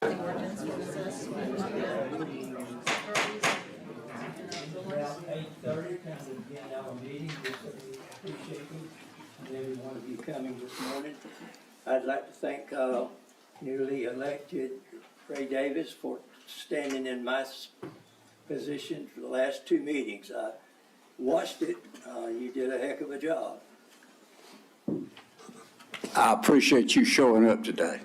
About 8:30, time to begin our meeting. Just appreciate you and every one of you coming this morning. I'd like to thank newly elected Ray Davis for standing in my position for the last two meetings. I watched it. You did a heck of a job. I appreciate you showing up today.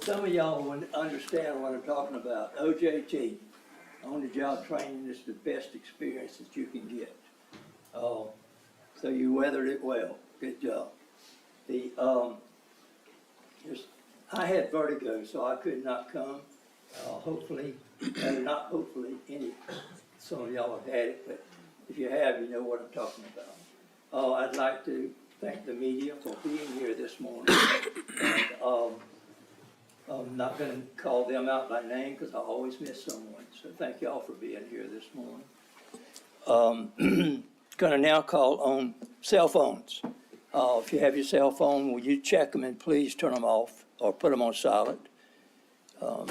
Some of y'all will understand what I'm talking about. OJT, on-the-job training, is the best experience that you can get. So you weathered it well. Good job. I had vertigo, so I could not come. Not hopefully, some of y'all have had it, but if you have, you know what I'm talking about. I'd like to thank the media for being here this morning. And, I'm not going to call them out by name because I always miss someone. So thank y'all for being here this morning. Going to now call on cell phones. If you have your cell phone, will you check them and please turn them off or put them on silent. We're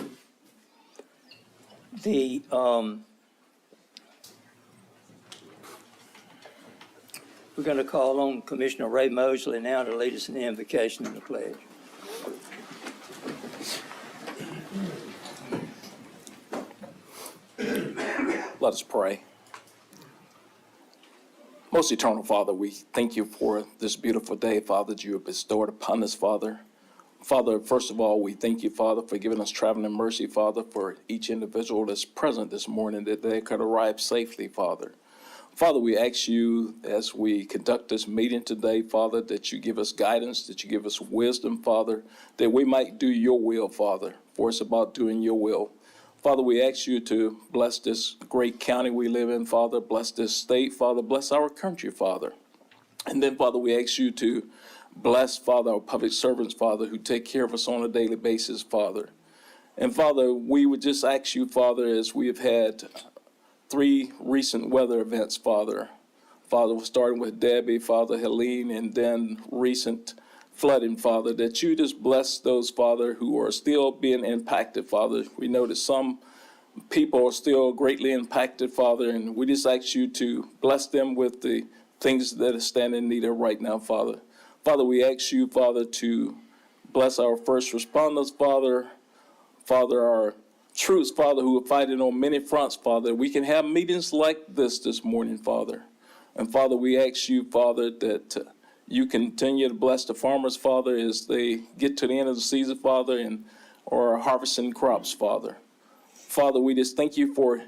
going to call on Commissioner Ray Mosley now to lead us in the invocation and the pledge. Let us pray. Most eternal Father, we thank you for this beautiful day, Father, that you have bestowed upon us, Father. Father, first of all, we thank you, Father, for giving us traveling mercy, Father, for each individual that's present this morning, that they could arrive safely, Father. Father, we ask you as we conduct this meeting today, Father, that you give us guidance, that you give us wisdom, Father, that we might do your will, Father, for it's about doing your will. Father, we ask you to bless this great county we live in, Father, bless this state, Father, bless our country, Father. And then, Father, we ask you to bless, Father, our public servants, Father, who take care of us on a daily basis, Father. And, Father, we would just ask you, Father, as we have had 3 recent weather events, Father. Father, starting with Debbie, Father, Helene, and then recent flooding, Father, that you just bless those, Father, who are still being impacted, Father. We know that some people are still greatly impacted, Father, and we just ask you to bless them with the things that are standing in need of right now, Father. Father, we ask you, Father, to bless our first responders, Father, our troops, Father, who are fighting on many fronts, Father. We can have meetings like this morning, Father. And, Father, we ask you, Father, that you continue to bless the farmers, Father, as they get to the end of the season, Father, and are harvesting crops, Father. Father, we just thank you for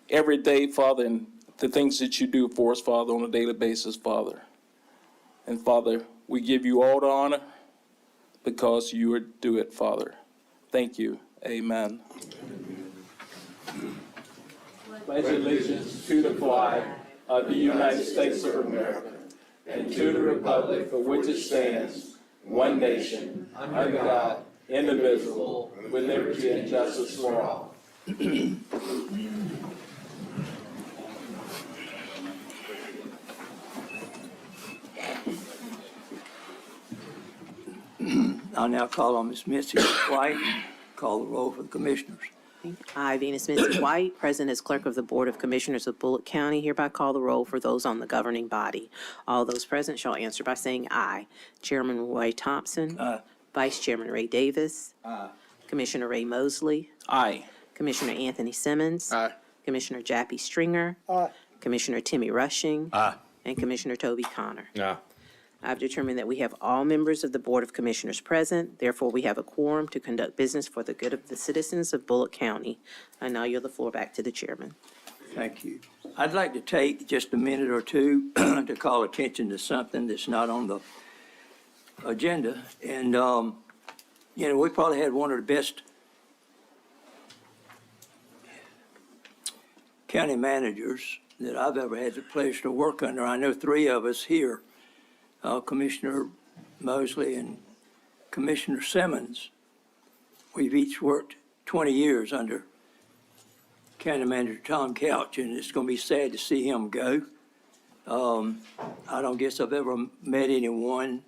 every day, Father, and the things that you do for us, Father, on a daily basis, Father. And, Father, we give you all the honor because you do it, Father. Thank you. Amen. Pledge allegiance to the flag of the United States of America and to the republic for which it stands, one nation, under God, indivisible, with liberty and justice for all. I'll now call on Ms. Missy White, call the roll for the commissioners. I, Venus Missy White, present as clerk of the Board of Commissioners of Bulloch County, hereby call the roll for those on the governing body. All those present shall answer by saying aye. Chairman Roy Thompson. Aye. Vice Chairman Ray Davis. Aye. Commissioner Ray Mosley. Aye. Commissioner Anthony Simmons. Aye. Commissioner Jappy Stringer. Aye. Commissioner Timmy Rushing. Aye. And Commissioner Toby Connor. Aye. I've determined that we have all members of the Board of Commissioners present. Therefore, we have a quorum to conduct business for the good of the citizens of Bulloch County. I now yield the floor back to the chairman. Thank you. I'd like to take just a minute or two to call attention to something that's not on the agenda. And, we probably had one of the best county managers that I've ever had the pleasure to work under. I know 3 of us here, Commissioner Mosley and Commissioner Simmons. We've each worked 20 years under County Manager Tom Couch, and it's going to be sad to see him go. I don't guess I've ever met anyone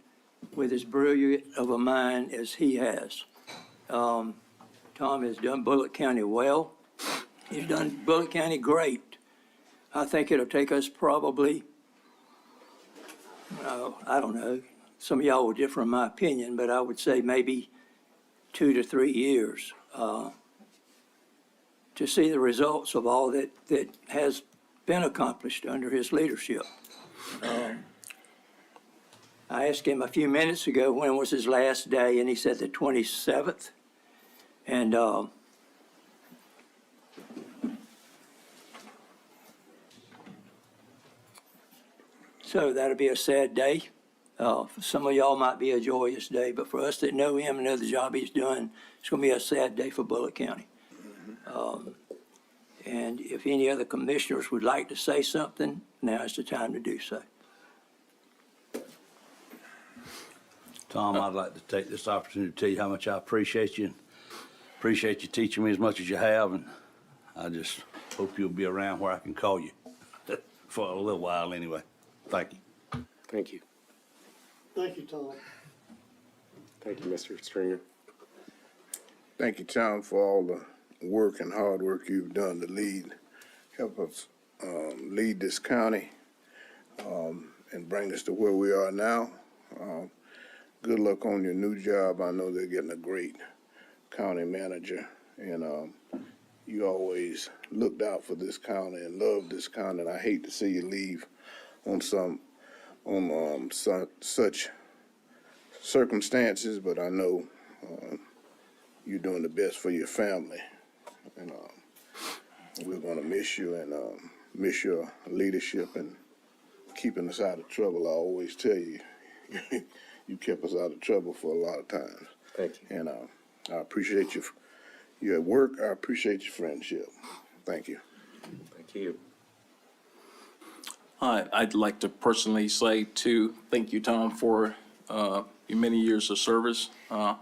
with as brilliant of a mind as he has. Tom has done Bulloch County well. He's done Bulloch County great. I think it'll take us probably, I don't know, some of y'all will differ in my opinion, but I would say maybe 2 to 3 years to see the results of all that has been accomplished under his leadership. I asked him a few minutes ago when was his last day, and he said the 27th. And so that'll be a sad day. For some of y'all might be a joyous day, but for us that know him and know the job he's done, it's going to be a sad day for Bulloch County. And if any other commissioners would like to say something, now is the time to do so. Tom, I'd like to take this opportunity to tell you how much I appreciate you. Appreciate you teaching me as much as you have, and I just hope you'll be around where I can call you for a little while anyway. Thank you. Thank you. Thank you, Tom. Thank you, Mr. Stringer. Thank you, Tom, for all the work and hard work you've done to help us lead this county and bring us to where we are now. Good luck on your new job. I know they're getting a great county manager, and you always looked out for this county and loved this county, and I hate to see you leave on such circumstances, but I know you're doing the best for your family, and we're going to miss you and miss your leadership and keeping us out of trouble. I always tell you, you kept us out of trouble for a lot of times. Thank you. And I appreciate your work. I appreciate your friendship. Thank you. Thank you. I'd like to personally say too, thank you, Tom, for your many years of service. I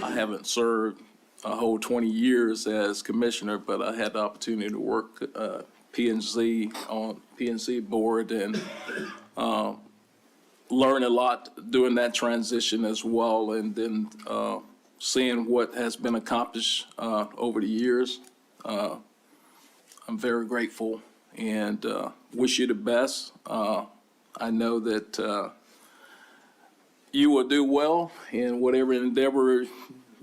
haven't served a whole 20 years as commissioner, but I had the opportunity to work P&Z on P&Z board and learn a lot doing that transition as well, and then seeing what has been accomplished over the years. I'm very grateful and wish you the best. I know that you will do well in whatever endeavor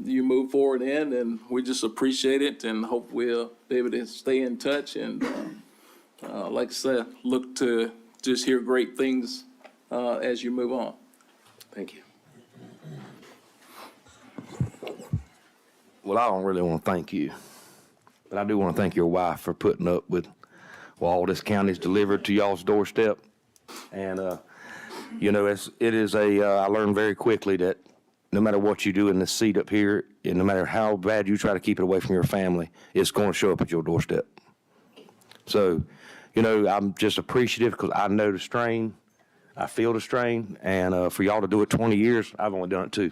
you move forward in, and we just appreciate it and hope we'll be able to stay in touch. And like I said, look to just hear great things as you move on. Thank you. Well, I don't really want to thank you, but I do want to thank your wife for putting up with all this county's delivered to y'all's doorstep. And, you know, I learned very quickly that no matter what you do in this seat up here, and no matter how bad you try to keep it away from your family, it's going to show up at your doorstep. So, you know, I'm just appreciative because I know the strain, I feel the strain, and for y'all to do it 20 years, I've only done it 2.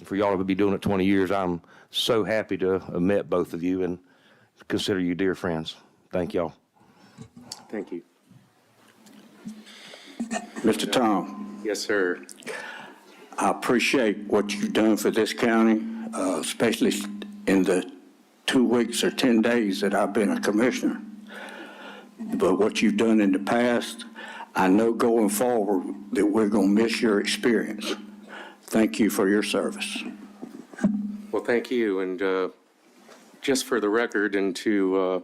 For y'all to be doing it 20 years, I'm so happy to have met both of you and consider you dear friends. Thank y'all. Thank you. Mr. Tom, Yes, sir. I appreciate what you've done for this county, especially in the 2 weeks or 10 days that I've been a commissioner. But what you've done in the past, I know going forward that we're going to miss your experience. Thank you for your service. Well, thank you. And just for the record and to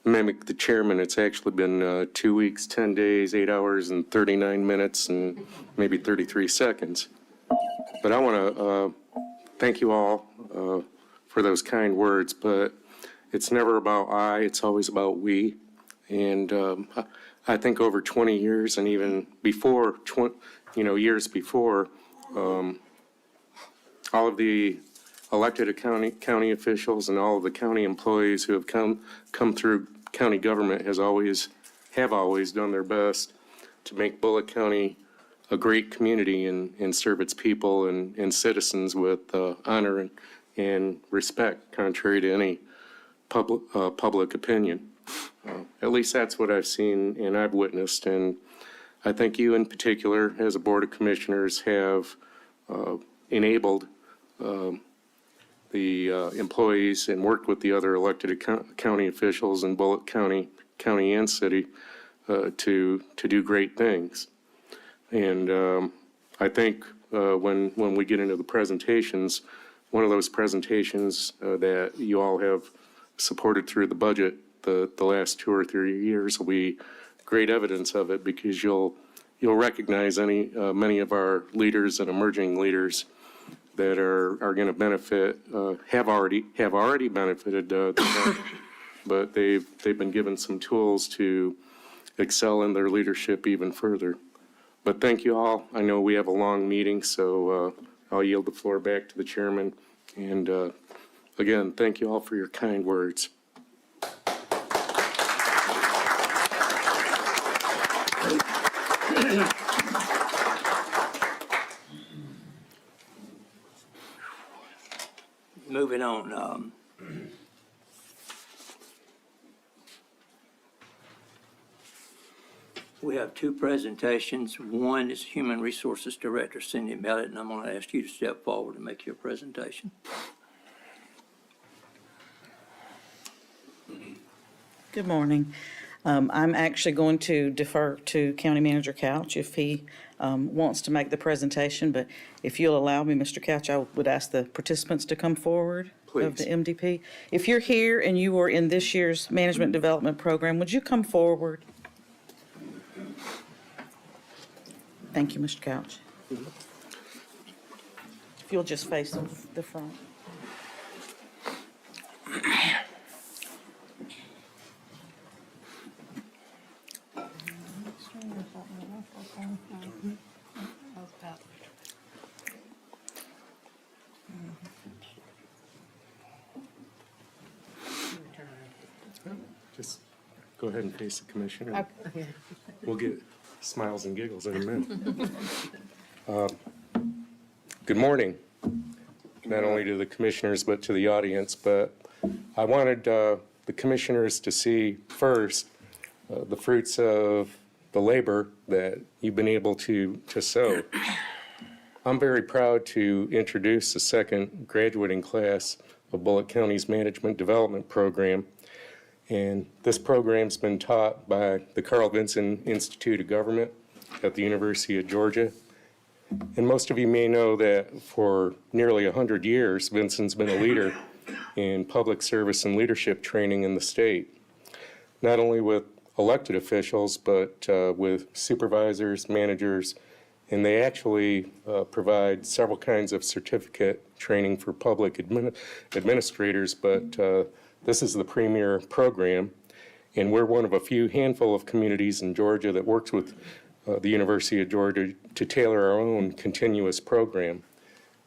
mimic the chairman, it's actually been 2 weeks, 10 days, 8 hours, and 39 minutes, and maybe 33 seconds. But I want to thank you all for those kind words, but it's never about I, it's always about we. And I think over 20 years and even before, years before, all of the elected county officials and all of the county employees who have come through county government have always done their best to make Bulloch County a great community and serve its people and citizens with honor and respect, contrary to any public opinion. At least that's what I've seen and I've witnessed. And I think you in particular, as a Board of Commissioners, have enabled the employees and worked with the other elected county officials in Bulloch County and city to do great things. And I think when we get into the presentations, one of those presentations that you all have supported through the budget the last 2 or 3 years will be great evidence of it, because you'll recognize many of our leaders and emerging leaders that are going to benefit, have already benefited the county, but they've been given some tools to excel in their leadership even further. But thank you all. I know we have a long meeting, so I'll yield the floor back to the chairman. And again, thank you all for your kind words. Moving on, we have 2 presentations. One is Human Resources Director Cindy Mellett, and I'm going to ask you to step forward and make your presentation. Good morning. I'm actually going to defer to County Manager Couch if he wants to make the presentation, but if you'll allow me, Mr. Couch, I would ask the participants to come forward of the Please. MDP. If you're here and you were in this year's Management Development Program, would you come forward? Thank you, Mr. Couch. If you'll just face the front. Just go ahead and face the commissioner. We'll get smiles and giggles in a minute. Good morning, not only to the commissioners, but to the audience. But I wanted the commissioners to see first the fruits of the labor that you've been able to sow. I'm very proud to introduce the second graduating class of Bulloch County's Management Development Program. And this program's been taught by the Carl Vinson Institute of Government at the University of Georgia. And most of you may know that for nearly 100 years, Vinson's been a leader in public service and leadership training in the state, not only with elected officials, but with supervisors, managers, and they actually provide several kinds of certificate training for public administrators, but this is the premier program, and we're one of a few handful of communities in Georgia that works with the University of Georgia to tailor our own continuous program.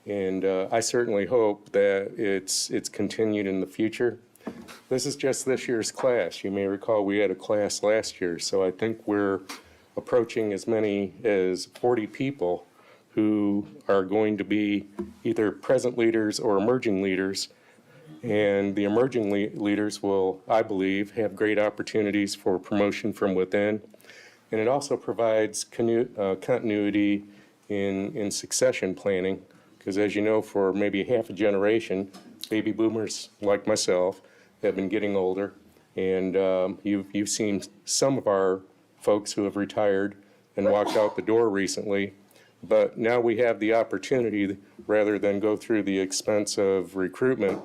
And I certainly hope that it's continued in the future. This is just this year's class. You may recall we had a class last year, so I think we're approaching as many as 40 people who are going to be either present leaders or emerging leaders. And the emerging leaders will, I believe, have great opportunities for promotion from within. And it also provides continuity in succession planning, because as you know, for maybe half a generation, baby boomers like myself have been getting older. And you've seen some of our folks who have retired and walked out the door recently. But now we have the opportunity, rather than go through the expense of recruitment,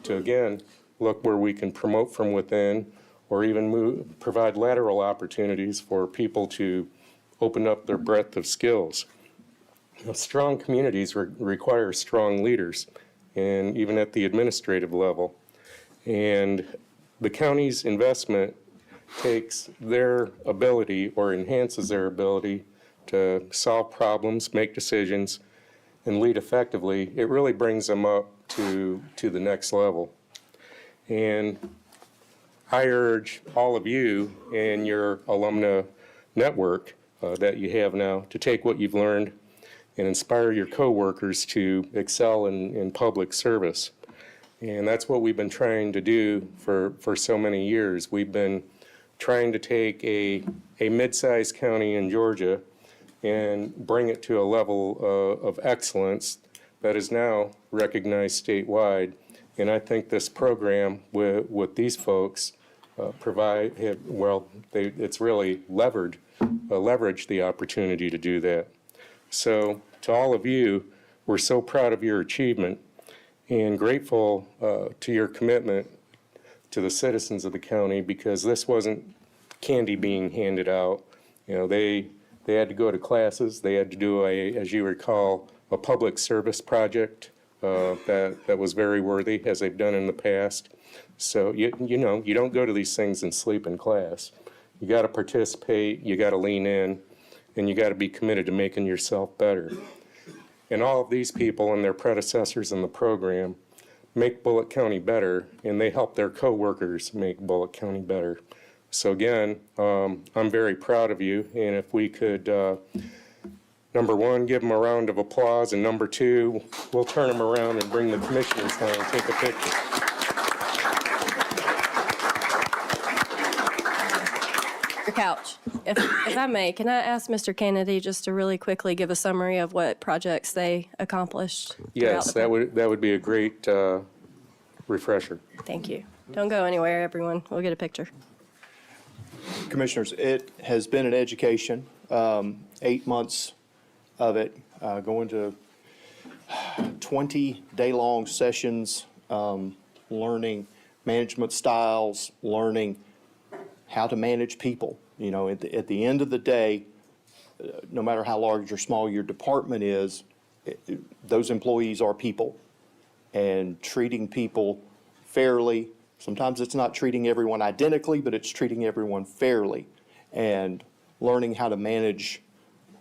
to again look where we can promote from within, or even provide lateral opportunities for people to open up their breadth of skills. Now, strong communities require strong leaders, and even at the administrative level. And the county's investment takes their ability or enhances their ability to solve problems, make decisions, and lead effectively. It really brings them up to the next level. And I urge all of you and your alumna network that you have now to take what you've learned and inspire your coworkers to excel in public service. And that's what we've been trying to do for so many years. We've been trying to take a mid-sized county in Georgia and bring it to a level of excellence that is now recognized statewide. And I think this program with these folks it's really leveraged the opportunity to do that. So to all of you, we're so proud of your achievement and grateful to your commitment to the citizens of the county, because this wasn't candy being handed out. You know, they had to go to classes. They had to do as you recall, a public service project that was very worthy, as they've done in the past. So, you know, you don't go to these things and sleep in class. You got to participate, you got to lean in, and you got to be committed to making yourself better. And all of these people and their predecessors in the program make Bulloch County better, and they help their coworkers make Bulloch County better. So again, I'm very proud of you, and if we could, number one, give them a round of applause, and number two, we'll turn them around and bring the commissioners down and take a picture. Mr. Couch, if I may, can I ask Mr. Kennedy just to really quickly give a summary of what projects they accomplished? Yes, that would be a great refresher. Thank you. Don't go anywhere, everyone. We'll get a picture. Commissioners, it has been an education, 8 months of it, going to 20-day-long sessions, learning management styles, learning how to manage people. You know, at the end of the day, no matter how large or small your department is, those employees are people. And treating people fairly, sometimes it's not treating everyone identically, but it's treating everyone fairly. And learning how to manage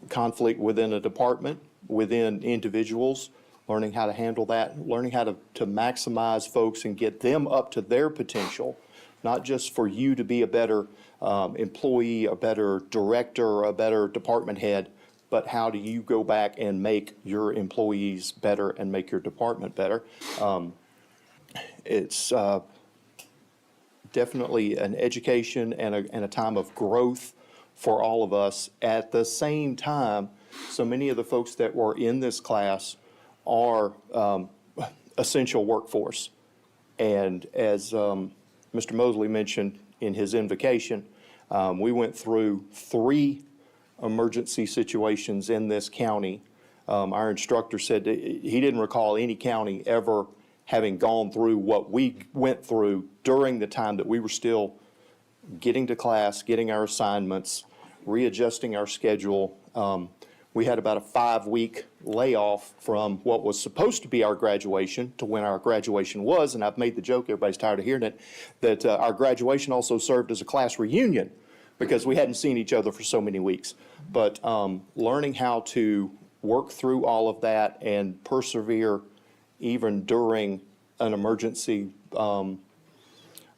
conflict within a department, within individuals, learning how to handle that, learning how to maximize folks and get them up to their potential, not just for you to be a better employee, a better director, a better department head, but how do you go back and make your employees better and make your department better. It's definitely an education and a time of growth for all of us. At the same time, so many of the folks that were in this class are essential workforce. And as Mr. Mosley mentioned in his invocation, we went through 3 emergency situations in this county. Our instructor said that he didn't recall any county ever having gone through what we went through during the time that we were still getting to class, getting our assignments, readjusting our schedule. We had about a 5-week layoff from what was supposed to be our graduation to when our graduation was, and I've made the joke, everybody's tired of hearing it, that our graduation also served as a class reunion because we hadn't seen each other for so many weeks. But learning how to work through all of that and persevere even during an emergency, I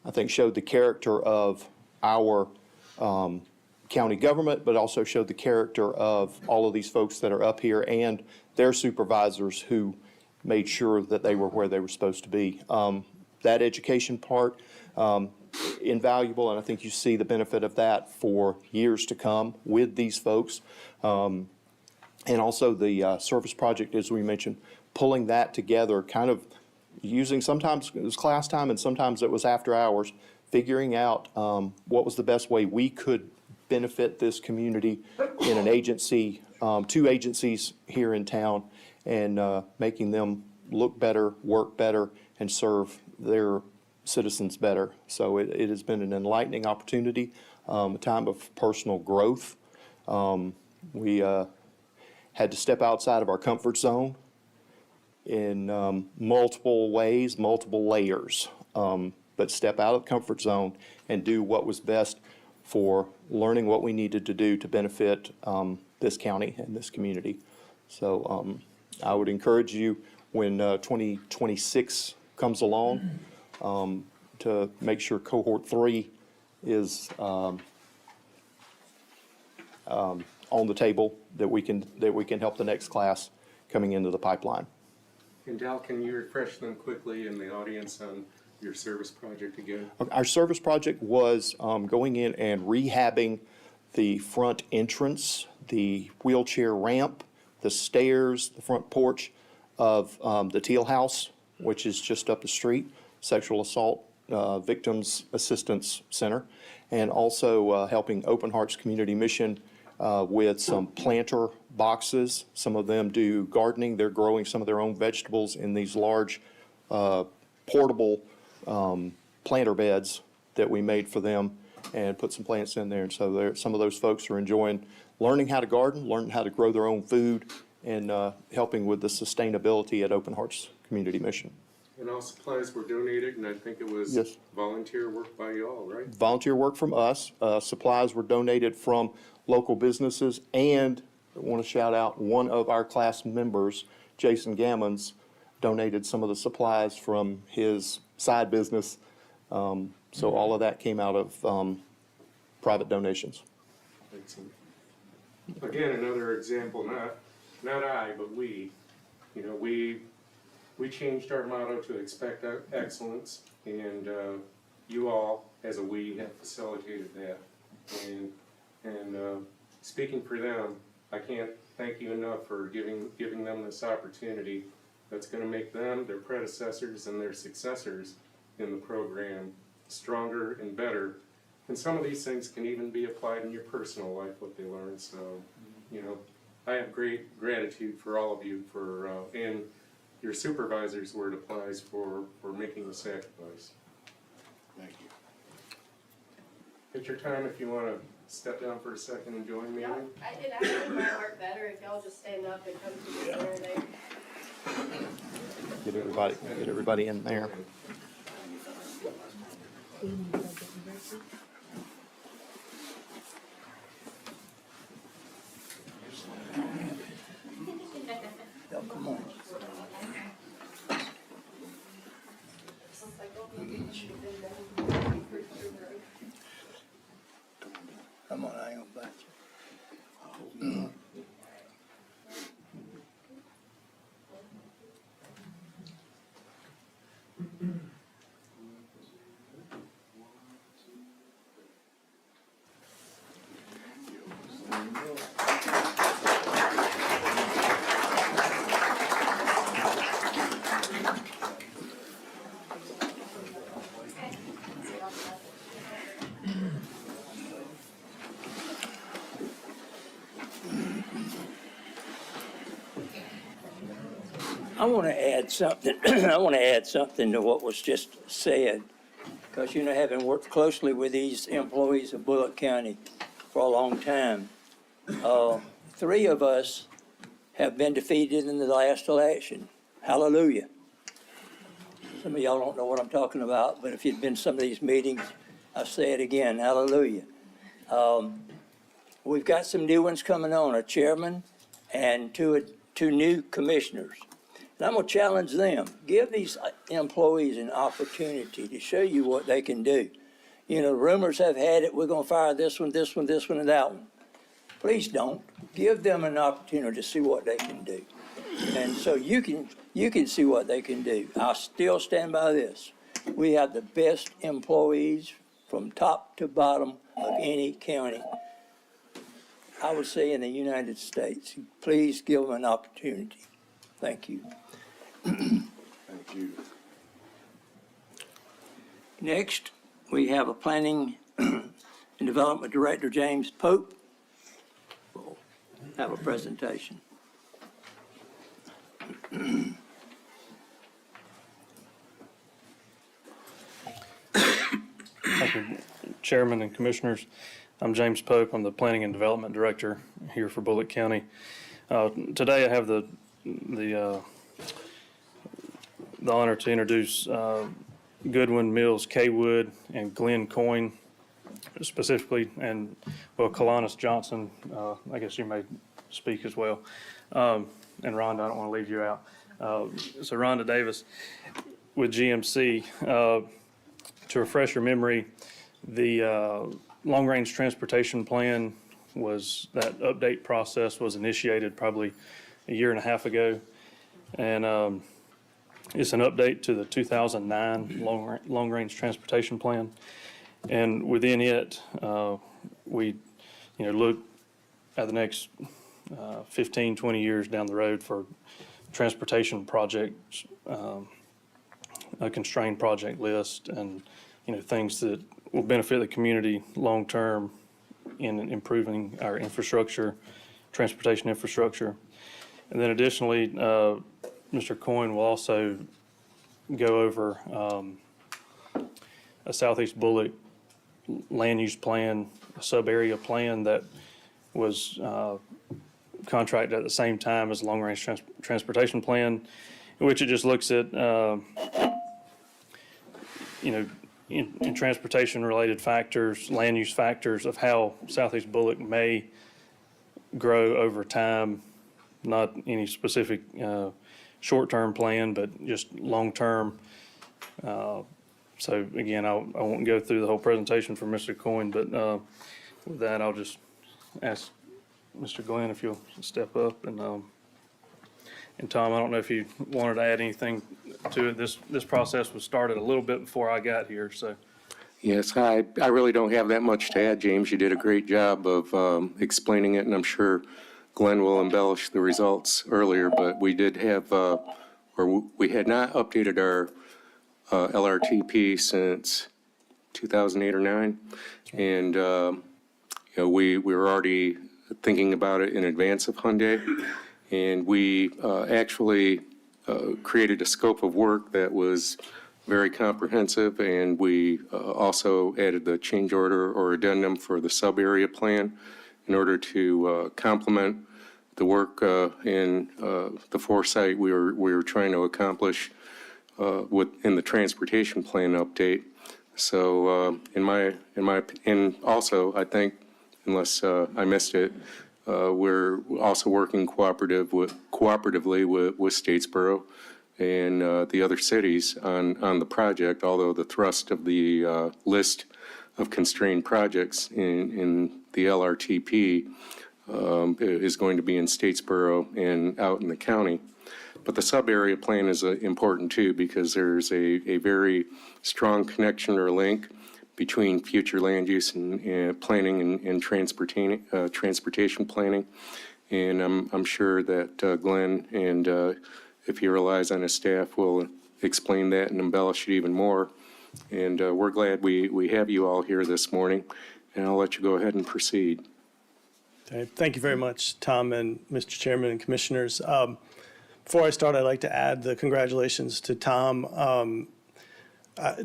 think showed the character of our county government, but also showed the character of all of these folks that are up here and their supervisors who made sure that they were where they were supposed to be. That education part, invaluable, and I think you see the benefit of that for years to come with these folks. And also the service project, as we mentioned, pulling that together, kind of using, sometimes it was class time and sometimes it was after hours, figuring out what was the best way we could benefit this community in an agency, 2 agencies here in town, and making them look better, work better, and serve their citizens better. So it has been an enlightening opportunity, a time of personal growth. We had to step outside of our comfort zone in multiple ways, multiple layers, but step out of the comfort zone and do what was best for learning what we needed to do to benefit this county and this community. So I would encourage you when 2026 comes along to make sure cohort 3 is on the table, that we can help the next class coming into the pipeline. And Dal, can you refresh them quickly in the audience on your service project again? Our service project was going in and rehabbing the front entrance, the wheelchair ramp, the stairs, the front porch of the Teal House, which is just up the street, Sexual Assault Victims Assistance Center, and also helping Open Hearts Community Mission with some planter boxes. Some of them do gardening. They're growing some of their own vegetables in these large portable planter beds that we made for them and put some plants in there. And so some of those folks are enjoying learning how to garden, learning how to grow their own food, and helping with the sustainability at Open Hearts Community Mission. And all supplies were donated, and I think it was Yes. volunteer work by you all, right? Volunteer work from us. Supplies were donated from local businesses, and I want to shout out one of our class members, Jason Gammons, donated some of the supplies from his side business. So all of that came out of private donations. Excellent. Again, another example, not I, but we. You know, we changed our motto to expect excellence, and you all, as a we, have facilitated that. And speaking for them, I can't thank you enough for giving them this opportunity that's going to make them, their predecessors, and their successors in the program stronger and better. And some of these things can even be applied in your personal life, what they learn. So, you know, I have great gratitude for all of you for, and your supervisors where it applies for making the sacrifice. Thank you. Take your time if you want to step down for a second and join me. It actually might work better if y'all just stand up and come to the center there. Get everybody in there. Oh, come on. Come on, I ain't gonna bite you. I want to add something. I want to add something to what was just said, because you know, having worked closely with these employees of Bulloch County for a long time, 3 of us have been defeated in the last election. Hallelujah. Some of y'all don't know what I'm talking about, but if you'd been to some of these meetings, I'll say it again. Hallelujah. We've got some new ones coming on, a chairman and two new commissioners. And I'm going to challenge them. Give these employees an opportunity to show you what they can do. You know, rumors have had it, we're going to fire this one, this one, this one, and that one. Please don't. Give them an opportunity to see what they can do. And so you can see what they can do. I'll still stand by this. We have the best employees from top to bottom of any county, I would say, in the United States. Please give them an opportunity. Thank you. Thank you. Next, we have a Planning and Development Director, James Pope, will have a presentation. Thank you, Chairman and Commissioners. I'm James Pope. I'm the Planning and Development Director here for Bulloch County. Today I have the honor to introduce Goodwin, Mills, Kaywood, and Glenn Coyne specifically, and well, Kalanis Johnson, I guess you may speak as well. And Rhonda, I don't want to leave you out. So Rhonda Davis with GMC. To refresh your memory, the long-range transportation plan that update process was initiated probably a year and a half ago. And It's an update to the 2009 long-range transportation plan. And within it, we, look at the next 15, 20 years down the road for transportation projects, a constrained project list, and, things that will benefit the community long-term in improving our infrastructure, transportation infrastructure. And then additionally, Mr. Coyne will also go over a Southeast Bulloch land use plan, a sub-area plan that was contracted at the same time as the long-range transportation plan, in which it just looks at, in transportation-related factors, land use factors of how Southeast Bulloch may grow over time, not any specific short-term plan, but just long-term. So again, I won't go through the whole presentation for Mr. Coyne, but with that, I'll just ask Mr. Glenn if you'll step up. And Tom, I don't know if you wanted to add anything to it. This process was started a little bit before I got here, so. Yes, I really don't have that much to add, James. You did a great job of explaining it, and I'm sure Glenn will embellish the results earlier, but we did have, or we had not updated our LRTP since 2008 or 9, and we were already thinking about it in advance of Hyundai, and we actually created a scope of work that was very comprehensive, and we also added the change order or addendum for the sub-area plan in order to complement the work in the foresight we were trying to accomplish in the transportation plan update. So and also I think, unless I missed it, we're also working cooperatively with Statesboro and the other cities on the project, although the thrust of the list of constrained projects in the LRTP is going to be in Statesboro and out in the county. But the sub-area plan is important too, because there's a very strong connection or link between future land use and planning and transportation planning. And I'm sure that Glenn, and if he relies on his staff, will explain that and embellish it even more. And we're glad we have you all here this morning, and I'll let you go ahead and proceed. Okay. Thank you very much, Tom and Mr. Chairman and Commissioners. Before I start, I'd like to add the congratulations to Tom.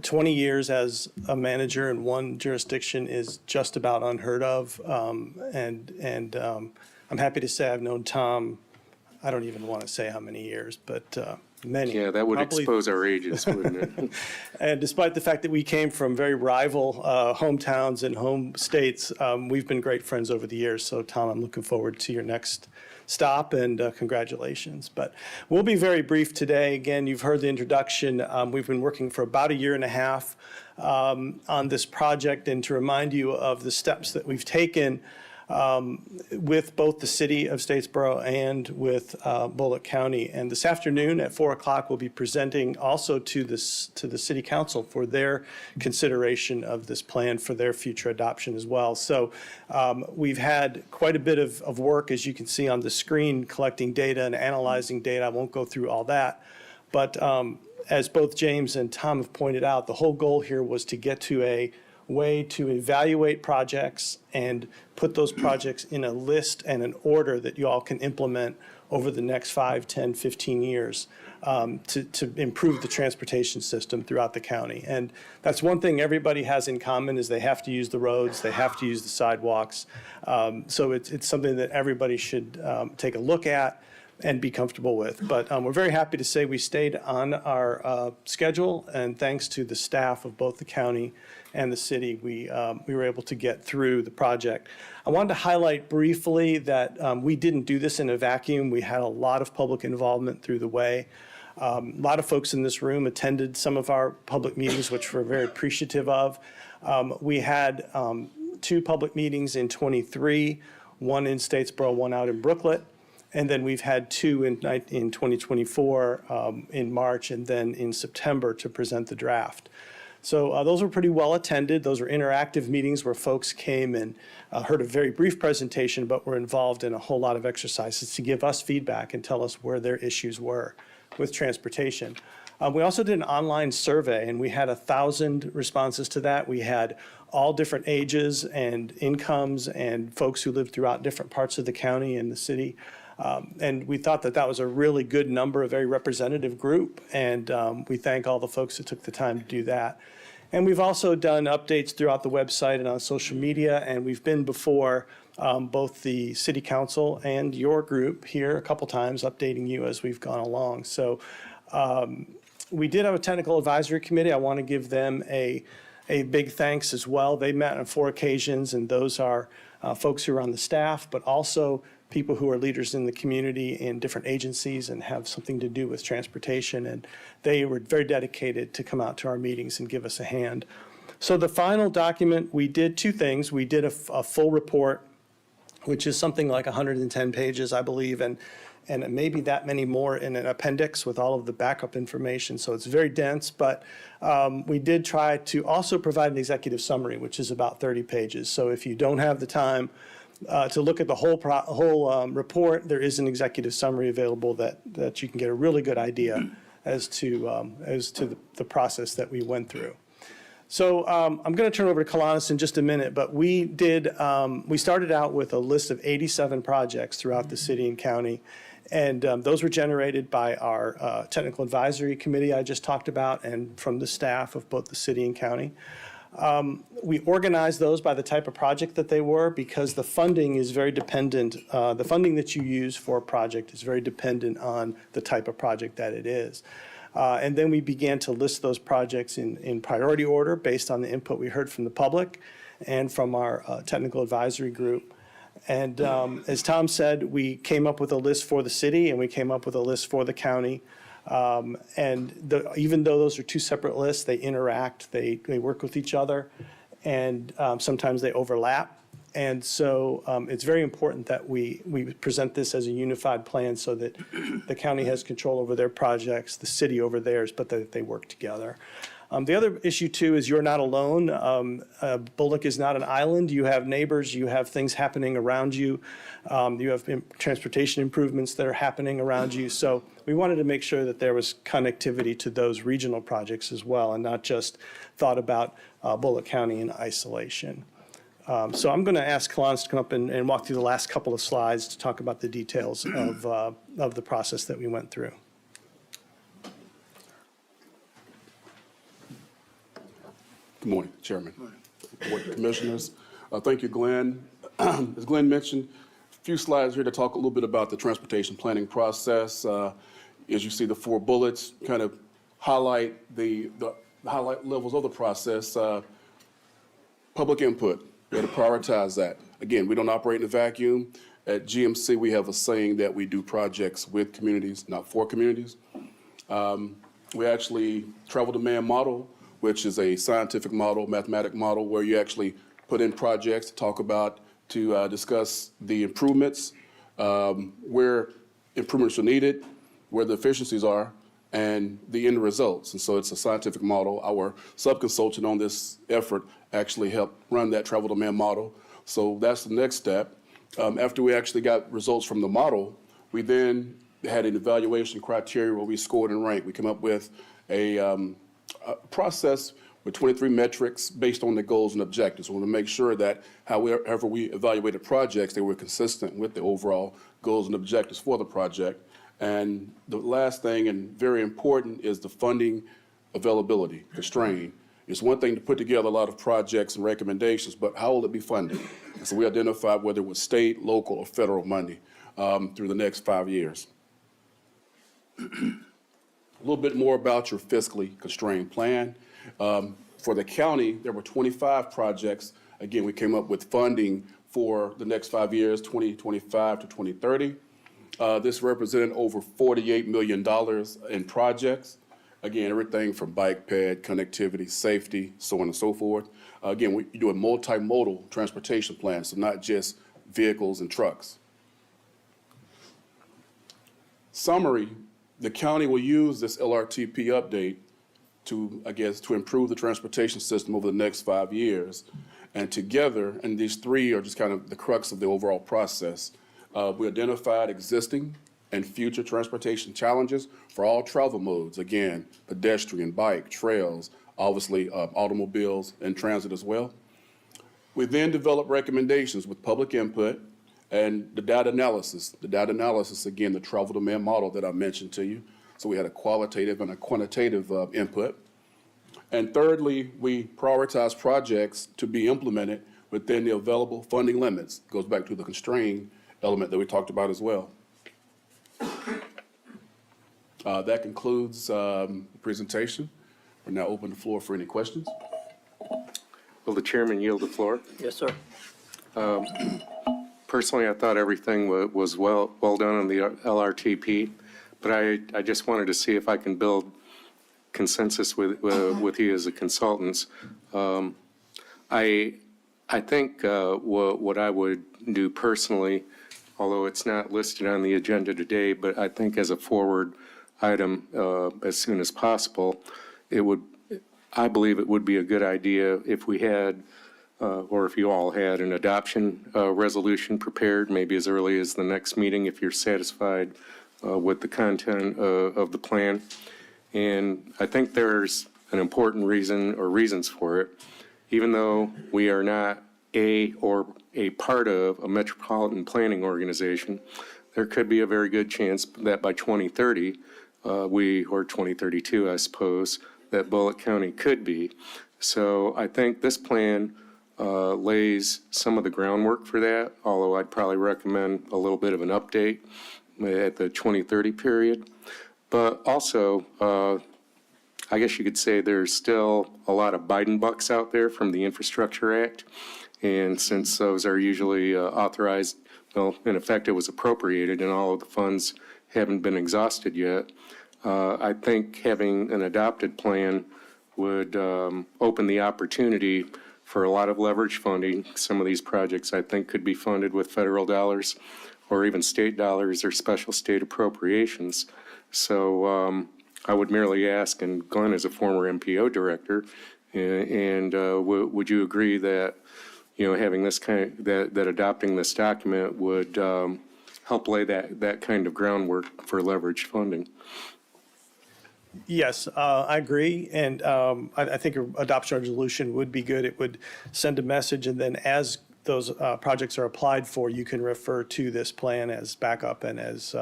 20 years as a manager in one jurisdiction is just about unheard of. And I'm happy to say I've known Tom, I don't even want to say how many years, but many. Yeah, that would Probably. expose our ages, wouldn't it? And despite the fact that we came from very rival hometowns and home states, we've been great friends over the years. So Tom, I'm looking forward to your next stop, and congratulations. But we'll be very brief today. Again, you've heard the introduction. We've been working for about a year and a half on this project, and to remind you of the steps that we've taken with both the city of Statesboro and with Bulloch County. And this afternoon at 4 o'clock, we'll be presenting also to the city council for their consideration of this plan for their future adoption as well. So we've had quite a bit of work, as you can see on the screen, collecting data and analyzing data. I won't go through all that. But as both James and Tom have pointed out, the whole goal here was to get to a way to evaluate projects and put those projects in a list and an order that you all can implement over the next 5, 10, 15 years to improve the transportation system throughout the county. And that's one thing everybody has in common, is they have to use the roads, they have to use the sidewalks. So it's something that everybody should take a look at and be comfortable with. But we're very happy to say we stayed on our schedule, and thanks to the staff of both the county and the city, we were able to get through the project. I wanted to highlight briefly that we didn't do this in a vacuum. We had a lot of public involvement through the way. A lot of folks in this room attended some of our public meetings, which we're very appreciative of. We had 2 public meetings in '23, one in Statesboro, one out in Brooklet. And then we've had two in 2024, in March and then in September to present the draft. So those were pretty well attended. Those were interactive meetings where folks came and heard a very brief presentation, but were involved in a whole lot of exercises to give us feedback and tell us where their issues were with transportation. We also did an online survey, and we had 1,000 responses to that. We had all different ages and incomes and folks who lived throughout different parts of the county and the city. And we thought that that was a really good number, a very representative group. And we thank all the folks that took the time to do that. And we've also done updates throughout the website and on social media. And we've been before both the city council and your group here a couple times, updating you as we've gone along. So we did have a technical advisory committee. I want to give them a big thanks as well. They met on 4 occasions, and those are folks who are on the staff, but also people who are leaders in the community in different agencies and have something to do with transportation. And they were very dedicated to come out to our meetings and give us a hand. So the final document, we did 2 things. We did a full report, which is something like 110 pages, I believe, and maybe that many more in an appendix with all of the backup information. So it's very dense, but we did try to also provide an executive summary, which is about 30 pages. So if you don't have the time to look at the whole report, there is an executive summary available that you can get a really good idea as to the process that we went through. So I'm going to turn over to Kalanis in just a minute, but we started out with a list of 87 projects throughout the city and county, and those were generated by our technical advisory committee I just talked about and from the staff of both the city and county. We organized those by the type of project that they were because the funding is very dependent. The funding that you use for a project is very dependent on the type of project that it is. And then we began to list those projects in priority order based on the input we heard from the public and from our technical advisory group. And as Tom said, we came up with a list for the city and we came up with a list for the county. Even though those are 2 separate lists, they interact, they work with each other, and sometimes they overlap. And so it's very important that we present this as a unified plan so that the county has control over their projects, the city over theirs, but that they work together. The other issue, too, is you're not alone. Bulloch is not an island. You have neighbors. You have things happening around you. You have transportation improvements that are happening around you. So we wanted to make sure that there was connectivity to those regional projects as well and not just thought about Bulloch County in isolation. So I'm going to ask Kalanis to come up and walk through the last couple of slides to talk about the details of the process that we went through. Good morning, Chairman, Board of Commissioners. Thank you, Glenn. As Glenn mentioned, a few slides here to talk a little bit about the transportation planning process. As you see, the 4 bullets kind of highlight the highlight levels of the process. Public input, we had to prioritize that. Again, we don't operate in a vacuum. At GMC, we have a saying that we do projects with communities, not for communities. We actually travel demand model, which is a scientific model, mathematic model, where you actually put in projects to talk about, to discuss the improvements, where improvements are needed, where the efficiencies are, and the end results. And so it's a scientific model. Our sub-consultant on this effort actually helped run that travel demand model. So that's the next step. After we actually got results from the model, we then had an evaluation criteria where we scored and ranked. We came up with a process with 23 metrics based on the goals and objectives. We want to make sure that however we evaluated projects, they were consistent with the overall goals and objectives for the project. And the last thing, and very important, is the funding availability, constraint. It's one thing to put together a lot of projects and recommendations, but how will it be funded? And so we identified whether it was state, local, or federal money through the next 5 years. A little bit more about your fiscally constrained plan. For the county, there were 25 projects. Again, we came up with funding for the next 5 years, 2025 to 2030. This represented over $48 million in projects. Again, everything from bike ped, connectivity, safety, so on and so forth. Again, we do a multimodal transportation plan, so not just vehicles and trucks. summary, the county will use this LRTP update to, to improve the transportation system over the next 5 years. And together, and these three are just kind of the crux of the overall process, we identified existing and future transportation challenges for all travel modes. Again, pedestrian, bike, trails, obviously automobiles and transit as well. We then developed recommendations with public input and the data analysis. The data analysis, again, the travel demand model that I mentioned to you. So we had a qualitative and a quantitative input. And thirdly, we prioritized projects to be implemented within the available funding limits. Goes back to the constraint element that we talked about as well. That concludes the presentation. We're now open the floor for any questions. Will the chairman yield the floor? Yes, sir. Personally, I thought everything was well done on the LRTP, but I just wanted to see if I can build consensus with you as a consultant. I think what I would do personally, although it's not listed on the agenda today, but I think as a forward item as soon as possible, I believe it would be a good idea if we had, or if you all had, an adoption resolution prepared, maybe as early as the next meeting if you're satisfied with the content of the plan. And I think there's an important reason or reasons for it. Even though we are not a part of a metropolitan planning organization, there could be a very good chance that by 2030, or 2032, I suppose, that Bulloch County could be. So I think this plan lays some of the groundwork for that, although I'd probably recommend a little bit of an update at the 2030 period. But also, I guess you could say there's still a lot of Biden bucks out there from the Infrastructure Act. And since those are usually authorized, well, in effect, it was appropriated and all of the funds haven't been exhausted yet. I think having an adopted plan would open the opportunity for a lot of leverage funding. Some of these projects, I think, could be funded with federal dollars or even state dollars or special state appropriations. So I would merely ask, and Glenn is a former MPO director, and would you agree that, having this that adopting this document would help lay that kind of groundwork for leveraged funding? Yes, I agree, and I think an adoption resolution would be good. It would send a message, and then as those projects are applied for, you can refer to this plan as backup and as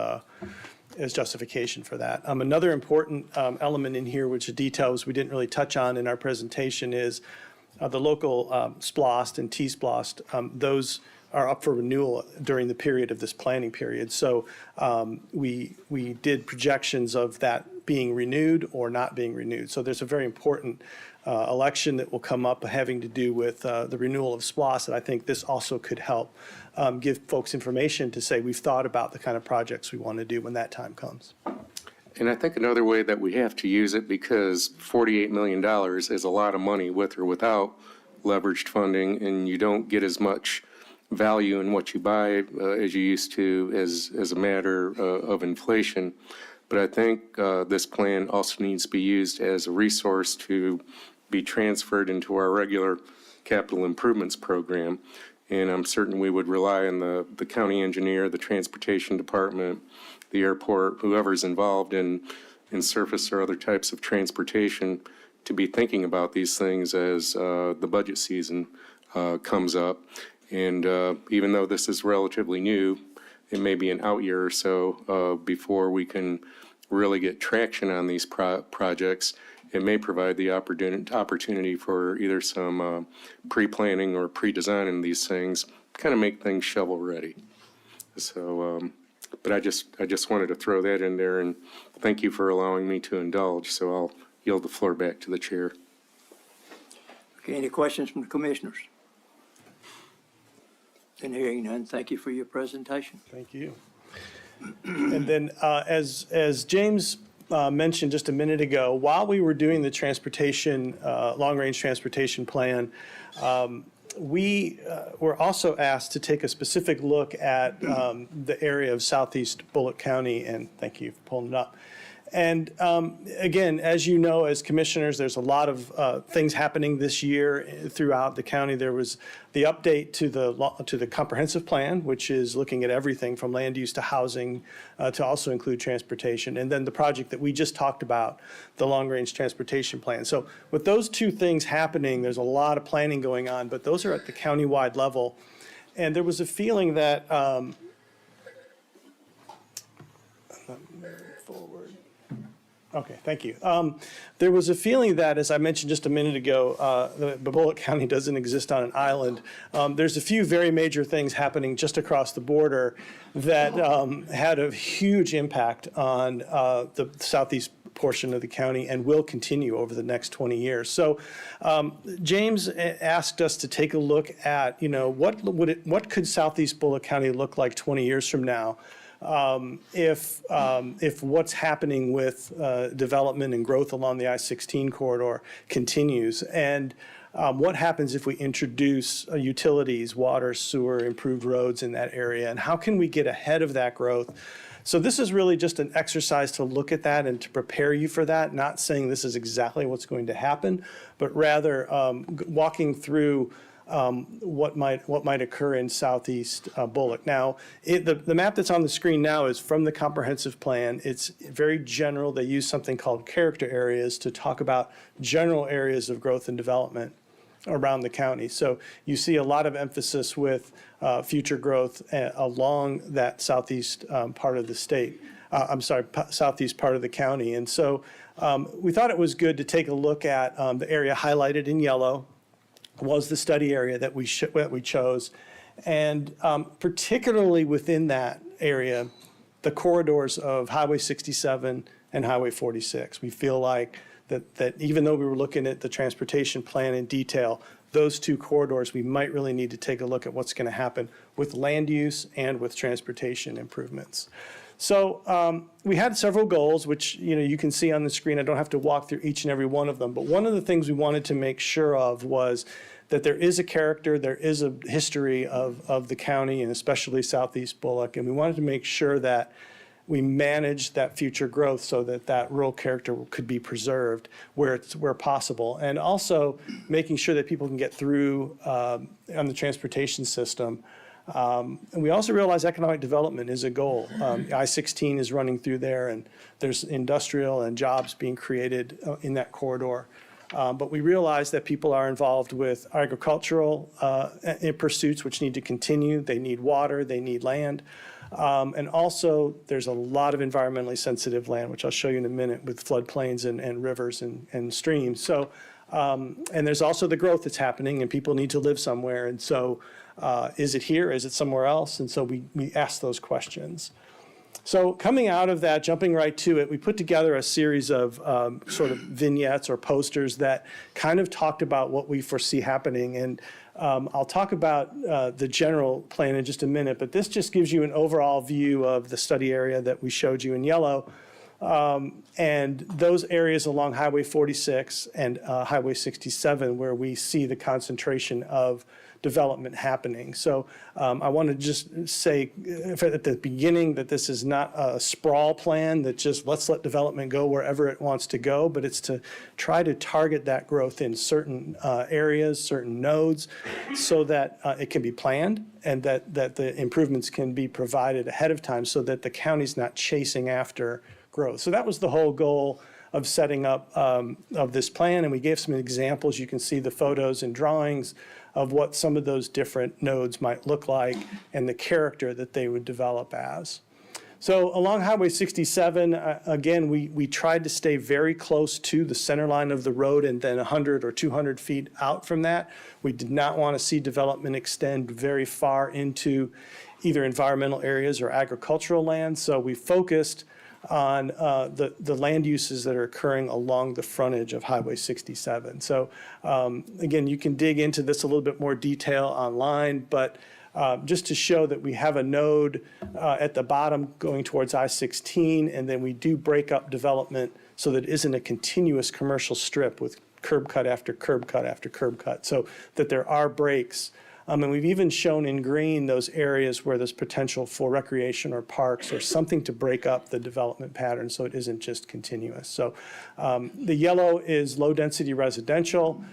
justification for that. Another important element in here, which are details we didn't really touch on in our presentation, is the local SPLOST and T-SPLOST. Those are up for renewal during the period of this planning period. So we did projections of that being renewed or not being renewed. So there's a very important election that will come up having to do with the renewal of SPLOST, and I think this also could help give folks information to say we've thought about the kind of projects we want to do when that time comes. And I think another way that we have to use it, because $48 million is a lot of money with or without leveraged funding, and you don't get as much value in what you buy as you used to as a matter of inflation. But I think this plan also needs to be used as a resource to be transferred into our regular capital improvements program. And I'm certain we would rely on the county engineer, the transportation department, the airport, whoever's involved in surface or other types of transportation to be thinking about these things as the budget season comes up. And even though this is relatively new, it may be an out year or so before we can really get traction on these projects. It may provide the opportunity for either some pre-planning or pre-designing these things, kind of make things shovel ready. So, but I just wanted to throw that in there, and thank you for allowing me to indulge. So I'll yield the floor back to the chair. Okay, any questions from the commissioners? And hearing none, thank you for your presentation. Thank you. And then as James mentioned just a minute ago, while we were doing the transportation, long-range transportation plan, we were also asked to take a specific look at the area of southeast Bulloch County, and thank you for pulling it up. And again, as you know, as commissioners, there's a lot of things happening this year throughout the county. There was the update to the comprehensive plan, which is looking at everything from land use to housing, to also include transportation. And then the project that we just talked about, the long-range transportation plan. So with those two things happening, there's a lot of planning going on, but those are at the county-wide level. And there was a feeling that, okay, thank you. There was a feeling that, as I mentioned just a minute ago, the Bulloch County doesn't exist on an island. There's a few very major things happening just across the border that had a huge impact on the southeast portion of the county and will continue over the next 20 years. So James asked us to take a look at, what could southeast Bulloch County look like 20 years from now? If what's happening with development and growth along the I-16 corridor continues, and what happens if we introduce utilities, water, sewer, improved roads in that area, and how can we get ahead of that growth? So this is really just an exercise to look at that and to prepare you for that, not saying this is exactly what's going to happen, but rather walking through what might occur in southeast Bulloch. Now, the map that's on the screen now is from the comprehensive plan. It's very general. They use something called character areas to talk about general areas of growth and development around the county. So you see a lot of emphasis with future growth along that southeast part of the state. Southeast part of the county. And so we thought it was good to take a look at the area highlighted in yellow was the study area that we chose. And particularly within that area, the corridors of Highway 67 and Highway 46. We feel like that even though we were looking at the transportation plan in detail, those two corridors, we might really need to take a look at what's going to happen with land use and with transportation improvements. So we had several goals, which you can see on the screen. I don't have to walk through each and every one of them, but one of the things we wanted to make sure of was that there is a character, there is a history of the county, and especially southeast Bulloch, and we wanted to make sure that we manage that future growth so that that rural character could be preserved where possible, and also making sure that people can get through on the transportation system. And we also realize economic development is a goal. I-16 is running through there, and there's industrial and jobs being created in that corridor. But we realize that people are involved with agricultural pursuits, which need to continue. They need water, they need land. And also, there's a lot of environmentally sensitive land, which I'll show you in a minute, with floodplains and rivers and streams. So, and there's also the growth that's happening, and people need to live somewhere. And so, is it here? Is it somewhere else? And so we ask those questions. So coming out of that, jumping right to it, we put together a series of sort of vignettes or posters that kind of talked about what we foresee happening. And I'll talk about the general plan in just a minute, but this just gives you an overall view of the study area that we showed you in yellow. And those areas along Highway 46 and Highway 67 where we see the concentration of development happening. So I want to just say at the beginning that this is not a sprawl plan that just let's let development go wherever it wants to go, but it's to try to target that growth in certain areas, certain nodes, so that it can be planned and that the improvements can be provided ahead of time so that the county's not chasing after growth. So that was the whole goal of setting up of this plan, and we gave some examples. You can see the photos and drawings of what some of those different nodes might look like and the character that they would develop as. So along Highway 67, again, we tried to stay very close to the center line of the road and then 100 or 200 feet out from that. We did not want to see development extend very far into either environmental areas or agricultural land, so we focused on the land uses that are occurring along the frontage of Highway 67. So again, you can dig into this a little bit more detail online, but just to show that we have a node at the bottom going towards I-16, and then we do break up development so that it isn't a continuous commercial strip with curb cut after curb cut after curb cut, so that there are breaks. And we've even shown in green those areas where there's potential for recreation or parks or something to break up the development pattern so it isn't just continuous. So the yellow is low-density residential.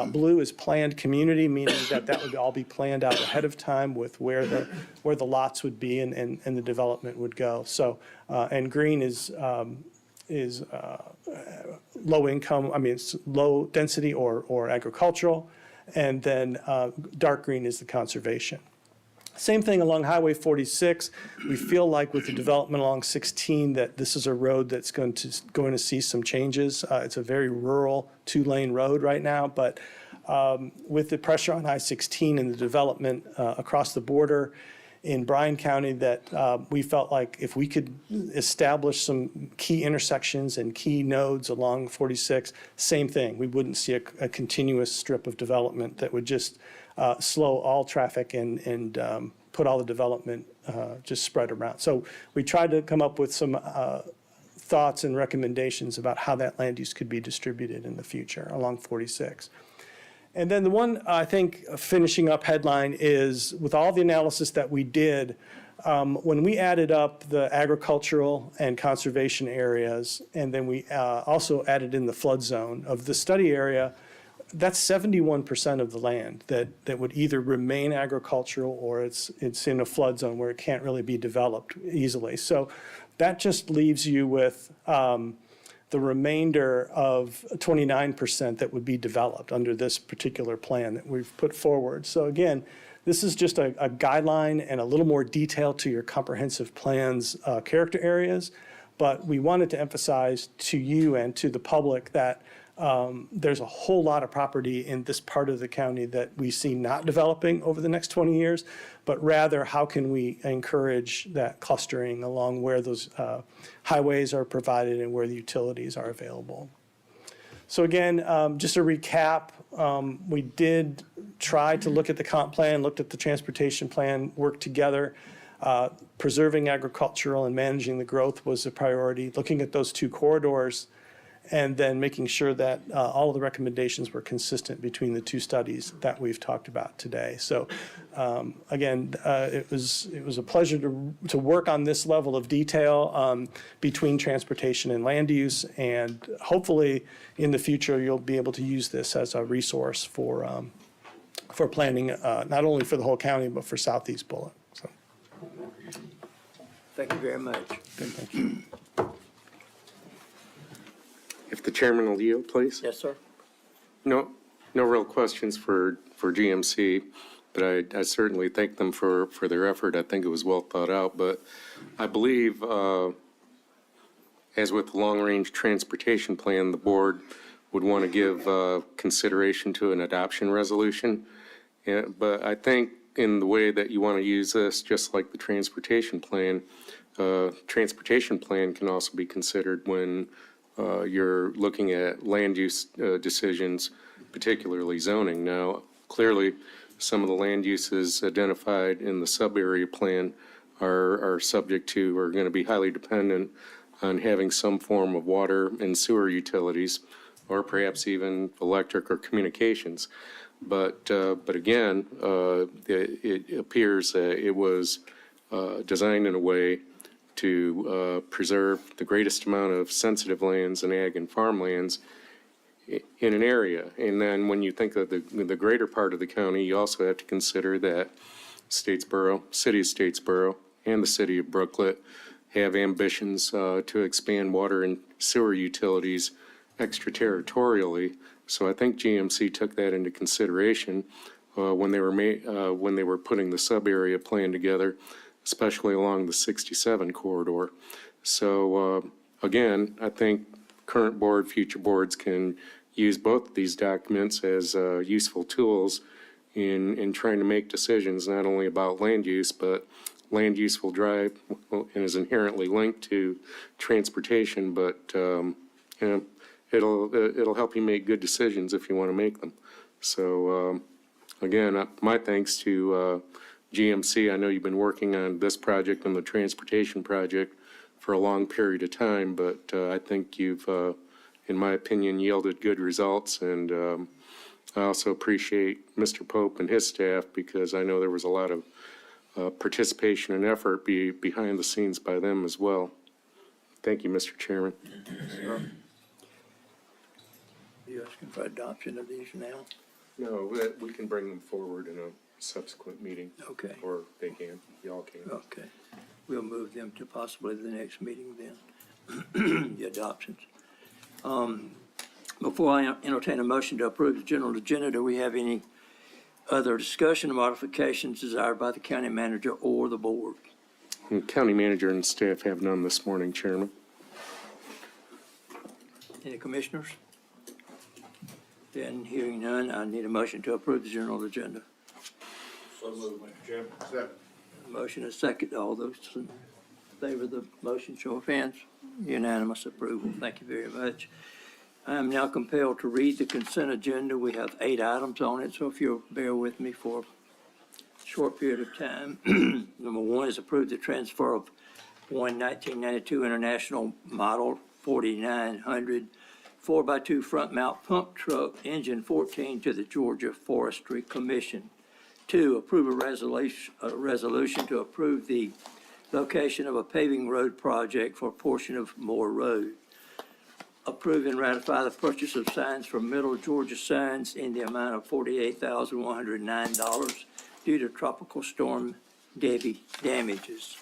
Blue is planned community, meaning that that would all be planned out ahead of time with where the lots would be and the development would go. So, and green is low income, it's low density or agricultural. And then dark green is the conservation. Same thing along Highway 46. We feel like with the development along 16 that this is a road that's going to see some changes. It's a very rural 2-lane road right now, but with the pressure on I-16 and the development across the border in Bryan County, that we felt like if we could establish some key intersections and key nodes along 46, same thing. We wouldn't see a continuous strip of development that would just slow all traffic and put all the development just spread around. So we tried to come up with some thoughts and recommendations about how that land use could be distributed in the future along 46. And then the one, I think, finishing up headline is, with all the analysis that we did, when we added up the agricultural and conservation areas, and then we also added in the flood zone of the study area, that's 71% of the land that would either remain agricultural or it's in a flood zone where it can't really be developed easily. So that just leaves you with the remainder of 29% that would be developed under this particular plan that we've put forward. So again, this is just a guideline and a little more detail to your comprehensive plan's character areas, but we wanted to emphasize to you and to the public that there's a whole lot of property in this part of the county that we see not developing over the next 20 years, but rather how can we encourage that clustering along where those highways are provided and where the utilities are available. So again, just a recap, we did try to look at the comp plan, looked at the transportation plan, worked together. Preserving agricultural and managing the growth was a priority, looking at those 2 corridors, and then making sure that all of the recommendations were consistent between the 2 studies that we've talked about today. So again, it was a pleasure to work on this level of detail between transportation and land use, and hopefully in the future you'll be able to use this as a resource for planning, not only for the whole county, but for Southeast Bulloch. So. Thank you very much. Good, thank you. If the chairman will yield, please. Yes, sir. No real questions for GMC, but I certainly thank them for their effort. I think it was well thought out, but I believe, as with the long-range transportation plan, the board would want to give consideration to an adoption resolution. But I think in the way that you want to use this, just like the transportation plan can also be considered when you're looking at land use decisions, particularly zoning. Now, clearly, some of the land uses identified in the sub-area plan are subject to, or going to be highly dependent on having some form of water and sewer utilities, or perhaps even electric or communications. But again, it appears that it was designed in a way to preserve the greatest amount of sensitive lands and ag and farmlands in an area. And then when you think of the greater part of the county, you also have to consider that city of Statesboro and the city of Brooklet have ambitions to expand water and sewer utilities extraterritorially. So I think GMC took that into consideration when they were putting the sub-area plan together, especially along the 67 corridor. So again, I think current board, future boards can use both of these documents as useful tools in trying to make decisions not only about land use, but land use will drive and is inherently linked to transportation, but it'll help you make good decisions if you want to make them. So again, my thanks to GMC. I know you've been working on this project and the transportation project for a long period of time, but I think you've in my opinion, yielded good results. And I also appreciate Mr. Pope and his staff because I know there was a lot of participation and effort behind the scenes by them as well. Thank you, Mr. Chairman. You asking for adoption of these now? No, we can bring them forward in a subsequent meeting. Okay. Or they can, y'all can. Okay. We'll move them to possibly the next meeting then, the adoptions. Before I entertain a motion to approve the general agenda, do we have any other discussion or modifications desired by the county manager or the board? And county manager and staff have none this morning, Chairman. Any commissioners? Then hearing none, I need a motion to approve the general agenda. So moved, Mr. Chairman. Motion is second. All those in favor of the motion, show of hands. Unanimous approval. Thank you very much. I am now compelled to read the consent agenda. We have 8 items on it, so if you'll bear with me for a short period of time. Number 1 is approve the transfer of one 1992 International Model 4900 4x2 front mount pump truck, engine 14, to the Georgia Forestry Commission. 2, approve a resolution to approve the location of a paving road project for a portion of Moore Road. Approve and ratify the purchase of signs from Middle Georgia Signs in the amount of $48,109 due to Tropical Storm Debbie damages.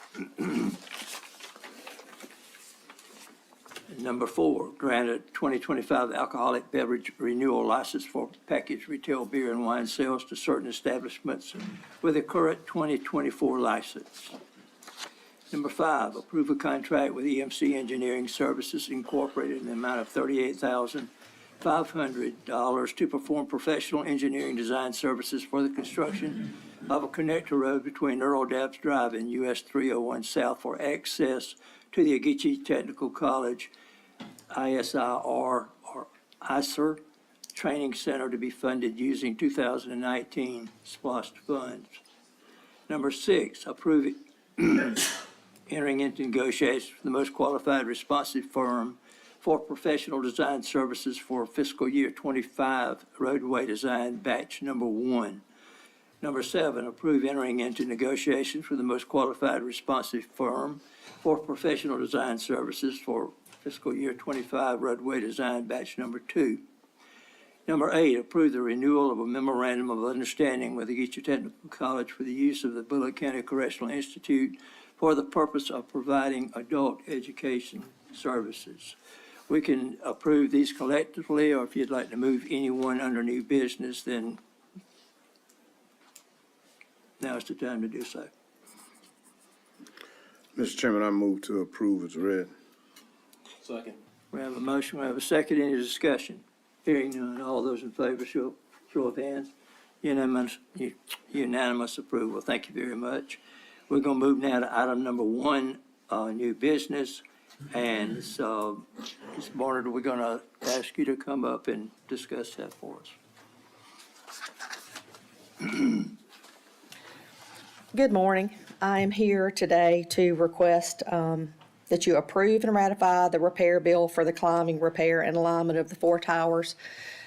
Number 4, grant a 2025 alcoholic beverage renewal license for packaged retail beer and wine sales to certain establishments with a current 2024 license. Number 5, approve a contract with EMC Engineering Services Incorporated in the amount of $38,500 to perform professional engineering design services for the construction of a connector road between Earl Dabbs Drive and US 301 South for access to the Ageechee Technical College ISIR or ISIR Training Center to be funded using 2019 SPLOST funds. Number 6, approve entering into negotiations with the most qualified responsive firm for professional design services for fiscal year 25 roadway design batch number 1. Number 7, approve entering into negotiations with the most qualified responsive firm for professional design services for fiscal year 25 roadway design batch number 2. Number 8, approve the renewal of a memorandum of understanding with the Ageechee Technical College for the use of the Bulloch County Correctional Institute for the purpose of providing adult education services. We can approve these collectively, or if you'd like to move anyone under new business, then now is the time to do so. Mr. Chairman, I move to approve as read. Second. We have a motion, we have a second, any discussion? Hearing none, all those in favor, show of hands. Unanimous approval, thank you very much. We're gonna move now to item number 1, new business. And so, Ms. Barnard, we're gonna ask you to come up and discuss that for us. Good morning. I am here today to request that you approve and ratify the repair bill for the climbing, repair, and alignment of the 4 towers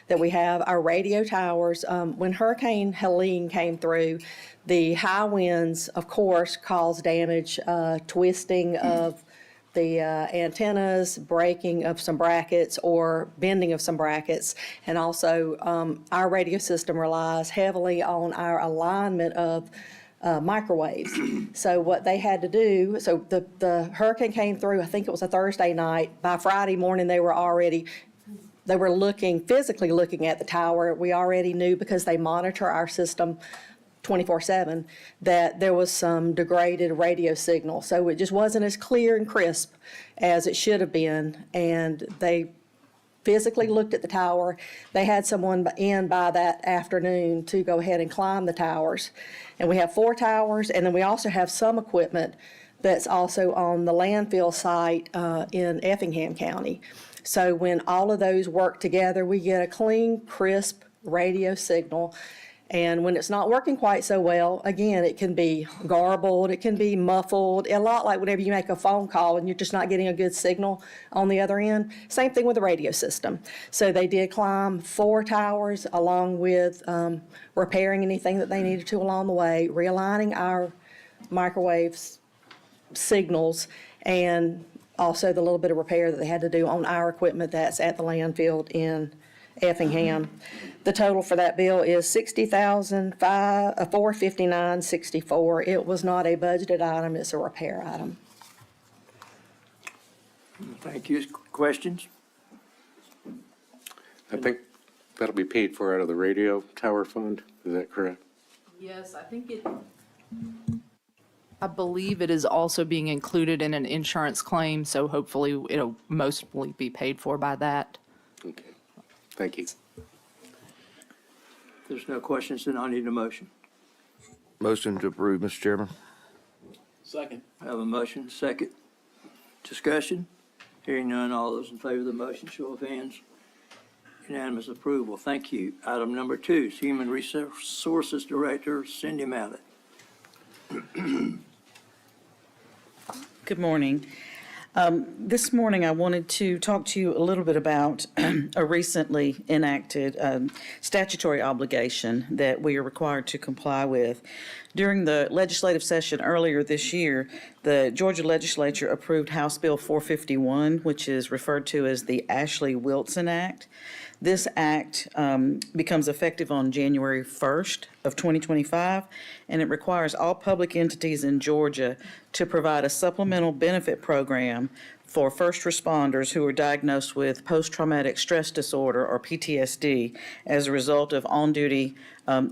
that we have. Our radio towers, when Hurricane Helene came through, the high winds, of course, caused damage, twisting of the antennas, breaking of some brackets or bending of some brackets. And also, our radio system relies heavily on our alignment of microwaves. So what they had to do, so the hurricane came through, I think it was a Thursday night. By Friday morning, they were physically looking at the tower. We already knew, because they monitor our system 24/7, that there was some degraded radio signal. So it just wasn't as clear and crisp as it should have been. And they physically looked at the tower. They had someone in by that afternoon to go ahead and climb the towers. And we have 4 towers, and then we also have some equipment that's also on the landfill site in Effingham County. So when all of those work together, we get a clean, crisp radio signal. And when it's not working quite so well, again, it can be garbled, it can be muffled, a lot like whenever you make a phone call and you're just not getting a good signal on the other end. Same thing with the radio system. So they did climb 4 towers along with repairing anything that they needed to along the way, realigning our microwaves signals, and also the little bit of repair that they had to do on our equipment that's at the landfill in Effingham. The total for that bill is $459.64. It was not a budgeted item, it's a repair item. Thank you. Questions? I think that'll be paid for out of the radio tower fund, is that correct? Yes, I believe it is also being included in an insurance claim, so hopefully it'll mostly be paid for by that. Okay, thank you. If there's no questions, then I need a motion. Motion to approve, Mr. Chairman. Second. I have a motion, second. Discussion? Hearing none, all those in favor of the motion, show of hands. Unanimous approval. Thank you. Item number 2 is Human Resources Director Cindy Mallett. Good morning. This morning, I wanted to talk to you a little bit about a recently enacted statutory obligation that we are required to comply with. During the legislative session earlier this year, the Georgia legislature approved House Bill 451, which is referred to as the Ashley-Wilson Act. This act becomes effective on January 1st of 2025, and it requires all public entities in Georgia to provide a supplemental benefit program for first responders who are diagnosed with post-traumatic stress disorder, or PTSD, as a result of on-duty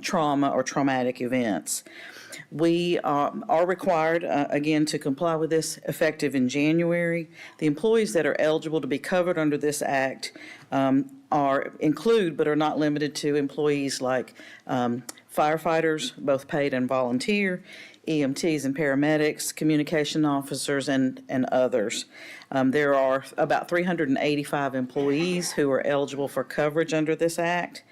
trauma or traumatic events. We are required, again, to comply with this effective in January. The employees that are eligible to be covered under this act include, but are not limited to, employees like firefighters, both paid and volunteer, EMTs and paramedics, communication officers, and others. There are about 385 employees who are eligible for coverage under this act.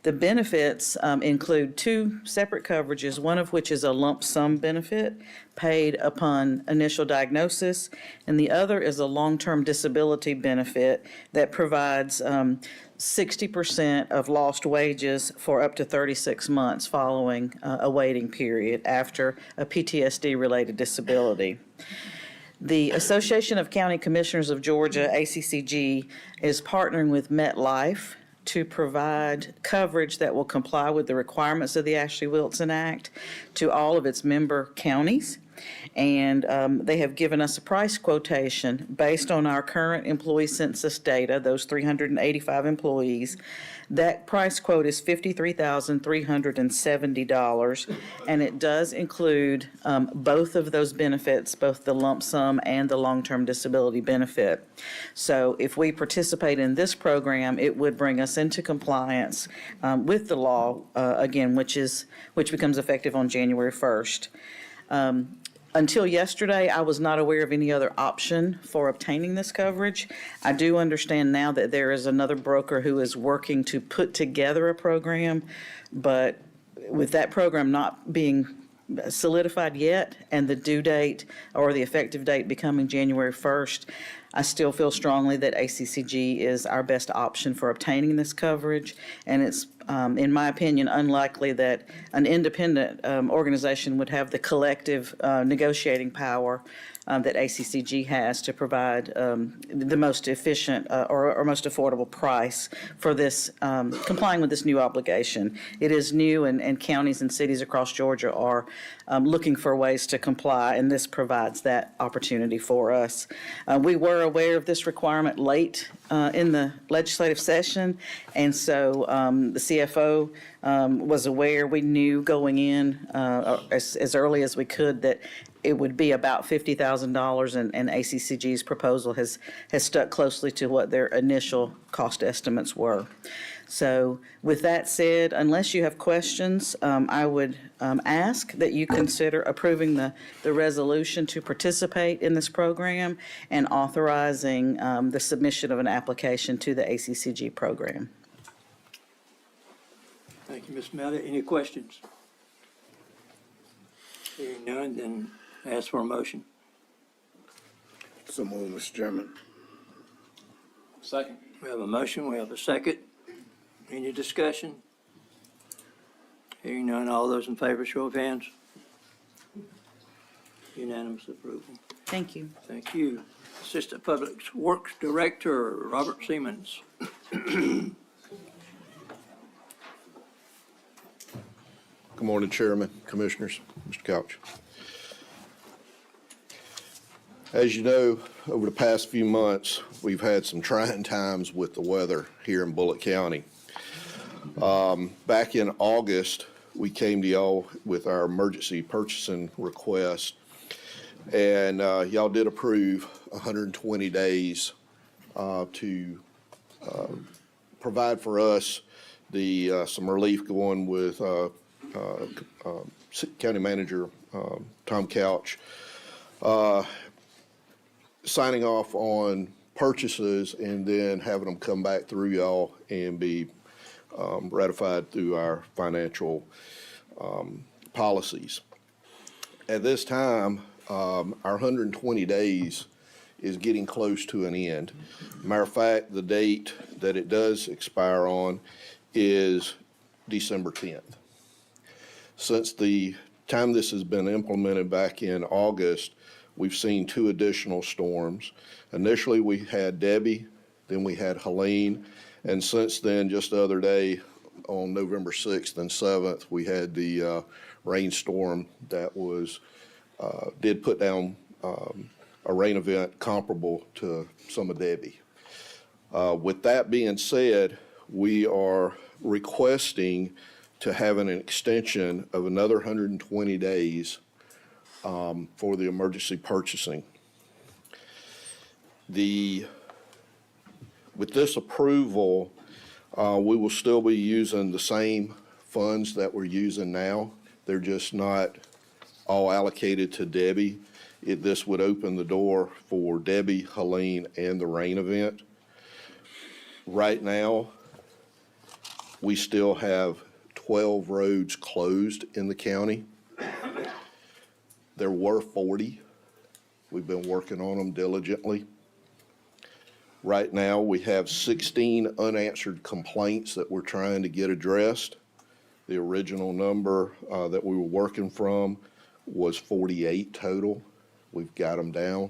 The benefits include 2 separate coverages, one of which is a lump sum benefit paid upon initial diagnosis, and the other is a long-term disability benefit that provides 60% of lost wages for up to 36 months following a waiting period after a PTSD-related disability. The Association of County Commissioners of Georgia, ACCG, is partnering with MetLife to provide coverage that will comply with the requirements of the Ashley-Wilson Act to all of its member counties. And they have given us a price quotation based on our current employee census data, those 385 employees. That price quote is $53,370, and it does include both of those benefits, both the lump sum and the long-term disability benefit. So if we participate in this program, it would bring us into compliance with the law, again, which becomes effective on January 1st. Until yesterday, I was not aware of any other option for obtaining this coverage. I do understand now that there is another broker who is working to put together a program, but with that program not being solidified yet and the due date or the effective date becoming January 1st, I still feel strongly that ACCG is our best option for obtaining this coverage, and it's, in my opinion, unlikely that an independent organization would have the collective negotiating power that ACCG has to provide the most efficient or most affordable price for this, complying with this new obligation. It is new, and counties and cities across Georgia are looking for ways to comply, and this provides that opportunity for us. We were aware of this requirement late in the legislative session, and so the CFO was aware. We knew going in as early as we could that it would be about $50,000, and ACCG's proposal has stuck closely to what their initial cost estimates were. So with that said, unless you have questions, I would ask that you consider approving the resolution to participate in this program and authorizing the submission of an application to the ACCG program. Thank you, Ms. Miller. Any questions? Hearing none, then ask for a motion. So move, Mr. Chairman. Second. We have a motion, we have a second. Any discussion? Hearing none, all those in favor, show of hands. Unanimous approval. Thank you. Thank you. Assistant Public Works Director, Robert Siemens. Good morning, Chairman, Commissioners, Mr. Couch. As you know, over the past few months, we've had some trying times with the weather here in Bulloch County. Back in August, we came to y'all with our emergency purchasing request, and y'all did approve 120 days to provide for us some relief going with County Manager Tom Couch signing off on purchases and then having them come back through y'all and be ratified through our financial policies. At this time, our 120 days is getting close to an end. Matter of fact, the date that it does expire on is December 10th. Since the time this has been implemented back in August, we've seen 2 additional storms. Initially, we had Debbie, then we had Helene, and since then, just the other day, on November 6th and 7th, we had the rainstorm that did put down a rain event comparable to some of Debbie. With that being said, we are requesting to have an extension of another 120 days for the emergency purchasing. With this approval, we will still be using the same funds that we're using now. They're just not all allocated to Debbie. This would open the door for Debbie, Helene, and the rain event. Right now, we still have 12 roads closed in the county. There were 40. We've been working on them diligently. Right now, we have 16 unanswered complaints that we're trying to get addressed. The original number that we were working from was 48 total. We've got them down.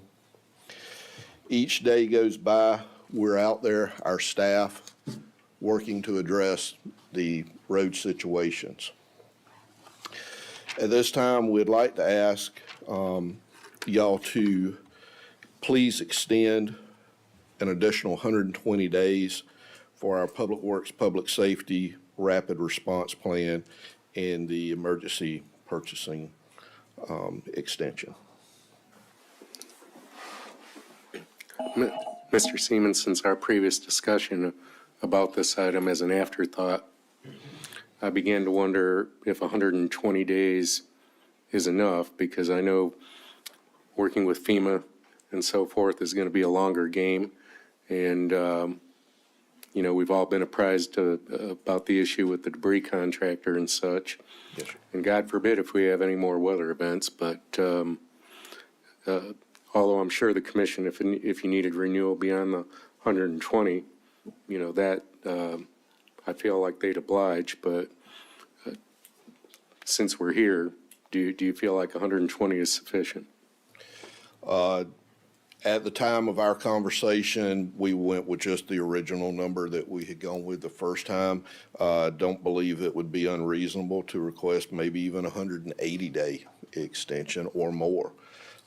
Each day goes by, we're out there, our staff, working to address the road situations. At this time, we'd like to ask y'all to please extend an additional 120 days for our Public Works, Public Safety Rapid Response Plan and the emergency purchasing extension. Mr. Siemens, since our previous discussion about this item as an afterthought, I began to wonder if 120 days is enough, because I know working with FEMA and so forth is going to be a longer game. And, you know, we've all been apprised about the issue with the debris contractor and such. Yes, sir. And God forbid if we have any more weather events, but although I'm sure the commission, if you needed renewal beyond the 120, you know, that I feel like they'd oblige, but since we're here, do you feel like 120 is sufficient? At the time of our conversation, we went with just the original number that we had gone with the first time. Don't believe it would be unreasonable to request maybe even a 180-day extension or more.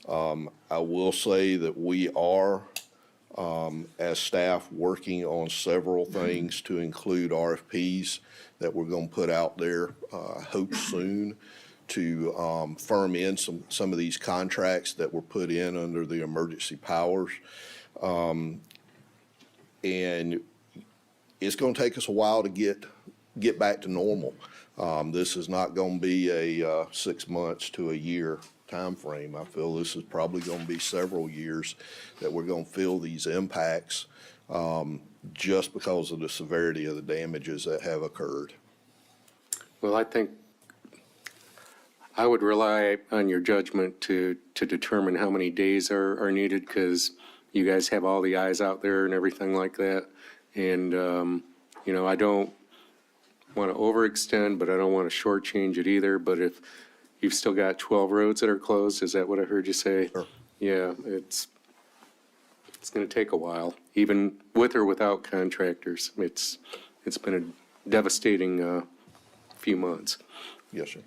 I will say that we are, as staff, working on several things to include RFPs that we're going to put out there, hope soon, to firm in some of these contracts that were put in under the emergency powers. And it's going to take us a while to get back to normal. This is not going to be a 6 months to a year time frame. I feel this is probably going to be several years that we're going to feel these impacts just because of the severity of the damages that have occurred. Well, I think I would rely on your judgment to determine how many days are needed, because you guys have all the eyes out there and everything like that. And, you know, I don't want to overextend, but I don't want to shortchange it either. But if you've still got 12 roads that are closed, is that what I heard you say? Sure. Yeah, it's going to take a while, even with or without contractors. It's been a devastating few months. Yes, sir.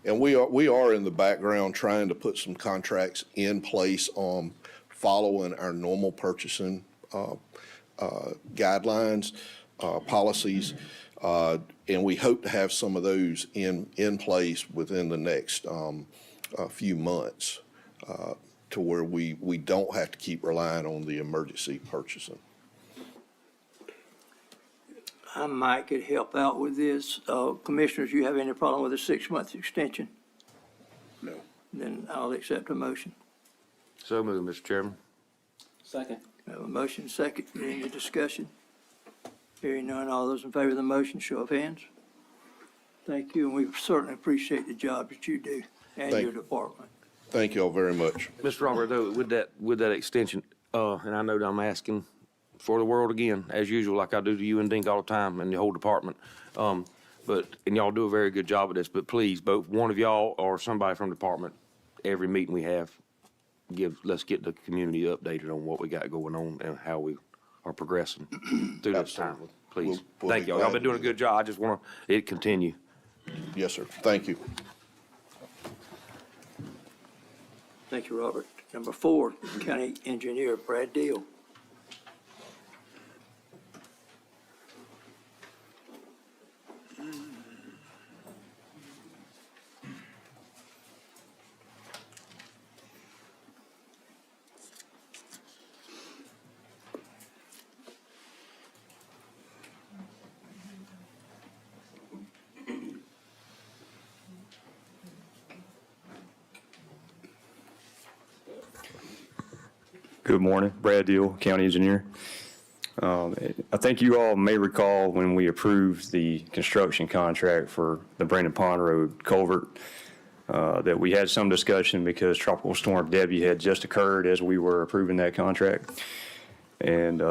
And we are in the background trying to put some contracts in place on following our normal purchasing guidelines, policies, and we hope to have some of those in place within the next few months to where we don't have to keep relying on the emergency purchasing. I might could help out with this. Commissioners, you have any problem with a 6-month extension? No. Then I'll accept a motion. So moved, Mr. Chairman. Second. I have a motion second. Any discussion? Hearing none, all those in favor of the motion, show of hands. Thank you, and we certainly appreciate the job that you do and Thank your you. department. Thank you all very much. Mr. Robert, though, with that extension, and I know that I'm asking for the world again, as usual, like I do to you and Dink all the time and the whole department. And y'all do a very good job of this, but please, both one of y'all or somebody from the department, every meeting we have, let's get the community updated on what we got going on and how we are progressing through this time. Please. We'll Thank be y'all. glad Y'all been to doing a good job. I just want it to continue. Yes, sir. Thank you. Thank you, Robert. Number 4, County Engineer Brad Deal. Good morning, Brad Deal, County Engineer. I think you all may recall when we approved the construction contract for the Brandon Pond Road culvert, that we had some discussion because Tropical Storm Debbie had just occurred as we were approving that contract. And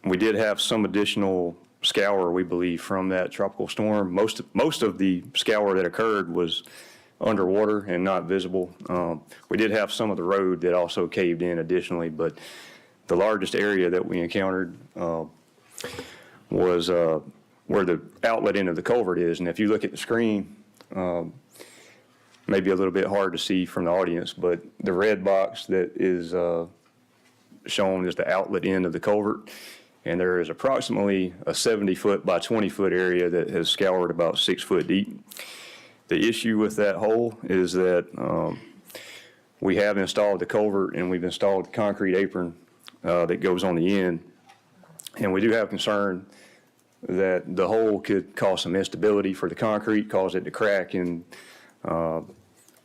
we did have some additional scour, we believe, from that tropical storm. Most of the scour that occurred was underwater and not visible. We did have some of the road that also caved in additionally, but the largest area that we encountered was where the outlet end of the culvert is. And if you look at the screen, maybe a little bit hard to see from the audience, but the red box that is shown is the outlet end of the culvert. And there is approximately a 70-foot by 20-foot area that has scoured about 6 foot deep. The issue with that hole is that we have installed the culvert and we've installed the concrete apron that goes on the end. And we do have concern that the hole could cause some instability for the concrete, cause it to crack, and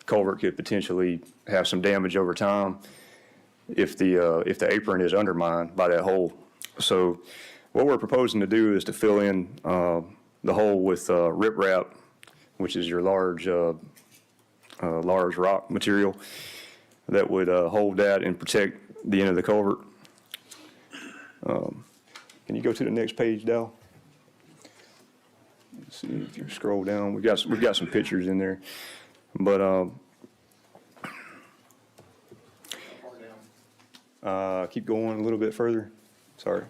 culvert could potentially have some damage over time if the apron is undermined by that hole. So what we're proposing to do is to fill in the hole with riprap, which is your large rock material that would hold that and protect the end of the culvert. Can you go to the next page, Dal? Let's see if you scroll down. We've got some pictures in there, but keep going a little bit further. Sorry.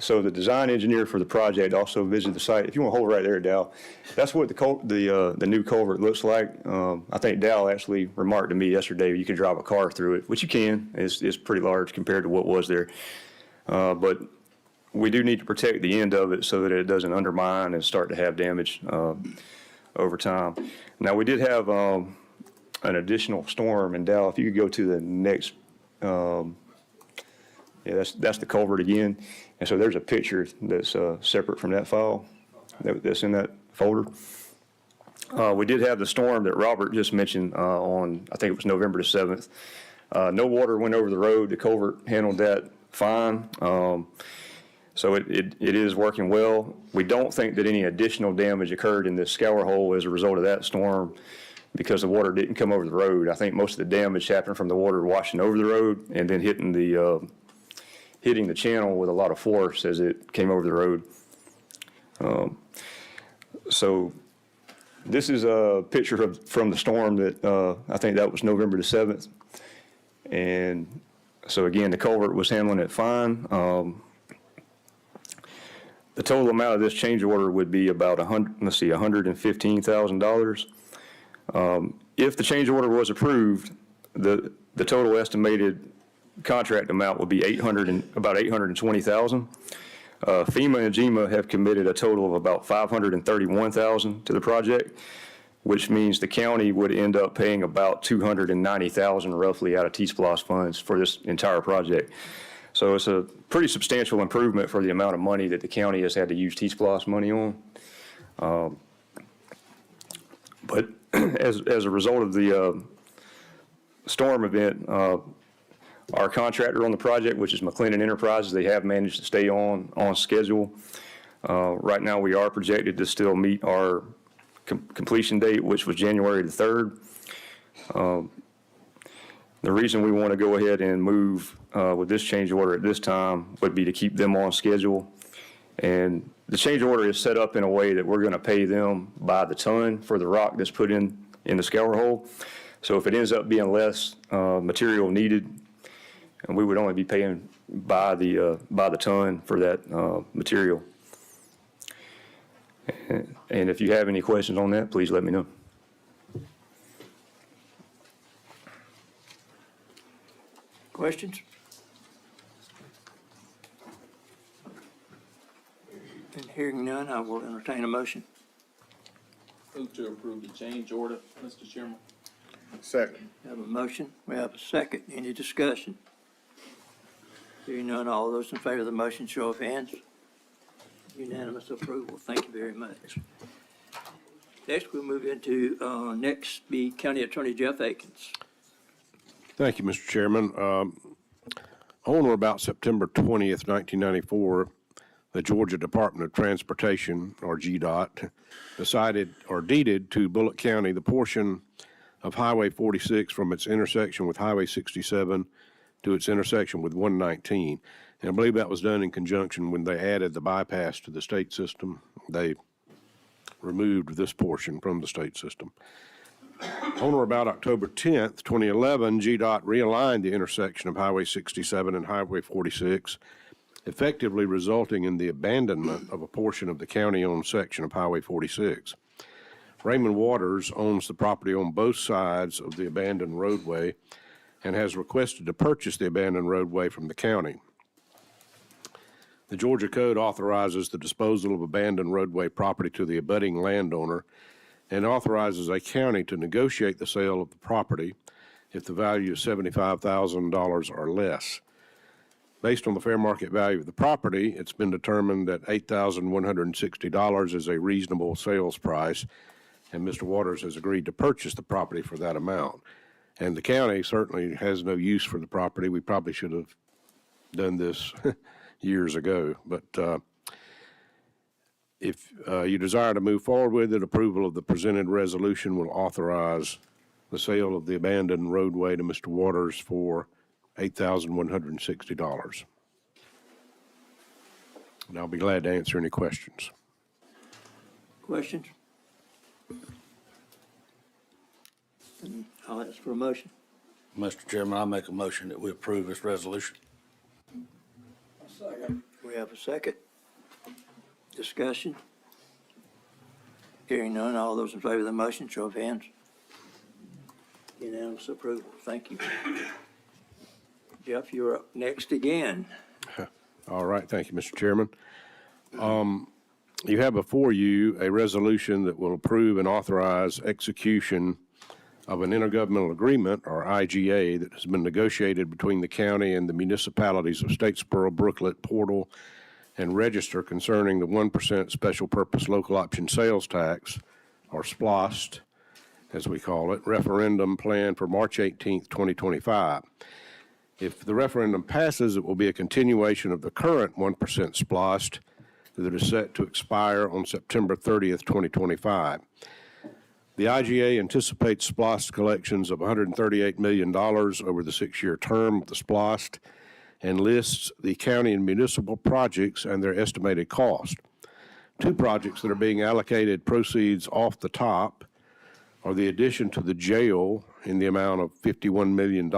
So the design engineer for the project also visited the site. If you want to hold right there, Dal, that's what the new culvert looks like. I think Dal actually remarked to me yesterday you can drive a car through it, which you can. It's pretty large compared to what was there. But we do need to protect the end of it so that it doesn't undermine and start to have damage over time. Now, we did have an additional storm, and Dal, if you could go to the next, yeah, that's the culvert again. And so there's a picture that's separate from that file that's in that folder. We did have the storm that Robert just mentioned on, I think it was November the 7th. No water went over the road. The culvert handled that fine. So it is working well. We don't think that any additional damage occurred in this scour hole as a result of that storm because the water didn't come over the road. I think most of the damage happened from the water washing over the road and then hitting the channel with a lot of force as it came over the road. So this is a picture from the storm that I think that was November the 7th. And so again, the culvert was handling it fine. The total amount of this change order would be about $115,000. If the change order was approved, the total estimated contract amount would be about $820,000. FEMA and GEMA have committed a total of about $531,000 to the project, which means the county would end up paying about $290,000 roughly out of T-SPLOST funds for this entire project. So it's a pretty substantial improvement for the amount of money that the county has had to use T-SPLOST money on. But as a result of the storm event, our contractor on the project, which is McLennan Enterprises, they have managed to stay on schedule. Right now, we are projected to still meet our completion date, which was January the 3rd. The reason we want to go ahead and move with this change order at this time would be to keep them on schedule. And the change order is set up in a way that we're going to pay them by the ton for the rock that's put in the scour hole. So if it ends up being less material needed, and we would only be paying by the ton for that material. And if you have any questions on that, please let me know. Questions? And hearing none, I will entertain a motion. Move to approve the change order, Mr. Chairman. Second. We have a motion, we have a second. Any discussion? Hearing none, all those in favor of the motion, show of hands. Unanimous approval. Thank you very much. Next, we'll move into, next be County Attorney Jeff Akins. Thank you, Mr. Chairman. On or about September 20th, 1994, the Georgia Department of Transportation, or GDOT, decided or deeded to Bulloch County the portion of Highway 46 from its intersection with Highway 67 to its intersection with 119. And I believe that was done in conjunction when they added the bypass to the state system. They removed this portion from the state system. On or about October 10th, 2011, GDOT realigned the intersection of Highway 67 and Highway 46, effectively resulting in the abandonment of a portion of the county-owned section of Highway 46. Raymond Waters owns the property on both sides of the abandoned roadway and has requested to purchase the abandoned roadway from the county. The Georgia Code authorizes the disposal of abandoned roadway property to the abutting landowner and authorizes a county to negotiate the sale of the property if the value is $75,000 or less. Based on the fair market value of the property, it's been determined that $8,160 is a reasonable sales price, and Mr. Waters has agreed to purchase the property for that amount. And the county certainly has no use for the property. We probably should have done this years ago, but if you desire to move forward with it, approval of the presented resolution will authorize the sale of the abandoned roadway to Mr. Waters for $8,160. And I'll be glad to answer any questions. Questions? I'll ask for a motion. Mr. Chairman, I make a motion that we approve this resolution. Second. We have a second. Discussion. Hearing none, all those in favor of the motion, show of hands. Unanimous approval. Thank you. Jeff, you're up next again. All right, thank you, Mr. Chairman. You have before you a resolution that will approve and authorize execution of an intergovernmental agreement, or IGA, that has been negotiated between the county and the municipalities of Statesboro, Brooklet, Portal, and Register concerning the 1% special purpose local option sales tax, or SPLOST, as we call it, referendum planned for March 18th, 2025. If the referendum passes, it will be a continuation of the current 1% SPLOST that is set to expire on September 30th, 2025. The IGA anticipates SPLOST collections of $138 million over the 6-year term of the SPLOST and lists the county and municipal projects and their estimated cost. 2 projects that are being allocated proceeds off the top are the addition to the jail in the amount of $51 million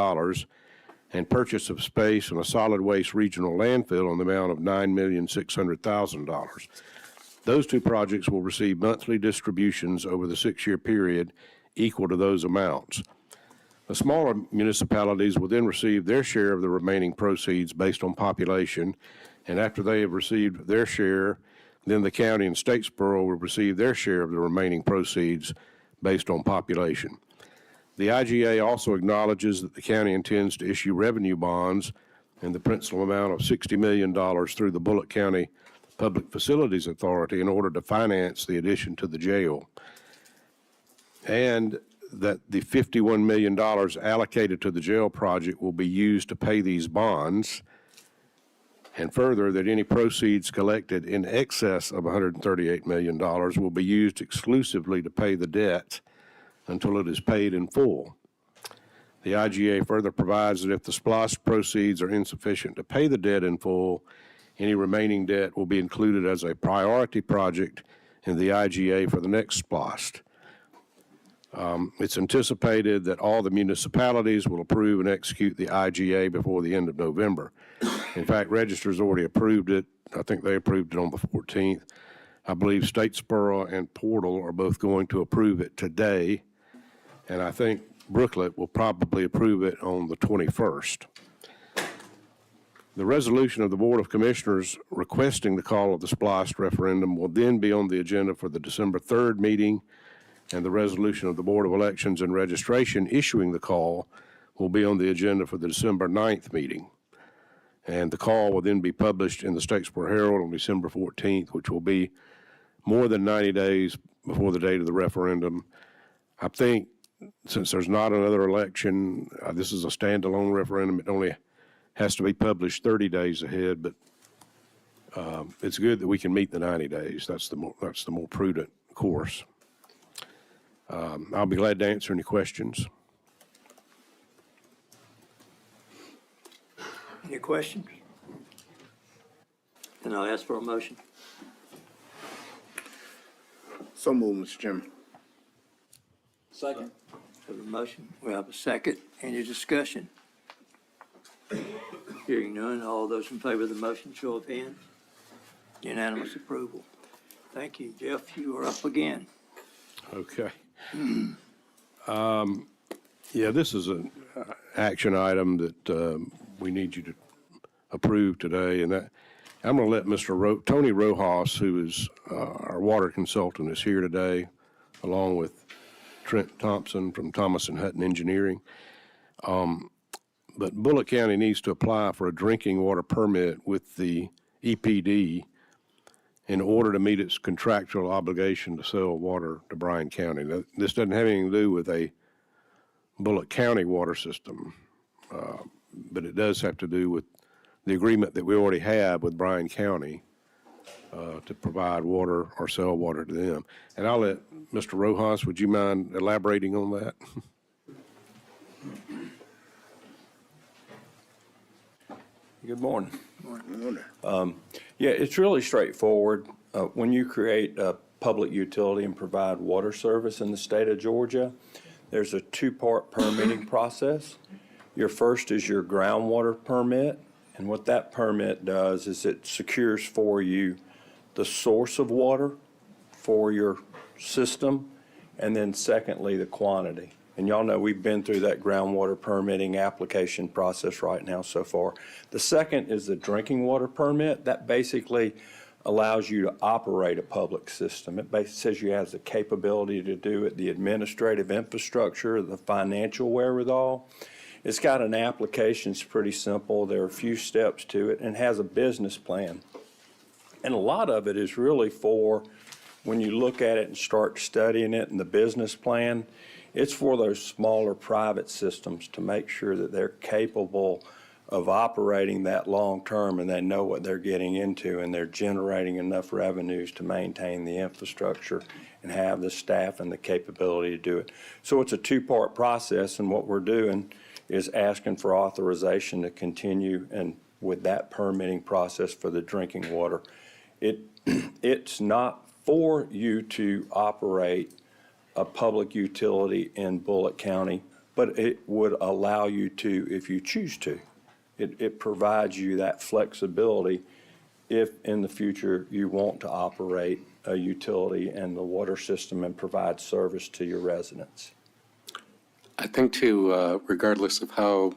and purchase of space in a solid waste regional landfill in the amount of $9,600,000. Those 2 projects will receive monthly distributions over the 6-year period equal to those amounts. The smaller municipalities will then receive their share of the remaining proceeds based on population, and after they have received their share, then the county and Statesboro will receive their share of the remaining proceeds based on population. The IGA also acknowledges that the county intends to issue revenue bonds in the principal amount of $60 million through the Bulloch County Public Facilities Authority in order to finance the addition to the jail, and that the $51 million allocated to the jail project will be used to pay these bonds, and further, that any proceeds collected in excess of $138 million will be used exclusively to pay the debt until it is paid in full. The IGA further provides that if the SPLOST proceeds are insufficient to pay the debt in full, any remaining debt will be included as a priority project in the IGA for the next SPLOST. It's anticipated that all the municipalities will approve and execute the IGA before the end of November. In fact, Register's already approved it. I think they approved it on the 14th. I believe Statesboro and Portal are both going to approve it today, and I think Brooklet will probably approve it on the 21st. The resolution of the Board of Commissioners requesting the call of the SPLOST referendum will then be on the agenda for the December 3rd meeting, and the resolution of the Board of Elections and Registration issuing the call will be on the agenda for the December 9th meeting. And the call will then be published in the Statesboro Herald on December 14th, which will be more than 90 days before the date of the referendum. I think since there's not another election, this is a standalone referendum. It only has to be published 30 days ahead, but it's good that we can meet the 90 days. That's the more prudent course. I'll be glad to answer any questions. Any questions? Then I'll ask for a motion. So moved, Mr. Chairman. Second. For the motion, we have a second. Any discussion? Hearing none, all those in favor of the motion, show of hands. Unanimous approval. Thank you. Jeff, you are up again. Okay. Yeah, this is an action item that we need you to approve today, and that I'm going to let Tony Rojas, who is our water consultant, is here today, along with Trent Thompson from Thomas and Hutton Engineering. But Bulloch County needs to apply for a drinking water permit with the EPD in order to meet its contractual obligation to sell water to Bryan County. Now, this doesn't have anything to do with a Bulloch County water system, but it does have to do with the agreement that we already have with Bryan County to provide water or sell water to them. And I'll let Mr. Rojas, would you mind elaborating on that? Good morning. Morning. Yeah, it's really straightforward. When you create a public utility and provide water service in the state of Georgia, there's a 2-part permitting process. Your first is your groundwater permit, and what that permit does is it secures for you the source of water for your system, and then secondly, the quantity. And y'all know we've been through that groundwater permitting application process right now so far. The second is the drinking water permit. That basically allows you to operate a public system. It basically says you have the capability to do it, the administrative infrastructure, the financial wherewithal. It's got an application, it's pretty simple. There are a few steps to it, and has a business plan. And a lot of it is really for when you look at it and start studying it and the business plan, it's for those smaller private systems to make sure that they're capable of operating that long-term, and they know what they're getting into, and they're generating enough revenues to maintain the infrastructure and have the staff and the capability to do it. So it's a two-part process, and what we're doing is asking for authorization to continue and with that permitting process for the drinking water. It's not for you to operate a public utility in Bulloch County, but it would allow you to if you choose to. It provides you that flexibility if in the future you want to operate a utility and the water system and provide service to your residents. I think too, regardless of how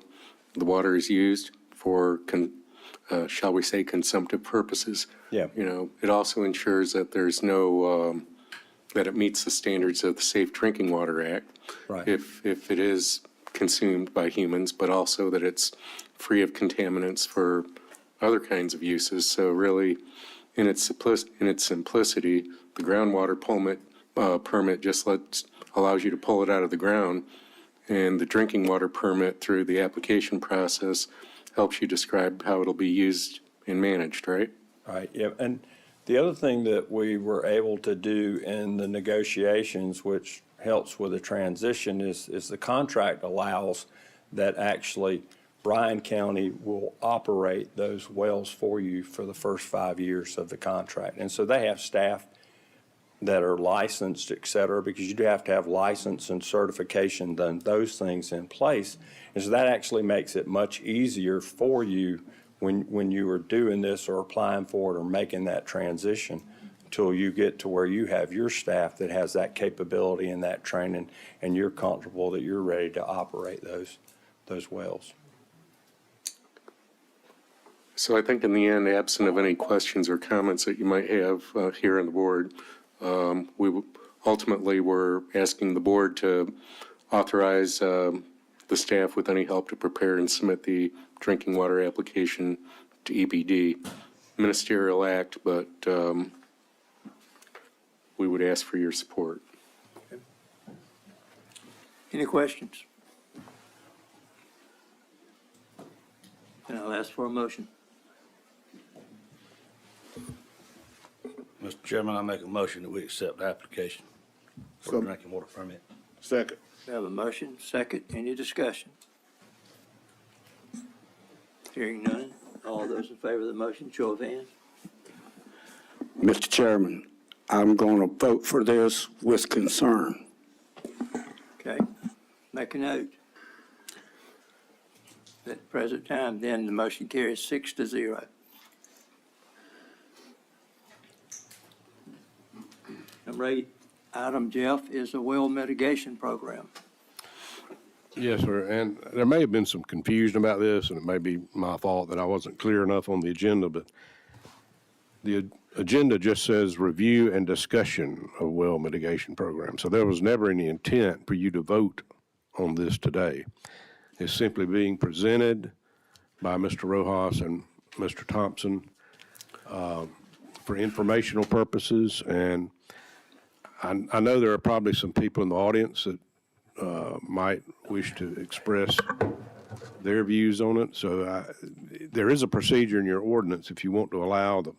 the water is used for, shall we say, consumptive purposes. Yeah. You know, it also ensures that there's no, that it meets the standards of the Safe Drinking Water Act. Right. If it is consumed by humans, but also that it's free of contaminants for other kinds of uses. So really, in its simplicity, the groundwater permit just allows you to pull it out of the ground, and the drinking water permit through the application process helps you describe how it'll be used and managed, right? Right, yeah, and the other thing that we were able to do in the negotiations, which helps with the transition, is the contract allows that actually Bryan County will operate those wells for you for the first 5 years of the contract. And so they have staff that are licensed, et cetera, because you do have to have license and certification, done those things in place. And so that actually makes it much easier for you when you are doing this or applying for it or making that transition until you get to where you have your staff that has that capability and that training, and you're comfortable that you're ready to operate those wells. So I think in the end, absent of any questions or comments that you might have here on the board, we ultimately were asking the board to authorize the staff with any help to prepare and submit the drinking water application to EPD. Ministerial act, but we would ask for your support. Any questions? And I'll ask for a motion. Mr. Chairman, I make a motion that we accept the application for a drinking water permit. Second. We have a motion, second, any discussion? Hearing none, all those in favor of the motion, show of hands. Mr. Chairman, I'm going to vote for this with concern. Okay, make a note. At the present time, then the motion carries 6-0. Number 8, item, Jeff, is a well mitigation program. Yes, sir, and there may have been some confusion about this, and it may be my fault that I wasn't clear enough on the agenda, but the agenda just says review and discussion of well mitigation program. So there was never any intent for you to vote on this today. It's simply being presented by Mr. Rojas and Mr. Thompson for informational purposes, and I know there are probably some people in the audience that might wish to express their views on it. So there is a procedure in your ordinance if you want to allow the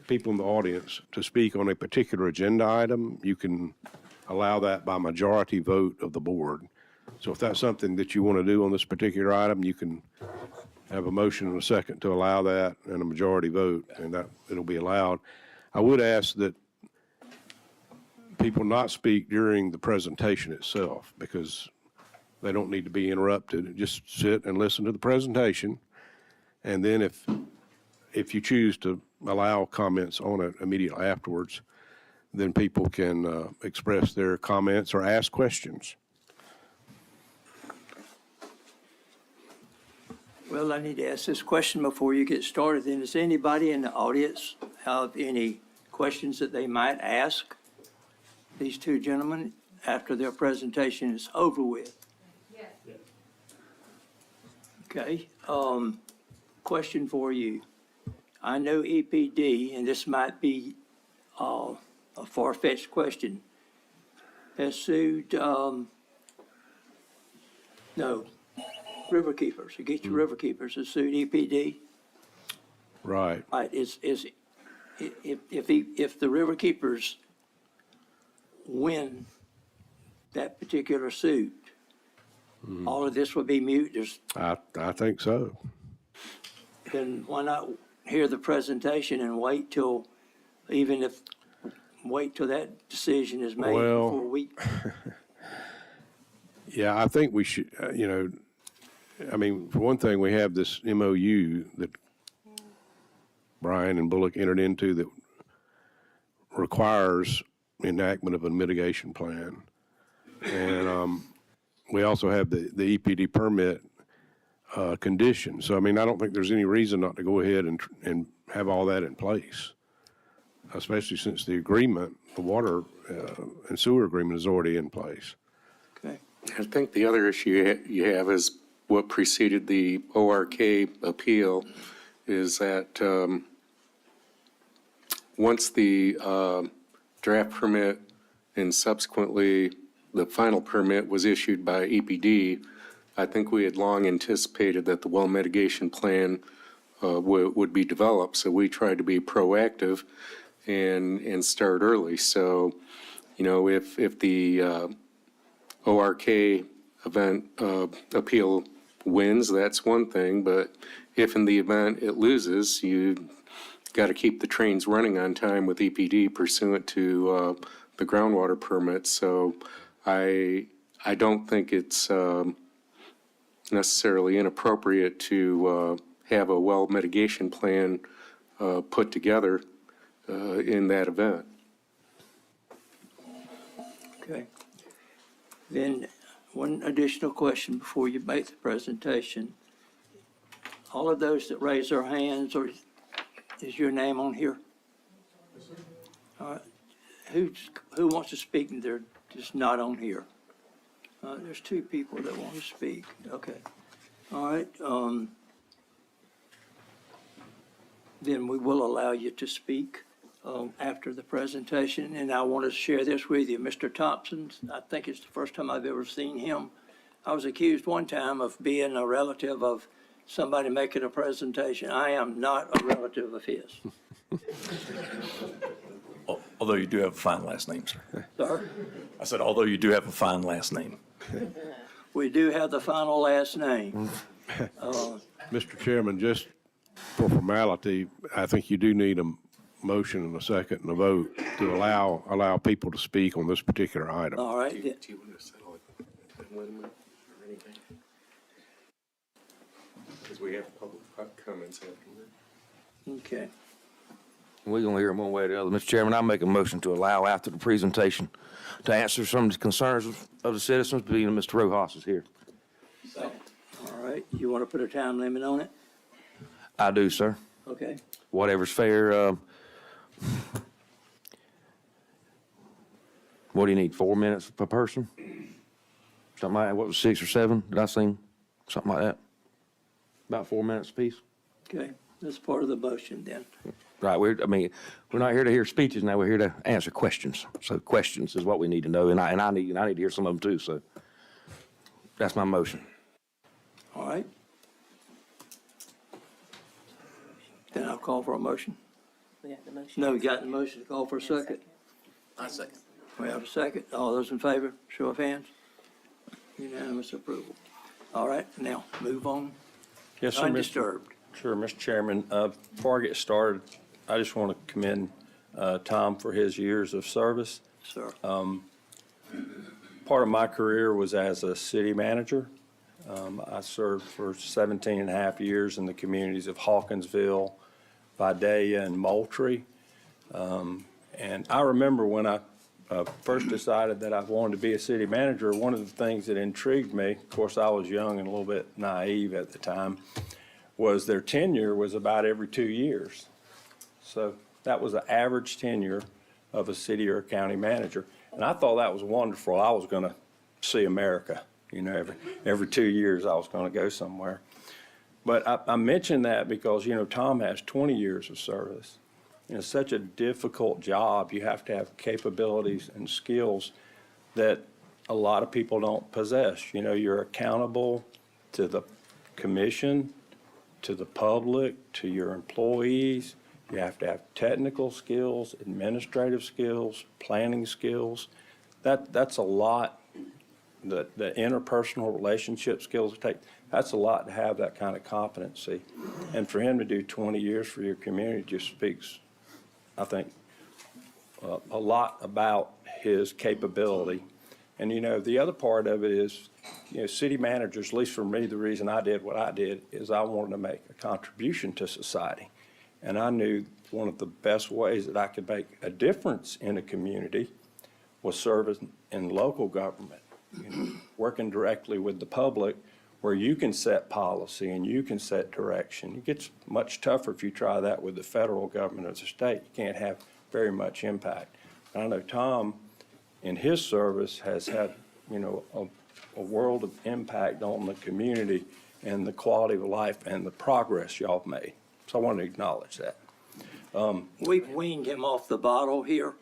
people in the audience to speak on a particular agenda item. You can allow that by majority vote of the board. So if that's something that you want to do on this particular item, you can have a motion and a second to allow that and a majority vote, and that it'll be allowed. I would ask that people not speak during the presentation itself, because they don't need to be interrupted. Just sit and listen to the presentation, and then if you choose to allow comments on it immediately afterwards, then people can express their comments or ask questions. Well, I need to ask this question before you get started. Then, does anybody in the audience have any questions that they might ask these two gentlemen after their presentation is over with? Yes. Okay, question for you. I know EPD, and this might be a far-fetched question, has sued, river keepers, you get your river keepers to sue EPD. Right. Right, if the river keepers win that particular suit, all of this would be mute. I think so. Then why not hear the presentation and wait till that decision is made Well- before we, Yeah, I think we should, I mean, for one thing, we have this MOU that Brian and Bulloch entered into that requires enactment of a mitigation plan. And we also have the EPD permit condition. So, I mean, I don't think there's any reason not to go ahead and have all that in place, especially since the agreement, the water and sewer agreement is already in place. okay, I think the other issue you have is what preceded the ORK appeal is that once the draft permit and subsequently the final permit was issued by EPD, I think we had long anticipated that the well mitigation plan would be developed. So we tried to be proactive and start early. So, you know, if the ORK event appeal wins, that's one thing. But if in the event it loses, you got to keep the trains running on time with EPD pursuant to the groundwater permit. So I don't think it's necessarily inappropriate to have a well mitigation plan put together in that event. okay. Then one additional question before you make the presentation. All of those that raise their hands, or is your name on here? All right. Who wants to speak and they're just not on here? There's two people that want to speak. Okay. All right. Then we will allow you to speak after the presentation. And I want to share this with you. Mr. Thompson, I think it's the first time I've ever seen him. I was accused one time of being a relative of somebody making a presentation. I am not a relative of his. Although you do have a fine last name, sir. Sir? I said, although you do have a fine last name. We do have the final last name. Mr. Chairman, just for formality, I think you do need a motion and a second and a vote to allow people to speak on this particular item. All right. Do you want to settle it in 1 minute or anything? Because we have public comments afterward. Okay. We're going to hear them one way or the other. Mr. Chairman, I make a motion to allow after the presentation to answer some of the concerns of the citizens, being Mr. Rojas is here. All right. You want to put a time limit on it? I do, sir. Okay. Whatever's fair. What do you need, 4 minutes per person? Something like that. What was 6 or 7? Did I sing something like that? About 4 minutes apiece? Okay. That's part of the motion then. Right, we're not here to hear speeches now, we're here to answer questions. So questions is what we need to know, and I need to hear some of them too, so that's my motion. All right. Then I'll call for a motion. We got the motion. No, we got the motion to call for a second. I second. We have a second. All those in favor, show of hands. Unanimous approval. All right, now move on. Yes, sir, Undisturbed. Sure, Mr. Chairman. Before I get started, I just want to commend Tom for his years of service. Sir. Part of my career was as a city manager. I served for 17 and a half years in the communities of Hawkinsville, Vidalia, and Moultrie. And I remember when I first decided that I wanted to be a city manager, one of the things that intrigued me, of course, I was young and a little bit naive at the time, was their tenure was about every 2 years. So that was the average tenure of a city or a county manager. And I thought that was wonderful. I was going to see America, every 2 years I was going to go somewhere. But I mention that because, Tom has 20 years of service. It's such a difficult job. You have to have capabilities and skills that a lot of people don't possess. You're accountable to the commission, to the public, to your employees. You have to have technical skills, administrative skills, planning skills. That's a lot. The interpersonal relationship skills it takes, that's a lot to have that kind of competency. And for him to do 20 years for your community just speaks, I think, a lot about his capability. And, the other part of it is, city managers, at least for me, the reason I did what I did is I wanted to make a contribution to society. And I knew one of the best ways that I could make a difference in a community was serving in local government, working directly with the public where you can set policy and you can set direction. It gets much tougher if you try that with the federal government or the state. You can't have very much impact. And I know Tom, in his service, has had, a world of impact on the community and the quality of life and the progress y'all have made. So I want to acknowledge that. We've weaned him off the bottle here,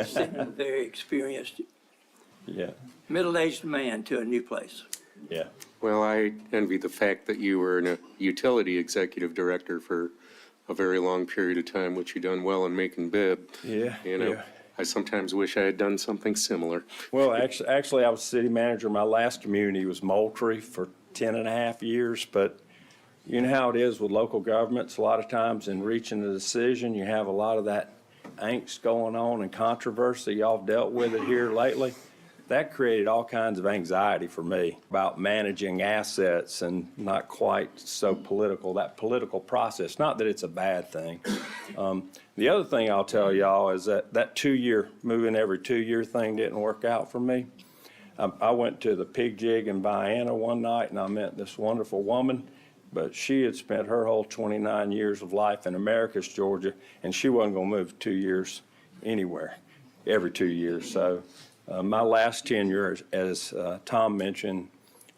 sending a very experienced, Yeah, middle-aged man to a new place. yeah. Well, I envy the fact that you were a utility executive director for a very long period of time, which you done well in making bid. Yeah, yeah. I sometimes wish I had done something similar. Well, actually, I was city manager. My last community was Moultrie for 10 and a half years, but you know how it is with local governments. A lot of times in reaching a decision, you have a lot of that angst going on and controversy. Y'all have dealt with it here lately. That created all kinds of anxiety for me about managing assets and not quite so political, that political process. Not that it's a bad thing. The other thing I'll tell y'all is that 2-year, moving every 2-year thing didn't work out for me. I went to the pig jig in Vienna one night and I met this wonderful woman, but she had spent her whole 29 years of life in Americus, Georgia, and she wasn't going to move 2 years anywhere, every 2 years. So my last tenure, as Tom mentioned,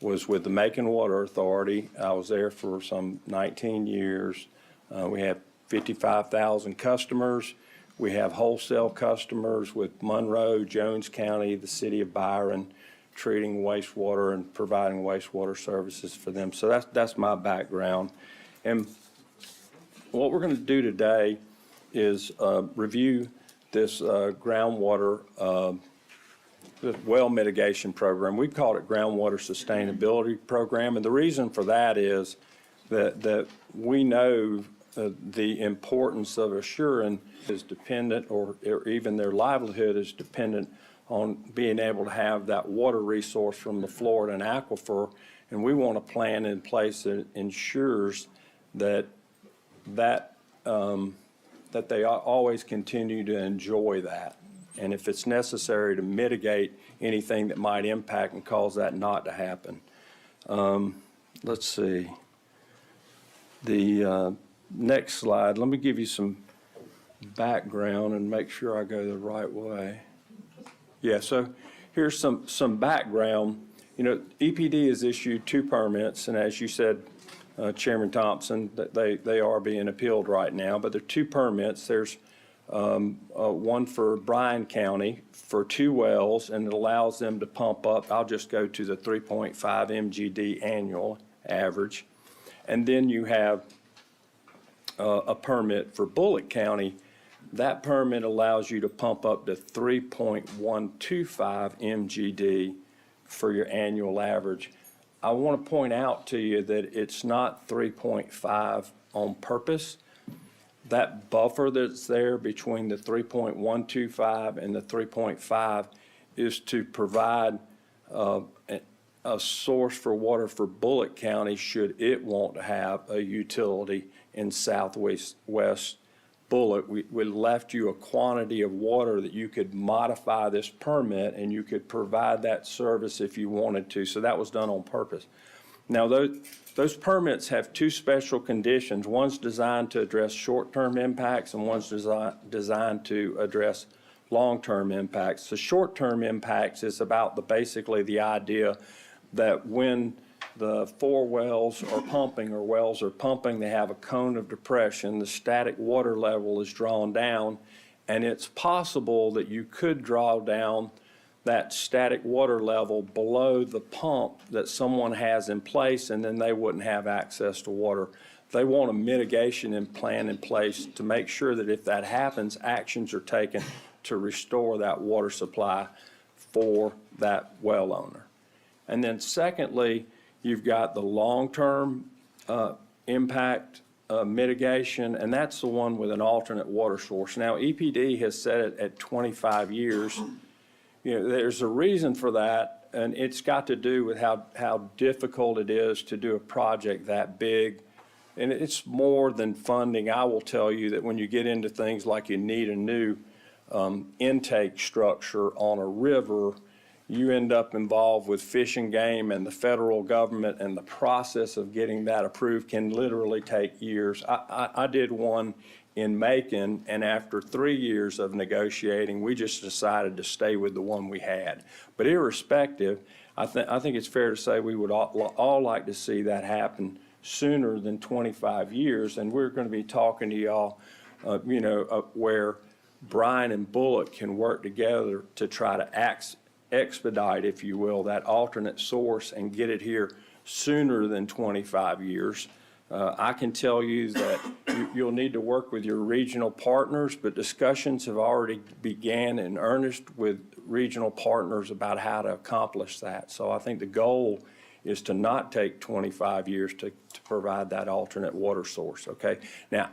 was with the Macon Water Authority. I was there for some 19 years. We have 55,000 customers. We have wholesale customers with Monroe, Jones County, the city of Byron, treating wastewater and providing wastewater services for them. So that's my background. And what we're going to do today is review this groundwater the well mitigation program. We call it groundwater sustainability program. And the reason for that is that we know the importance of assuring is dependent, or even their livelihood is dependent on being able to have that water resource from the Florida aquifer. And we want a plan in place that ensures that they always continue to enjoy that. And if it's necessary to mitigate anything that might impact and cause that not to happen. Let's see. The next slide, let me give you some background and make sure I go the right way. Yeah, so here's some background. EPD has issued 2 permits, and as you said, Chairman Thompson, that they are being appealed right now, but there are 2 permits. There's one for Bryan County for 2 wells, and it allows them to pump up. I'll just go to the 3.5 MGD annual average. And then you have a permit for Bulloch County. That permit allows you to pump up to 3.125 MGD for your annual average. I want to point out to you that it's not 3.5 on purpose. That buffer that's there between the 3.125 and the 3.5 is to provide a source for water for Bulloch County should it want to have a utility in southwest Bulloch. We left you a quantity of water that you could modify this permit and you could provide that service if you wanted to. So that was done on purpose. Now, those permits have 2 special conditions. One's designed to address short-term impacts and one's designed to address long-term impacts. The short-term impacts is about basically the idea that when the 4 wells are pumping or wells are pumping, they have a cone of depression, the static water level is drawn down, and it's possible that you could draw down that static water level below the pump that someone has in place, and then they wouldn't have access to water. They want a mitigation plan in place to make sure that if that happens, actions are taken to restore that water supply for that well owner. And then secondly, you've got the long-term impact mitigation, and that's the one with an alternate water source. Now, EPD has set it at 25 years. You know, there's a reason for that, and it's got to do with how difficult it is to do a project that big. And it's more than funding. I will tell you that when you get into things like you need a new intake structure on a river, you end up involved with Fish and Game and the federal government, and the process of getting that approved can literally take years. I did one in Macon, and after 3 years of negotiating, we just decided to stay with the one we had. But irrespective, I think it's fair to say we would all like to see that happen sooner than 25 years, and we're going to be talking to y'all, where Bryan and Bulloch can work together to try to expedite, if you will, that alternate source and get it here sooner than 25 years. I can tell you that you'll need to work with your regional partners, but discussions have already began in earnest with regional partners about how to accomplish that. So I think the goal is to not take 25 years to provide that alternate water source, okay? Now,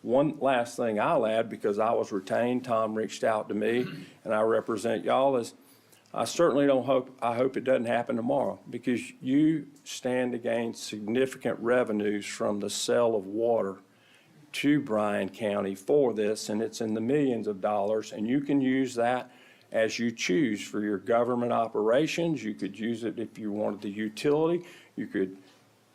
one last thing I'll add, because I was retained, Tom reached out to me, and I represent y'all, is I certainly I hope it doesn't happen tomorrow, because you stand to gain significant revenues from the sale of water to Bryan County for this, and it's in the millions of dollars, and you can use that as you choose for your government operations. You could use it if you wanted the utility. You could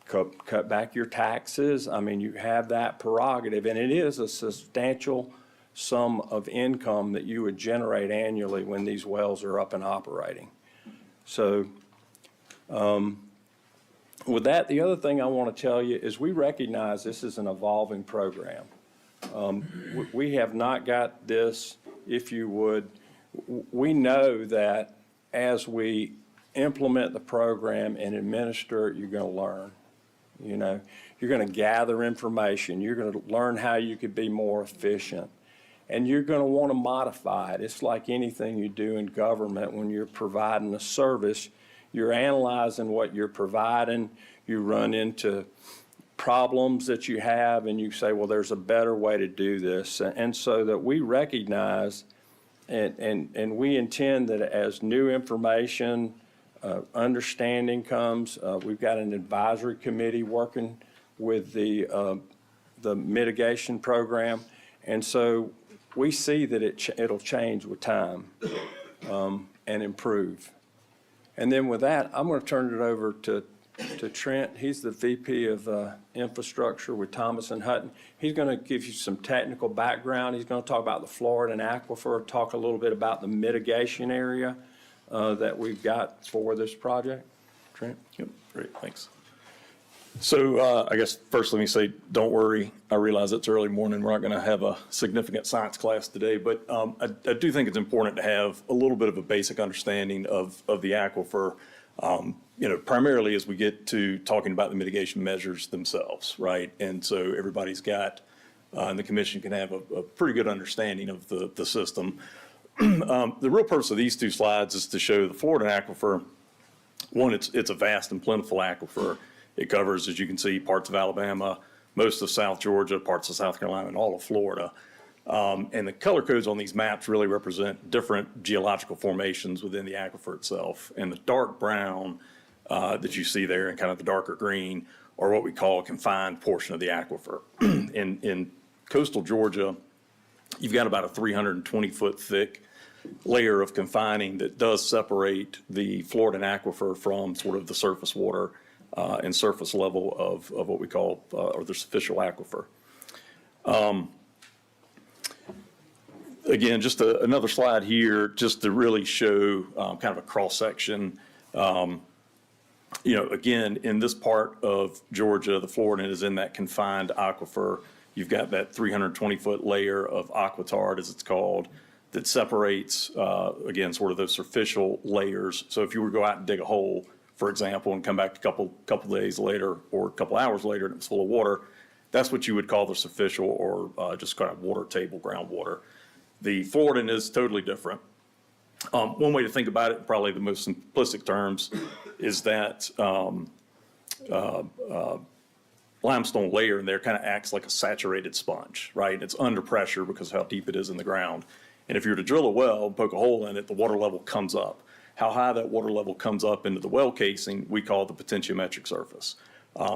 cut back your taxes. I mean, you have that prerogative, and it is a substantial sum of income that you would generate annually when these wells are up and operating. So with that, the other thing I want to tell you is we recognize this is an evolving program. We have not got this, if you would. We know that as we implement the program and administer it, you're going to learn. You know, you're going to gather information. You're going to learn how you could be more efficient. And you're going to want to modify it. It's like anything you do in government when you're providing a service. You're analyzing what you're providing. You run into problems that you have, and you say, well, there's a better way to do this. And so that we recognize and we intend that as new information, understanding comes, we've got an advisory committee working with the mitigation program. And so we see that it'll change with time and improve. And then with that, I'm going to turn it over to Trent. He's the VP of Infrastructure with Thomas and Hutton. He's going to give you some technical background. He's going to talk about the Florida and Aquifer, talk a little bit about the mitigation area that we've got for this project. Trent? Yep, great, thanks. So I guess first let me say, don't worry. I realize it's early morning. We're not going to have a significant science class today, but I do think it's important to have a little bit of a basic understanding of the aquifer, primarily as we get to talking about the mitigation measures themselves, right? And so everybody's got, and the commission can have a pretty good understanding of the system. The real purpose of these two slides is to show the Florida aquifer. One, it's a vast and plentiful aquifer. It covers, as you can see, parts of Alabama, most of South Georgia, parts of South Carolina, and all of Florida. And the color codes on these maps really represent different geological formations within the aquifer itself. And the dark brown that you see there and kind of the darker green are what we call a confined portion of the aquifer. In coastal Georgia, you've got about a 320-foot thick layer of confining that does separate the Florida aquifer from sort of the surface water and surface level of what we call, or the superficial aquifer. Again, just another slide here, just to really show kind of a cross-section. Again, in this part of Georgia, the Florida is in that confined aquifer. You've got that 320-foot layer of aquitard, as it's called, that separates, again, sort of those superficial layers. So if you were to go out and dig a hole, for example, and come back a couple days later or a couple hours later and it was full of water, that's what you would call the superficial or just kind of water table groundwater. The Floridan is totally different. One way to think about it, probably the most simplistic terms, is that limestone layer in there kind of acts like a saturated sponge, right? It's under pressure because of how deep it is in the ground. And if you were to drill a well, poke a hole in it, the water level comes up. How high that water level comes up into the well casing, we call the potentiometric surface.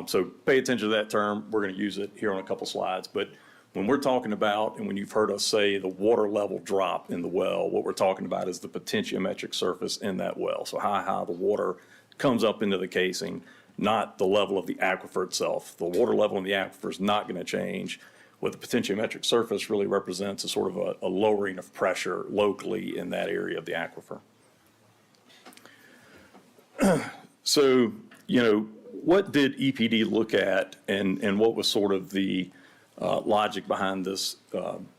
So pay attention to that term. We're going to use it here on a couple slides. But when we're talking about, and when you've heard us say the water level drop in the well, what we're talking about is the potentiometric surface in that well. So how high the water comes up into the casing, not the level of the aquifer itself. The water level in the aquifer is not going to change. What the potentiometric surface really represents is sort of a lowering of pressure locally in that area of the aquifer. So, what did EPD look at and what was sort of the logic behind this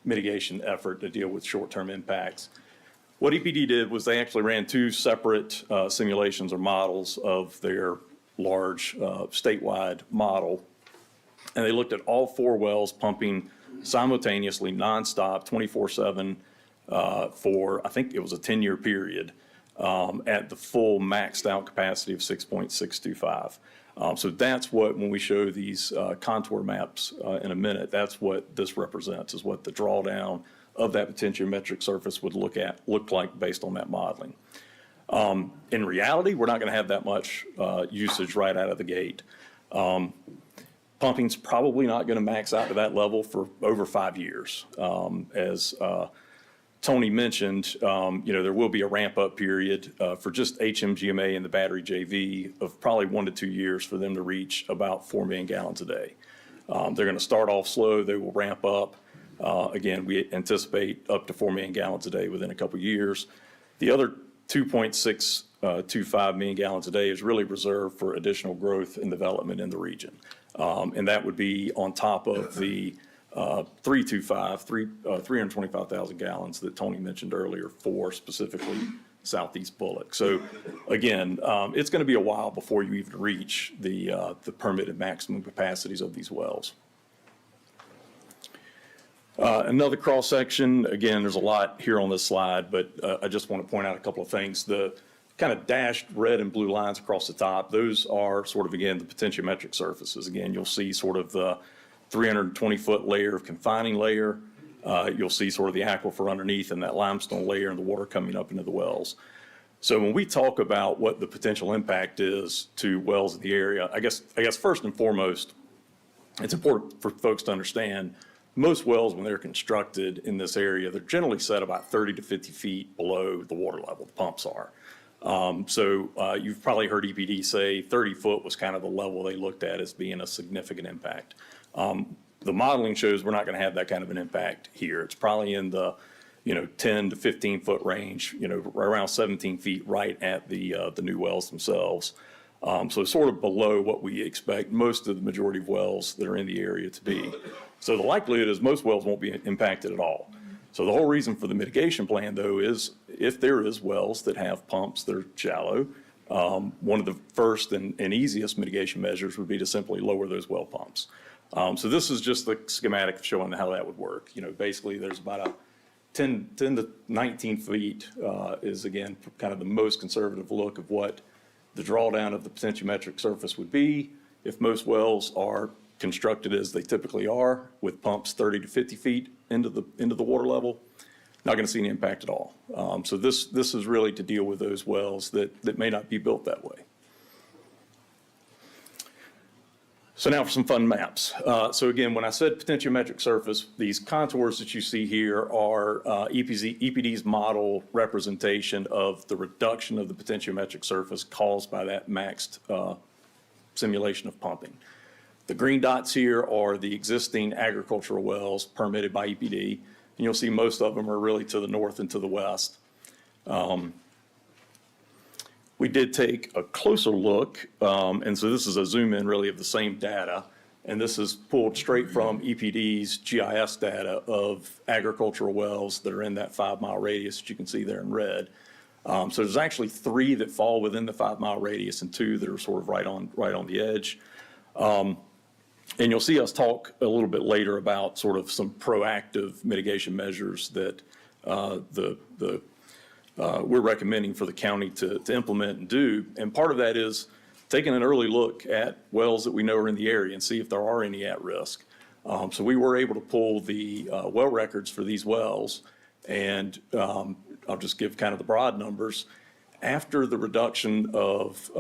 mitigation effort to deal with short-term impacts? What EPD did was they actually ran two separate simulations or models of their large statewide model. And they looked at all 4 wells pumping simultaneously, nonstop, 24/7 for, I think it was a 10-year period at the full maxed out capacity of 6.625. So that's what, when we show these contour maps in a minute, that's what this represents, is what the drawdown of that potentiometric surface would look like based on that modeling. In reality, we're not going to have that much usage right out of the gate. Pumping's probably not going to max out to that level for over 5 years. As Tony mentioned, there will be a ramp-up period for just HMGMA and the battery JV of probably 1 to 2 years for them to reach about 4 million gallons a day. They're going to start off slow. They will ramp up. Again, we anticipate up to 4 million gallons a day within a couple of years. The other 2.625 million gallons a day is really reserved for additional growth and development in the region. And that would be on top of the 325,000 gallons that Tony mentioned earlier for specifically Southeast Bulloch. So again, it's going to be a while before you even reach the permitted maximum capacities of these wells. Another cross-section, again, there's a lot here on this slide, but I just want to point out a couple of things. The kind of dashed red and blue lines across the top, those are sort of, again, the potentiometric surfaces. Again, you'll see sort of the 320-foot layer of confining layer. You'll see sort of the aquifer underneath and that limestone layer and the water coming up into the wells. So when we talk about what the potential impact is to wells in the area, I guess first and foremost, it's important for folks to understand most wells, when they're constructed in this area, they're generally set about 30 to 50 feet below the water level, the pumps are. So you've probably heard EPD say 30 foot was kind of the level they looked at as being a significant impact. The modeling shows we're not going to have that kind of an impact here. It's probably in the 10 to 15 foot range, around 17 feet right at the new wells themselves. So it's sort of below what we expect most of the majority of wells that are in the area to be. So the likelihood is most wells won't be impacted at all. So the whole reason for the mitigation plan, though, is if there is wells that have pumps that are shallow, one of the first and easiest mitigation measures would be to simply lower those well pumps. So this is just the schematic showing how that would work. Basically there's about a 10 to 19 feet is, again, kind of the most conservative look of what the drawdown of the potentiometric surface would be if most wells are constructed as they typically are, with pumps 30 to 50 feet into the water level. Not going to see any impact at all. So this is really to deal with those wells that may not be built that way. So now for some fun maps. So again, when I said potentiometric surface, these contours that you see here are EPD's model representation of the reduction of the potentiometric surface caused by that maxed simulation of pumping. The green dots here are the existing agricultural wells permitted by EPD, and you'll see most of them are really to the north and to the west. We did take a closer look, and so this is a zoom in really of the same data, And this is pulled straight from EPD's GIS data of agricultural wells that are in that 5-mile radius that you can see there in red. So there's actually 3 that fall within the 5-mile radius and 2 that are sort of right on the edge. And you'll see us talk a little bit later about sort of some proactive mitigation measures that we're recommending for the county to implement and do. And part of that is taking an early look at wells that we know are in the area and see if there are any at risk. So we were able to pull the well records for these wells, and I'll just give kind of the broad numbers. After the reduction of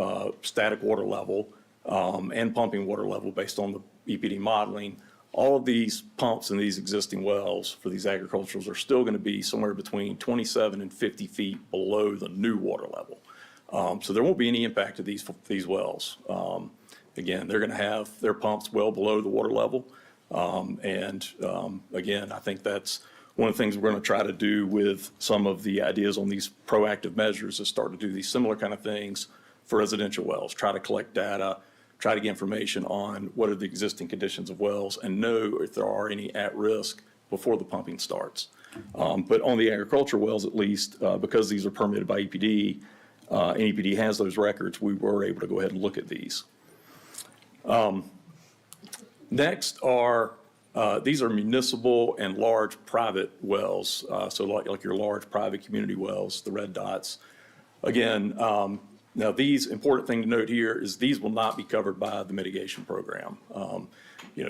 static water level and pumping water level based on the EPD modeling, all of these pumps in these existing wells for these agriculturals are still going to be somewhere between 27 and 50 feet below the new water level. So there won't be any impact to these wells. Again, they're going to have their pumps well below the water level. Again, I think that's one of the things we're going to try to do with some of the ideas on these proactive measures is start to do these similar kind of things for residential wells, try to collect data, try to get information on what are the existing conditions of wells and know if there are any at risk before the pumping starts. But on the agricultural wells, at least, because these are permitted by EPD, and EPD has those records, we were able to go ahead and look at these. Next are, these are municipal and large private wells, so like your large private community wells, the red dots. Again, now these, important thing to note here is these will not be covered by the mitigation program.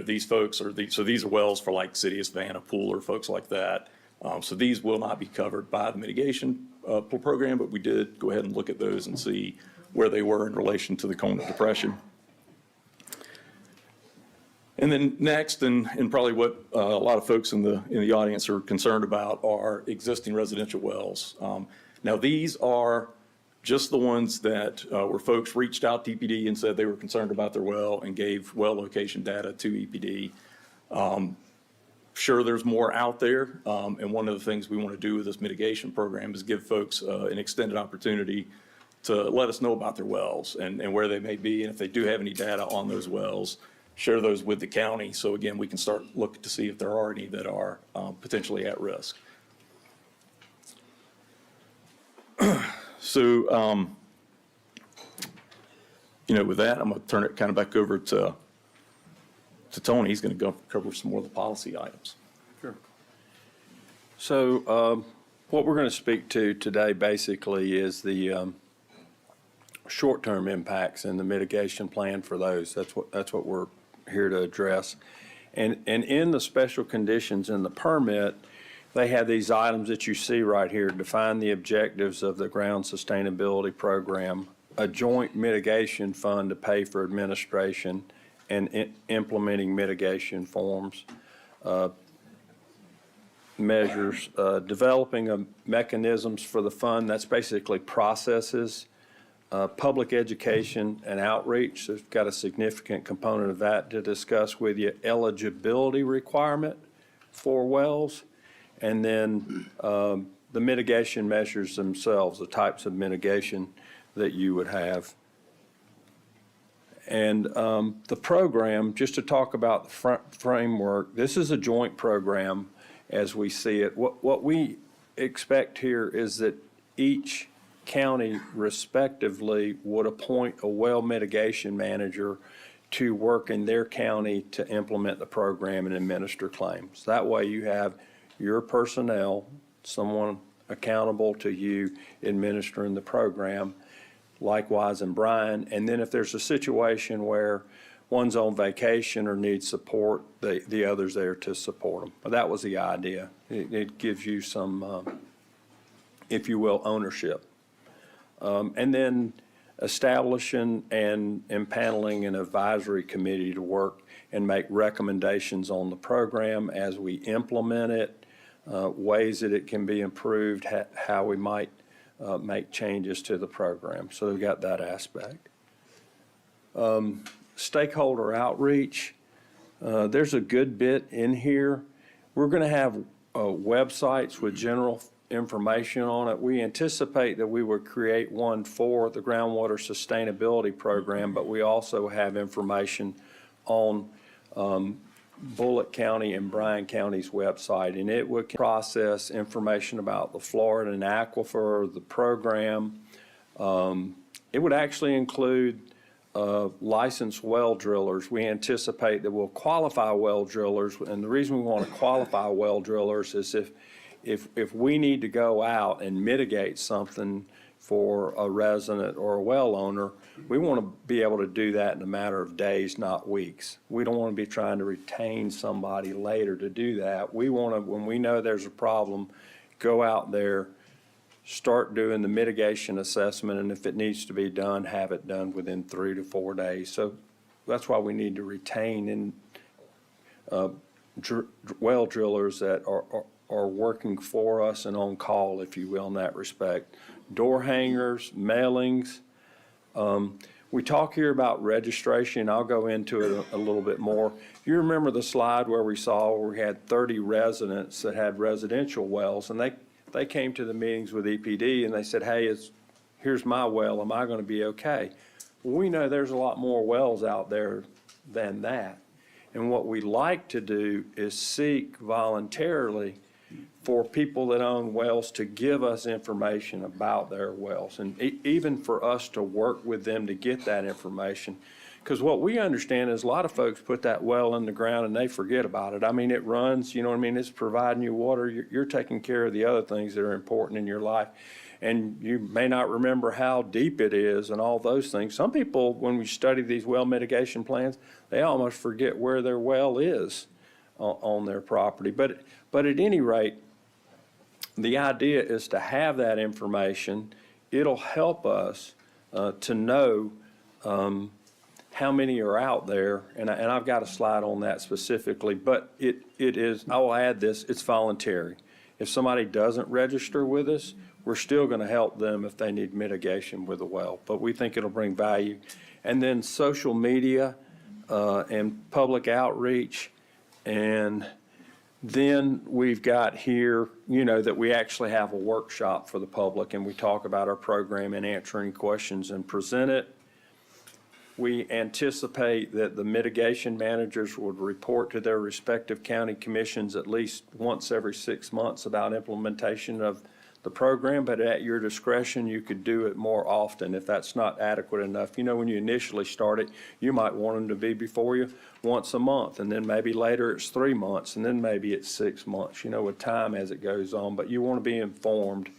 These folks are, so these are wells for like City of Savannah, Pooler, folks like that. So these will not be covered by the mitigation program, but we did go ahead and look at those and see where they were in relation to the cone of depression. And then next, and probably what a lot of folks in the audience are concerned about are existing residential wells. Now these are just the ones that where folks reached out to EPD and said they were concerned about their well and gave well location data to EPD. Sure, there's more out there, and one of the things we want to do with this mitigation program is give folks an extended opportunity to let us know about their wells and where they may be, and if they do have any data on those wells, share those with the county. So again, we can start looking to see if there are any that are potentially at risk. So, with that, I'm going to turn it kind of back over to Tony. He's going to go cover some more of the policy items. Sure. So what we're going to speak to today basically is the short-term impacts and the mitigation plan for those. That's what we're here to address. And in the special conditions in the permit, they have these items that you see right here: define the objectives of the ground sustainability program, a joint mitigation fund to pay for administration, and implementing mitigation forms, measures, developing mechanisms for the fund. That's basically processes, public education and outreach. So we've got a significant component of that to discuss with you. Eligibility requirement for wells, and then the mitigation measures themselves, the types of mitigation that you would have. And the program, just to talk about the framework, this is a joint program as we see it. What we expect here is that each county respectively would appoint a well mitigation manager to work in their county to implement the program and administer claims. That way you have your personnel, someone accountable to you administering the program, likewise in Bryan. And then if there's a situation where one's on vacation or needs support, the other's there to support them. But that was the idea. It gives you some, if you will, ownership. And then establishing and impaneling an advisory committee to work and make recommendations on the program as we implement it, ways that it can be improved, how we might make changes to the program. So we've got that aspect. Stakeholder outreach, there's a good bit in here. We're going to have websites with general information on it. We anticipate that we would create one for the groundwater sustainability program, but we also have information on Bulloch County and Bryan County's website, and it would process information about the Florida and Aquifer, the program. It would actually include licensed well drillers. We anticipate that we'll qualify well drillers, and the reason we want to qualify well drillers is if we need to go out and mitigate something for a resident or a well owner, we want to be able to do that in a matter of days, not weeks. We don't want to be trying to retain somebody later to do that. We want to, when we know there's a problem, go out there, start doing the mitigation assessment, and if it needs to be done, have it done within 3 to 4 days. So that's why we need to retain well drillers that are working for us and on call, if you will, in that respect. Door hangers, mailings. We talk here about registration. I'll go into it a little bit more. You remember the slide where we had 30 residents that had residential wells, and they came to the meetings with EPD and they said, hey, here's my well, am I going to be okay? Well, we know there's a lot more wells out there than that. And what we like to do is seek voluntarily for people that own wells to give us information about their wells, and even for us to work with them to get that information. Because what we understand is a lot of folks put that well in the ground and they forget about it. I mean, it runs, you know what I mean? It's providing you water. You're taking care of the other things that are important in your life. And you may not remember how deep it is and all those things. Some people, when we study these well mitigation plans, they almost forget where their well is on their property. But at any rate, the idea is to have that information. It'll help us to know how many are out there, and I've got a slide on that specifically, but it is, I will add this, it's voluntary. If somebody doesn't register with us, we're still going to help them if they need mitigation with a well, but we think it'll bring value. And then social media and public outreach, and then we've got here, you know, that we actually have a workshop for the public and we talk about our program and answering questions and present it. We anticipate that the mitigation managers would report to their respective county commissions at least once every 6 months about implementation of the program, but at your discretion, you could do it more often if that's not adequate enough. You know, when you initially start it, you might want them to be before you once a month, and then maybe later it's 3 months, and then maybe it's 6 months, you know, with time as it goes on, but you want to be informed.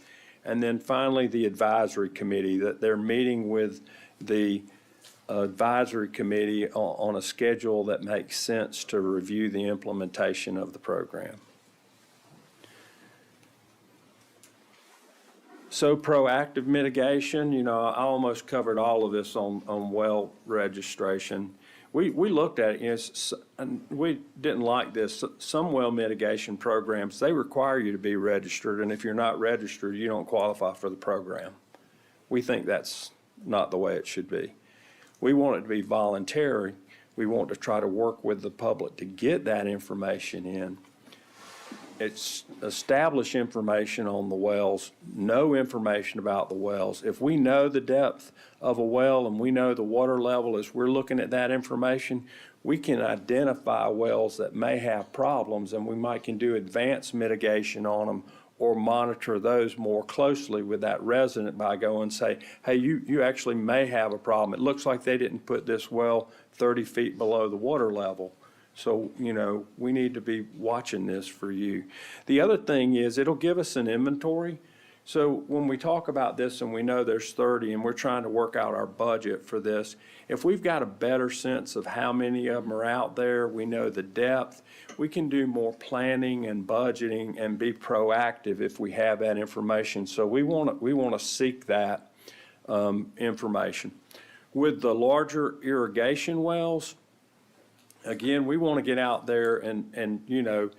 And then finally, the advisory committee, that they're meeting with the advisory committee on a schedule that makes sense to review the implementation of the program. So proactive mitigation, you know, I almost covered all of this on well registration. We looked at it, you know, and we didn't like this. Some well mitigation programs, they require you to be registered, and if you're not registered, you don't qualify for the program. We think that's not the way it should be. We want it to be voluntary. We want to try to work with the public to get that information in. It's establish information on the wells, know information about the wells. If we know the depth of a well and we know the water level as we're looking at that information, we can identify wells that may have problems, and we might can do advanced mitigation on them or monitor those more closely with that resident by going and say, hey, you actually may have a problem. It looks like they didn't put this well 30 feet below the water level. So, you know, we need to be watching this for you. The other thing is it'll give us an inventory. So when we talk about this and we know there's 30 and we're trying to work out our budget for this, if we've got a better sense of how many of them are out there, we know the depth, we can do more planning and budgeting and be proactive if we have that information. So we want to seek that information. With the larger irrigation wells, again, we want to get out there and you know,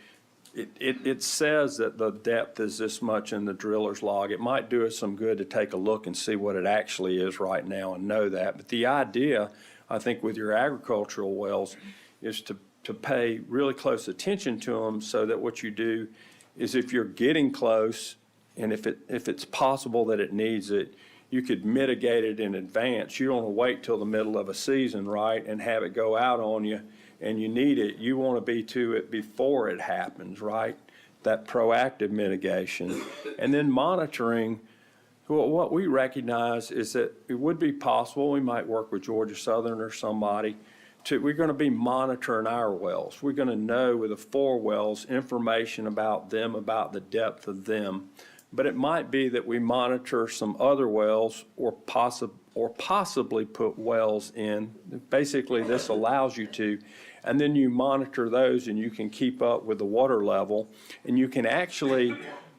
it says that the depth is this much in the driller's log. It might do us some good to take a look and see what it actually is right now and know that. But the idea, I think, with your agricultural wells is to pay really close attention to them, so that what you do is if you're getting close and if it's possible that it needs it, you could mitigate it in advance. You don't want to wait till the middle of a season, right, and have it go out on you and you need it, you want to be to it before it happens, right? That proactive mitigation. And then monitoring, well, what we recognize is that it would be possible, we might work with Georgia Southern or somebody, we're going to be monitoring our wells. We're going to know with the 4 wells information about them, about the depth of them. But it might be that we monitor some other wells or possibly put wells in. Basically, this allows you to, and then you monitor those and you can keep up with the water level, and you can actually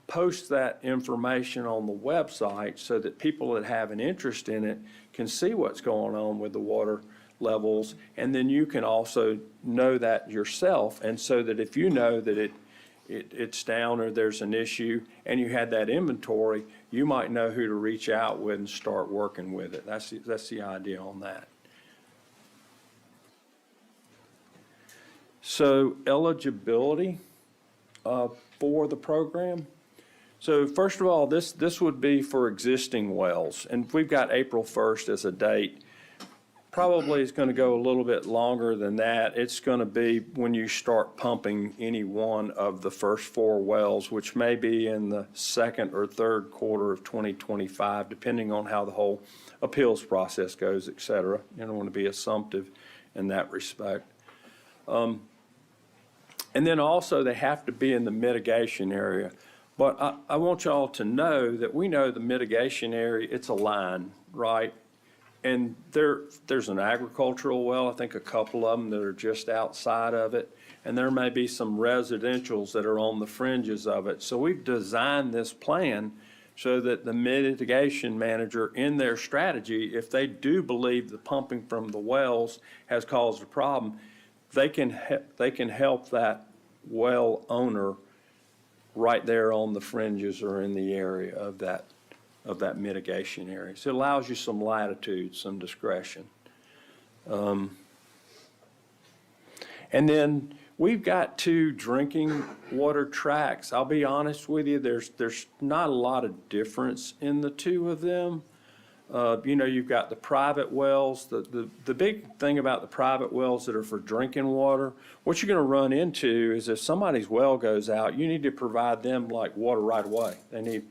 post that information on the website so that people that have an interest in it can see what's going on with the water levels, and then you can also know that yourself, and so that if you know that it's down or there's an issue and you had that inventory, you might know who to reach out with and start working with it. That's the idea on that. So eligibility for the program. So first of all, this would be for existing wells, and we've got April 1st as a date. Probably it's going to go a little bit longer than that. It's going to be when you start pumping any one of the first 4 wells, which may be in the second or third quarter of 2025, depending on how the whole appeals process goes, et cetera. You don't want to be assumptive in that respect. And then also they have to be in the mitigation area. But I want y'all to know that we know the mitigation area, it's a line, right? And there's an agricultural well, I think a couple of them that are just outside of it. And there may be some residentials that are on the fringes of it. So we've designed this plan so that the mitigation manager in their strategy, if they do believe the pumping from the wells has caused a problem, they can help that well owner right there on the fringes or in the area of that mitigation area. So it allows you some latitude, some discretion. And then we've got 2 drinking water tracks. I'll be honest with you, there's not a lot of difference in the 2 of them. You've got the private wells. The big thing about the private wells that are for drinking water, what you're going to run into is if somebody's well goes out, you need to provide them like water right away. They need,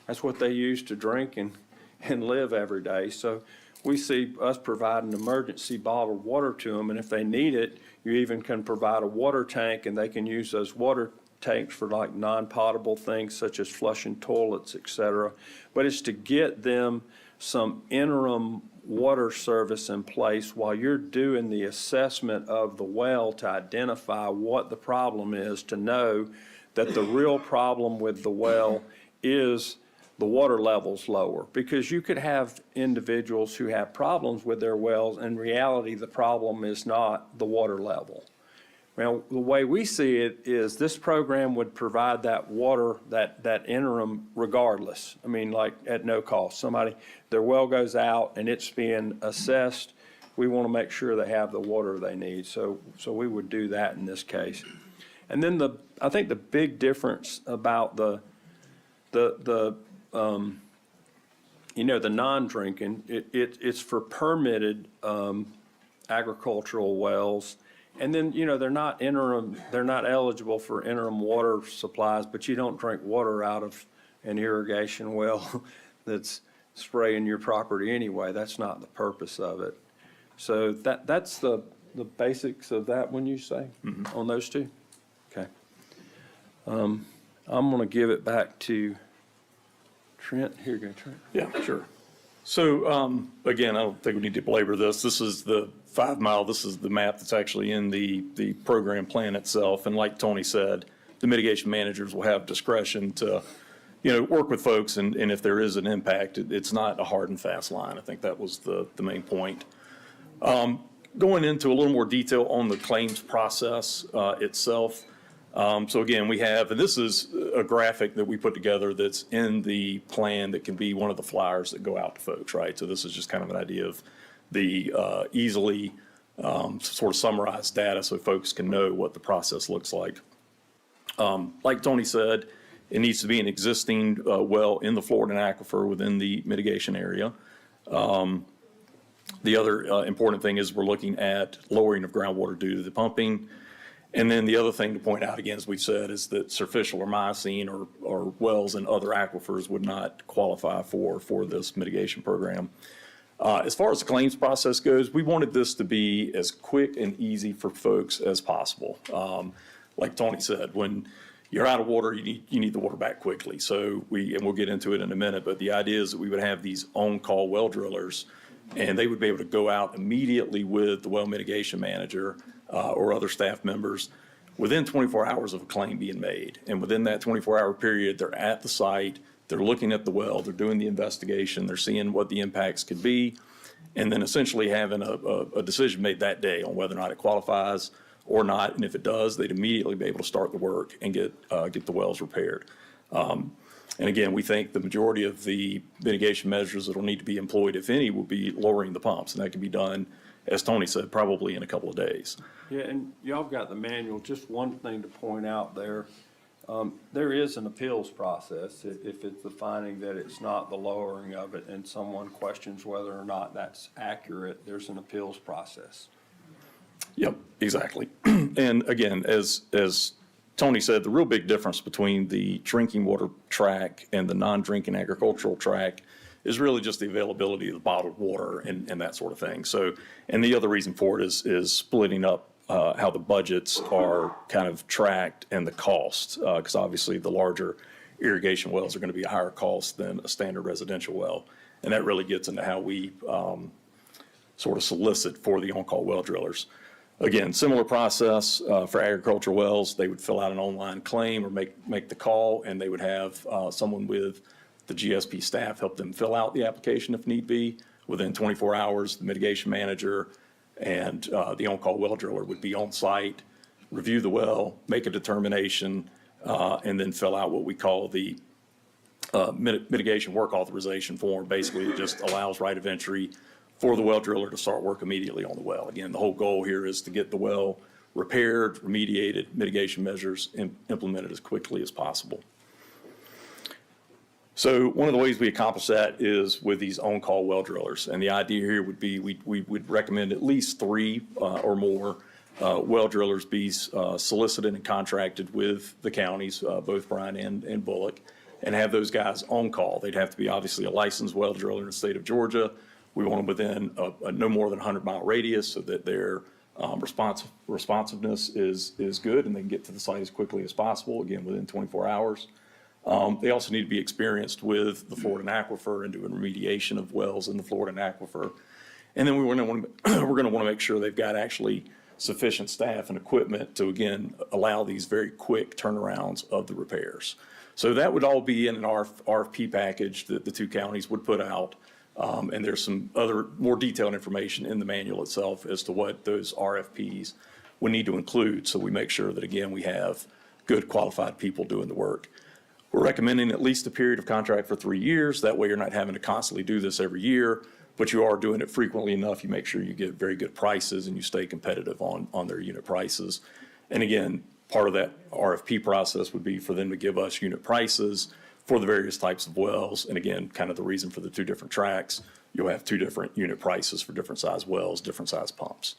that's what they use to drink and live every day. So we see us providing emergency bottled water to them, and if they need it, you even can provide a water tank, and they can use those water tanks for like non-potable things such as flushing toilets, et cetera. But it's to get them some interim water service in place while you're doing the assessment of the well to identify what the problem is, to know that the real problem with the well is the water level's lower. Because you could have individuals who have problems with their wells, and in reality the problem is not the water level. Well, the way we see it is this program would provide that water, that interim regardless. I mean, like at no cost. Their well goes out and it's being assessed. We want to make sure they have the water they need. So we would do that in this case. And then I think the big difference about the non-drinking, it's for permitted agricultural wells. And then, they're not eligible for interim water supplies, but you don't drink water out of an irrigation well that's spraying your property anyway. That's not the purpose of it. So that's the basics of that when you say on those 2. Okay. I'm going to give it back to Trent. Here you go, Trent. Yeah, sure. So, again, I don't think we need to belabor this. This is the 5 mile, this is the map that's actually in the program plan itself. And like Tony said, the mitigation managers will have discretion to, work with folks. And if there is an impact, it's not a hard and fast line. I think that was the main point. Going into a little more detail on the claims process itself. So again, we have, and this is a graphic that we put together that's in the plan that can be one of the flyers that go out to folks, right? So this is just kind of an idea of the easily sort of summarized data so folks can know what the process looks like. Like Tony said, it needs to be an existing well in the Florida aquifer within the mitigation area. The other important thing is we're looking at lowering of groundwater due to the pumping. And then the other thing to point out, again, as we've said, is that surficial or Miocene or wells in other aquifers would not qualify for this mitigation program. As far as the claims process goes, we wanted this to be as quick and easy for folks as possible. Like Tony said, when you're out of water, you need the water back quickly. So we'll get into it in a minute, but the idea is that we would have these on-call well drillers, and they would be able to go out immediately with the well mitigation manager or other staff members within 24 hours of a claim being made. And within that 24-hour period, they're at the site, they're looking at the well, they're doing the investigation, they're seeing what the impacts could be, and then essentially having a decision made that day on whether or not it qualifies or not. And if it does, they'd immediately be able to start the work and get the wells repaired. And again, we think the majority of the mitigation measures that will need to be employed, if any, will be lowering the pumps. And that can be done, as Tony said, probably in a couple of days. Yeah, and y'all got the manual. Just one thing to point out there. There is an appeals process if it's the finding that it's not the lowering of it and someone questions whether or not that's accurate, there's an appeals process. Yep, exactly. And again, as Tony said, the real big difference between the drinking water track and the non-drinking agricultural track is really just the availability of the bottled water and that sort of thing. So, and the other reason for it is splitting up how the budgets are kind of tracked and the costs, because obviously the larger irrigation wells are going to be a higher cost than a standard residential well. And that really gets into how we sort of solicit for the on-call well drillers. Again, similar process for agricultural wells. They would fill out an online claim or make the call, and they would have someone with the GSP staff help them fill out the application if need be. Within 24 hours, the mitigation manager and the on-call well driller would be on site, review the well, make a determination, and then fill out what we call the mitigation work authorization form. Basically, it just allows right of entry for the well driller to start work immediately on the well. Again, the whole goal here is to get the well repaired, remediated, mitigation measures implemented as quickly as possible. So one of the ways we accomplish that is with these on-call well drillers. And the idea here would be we would recommend at least 3 or more well drillers be solicited and contracted with the counties, both Bryan and Bulloch, and have those guys on call. They'd have to be obviously a licensed well driller in the state of Georgia. We want them within a no more than 100-mile radius so that their responsiveness is good and they can get to the site as quickly as possible, again, within 24 hours. They also need to be experienced with the Florida aquifer and doing remediation of wells in the Florida aquifer. And then we're going to want to make sure they've got actually sufficient staff and equipment to, again, allow these very quick turnarounds of the repairs. So that would all be in an RFP package that the 2 counties would put out. And there's some other more detailed information in the manual itself as to what those RFPs would need to include. So we make sure that, again, we have good qualified people doing the work. We're recommending at least a period of contract for 3 years. That way you're not having to constantly do this every year, but you are doing it frequently enough. You make sure you get very good prices and you stay competitive on their unit prices. And again, part of that RFP process would be for them to give us unit prices for the various types of wells. And again, kind of the reason for the 2 different tracks, you'll have 2 different unit prices for different size wells, different size pumps.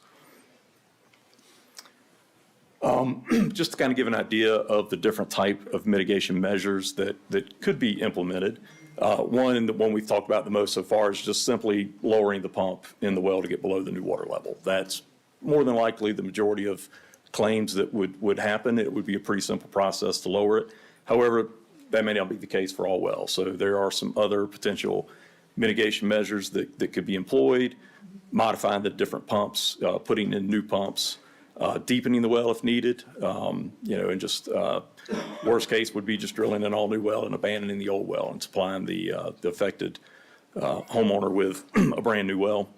Just to kind of give an idea of the different type of mitigation measures that could be implemented. One, and the one we've talked about the most so far, is just simply lowering the pump in the well to get below the new water level. That's more than likely the majority of claims that would happen. It would be a pretty simple process to lower it. However, that may not be the case for all wells. So there are some other potential mitigation measures that could be employed, modifying the different pumps, putting in new pumps, deepening the well if needed, and just worst case would be just drilling an all-new well and abandoning the old well and supplying the affected homeowner with a brand-new well.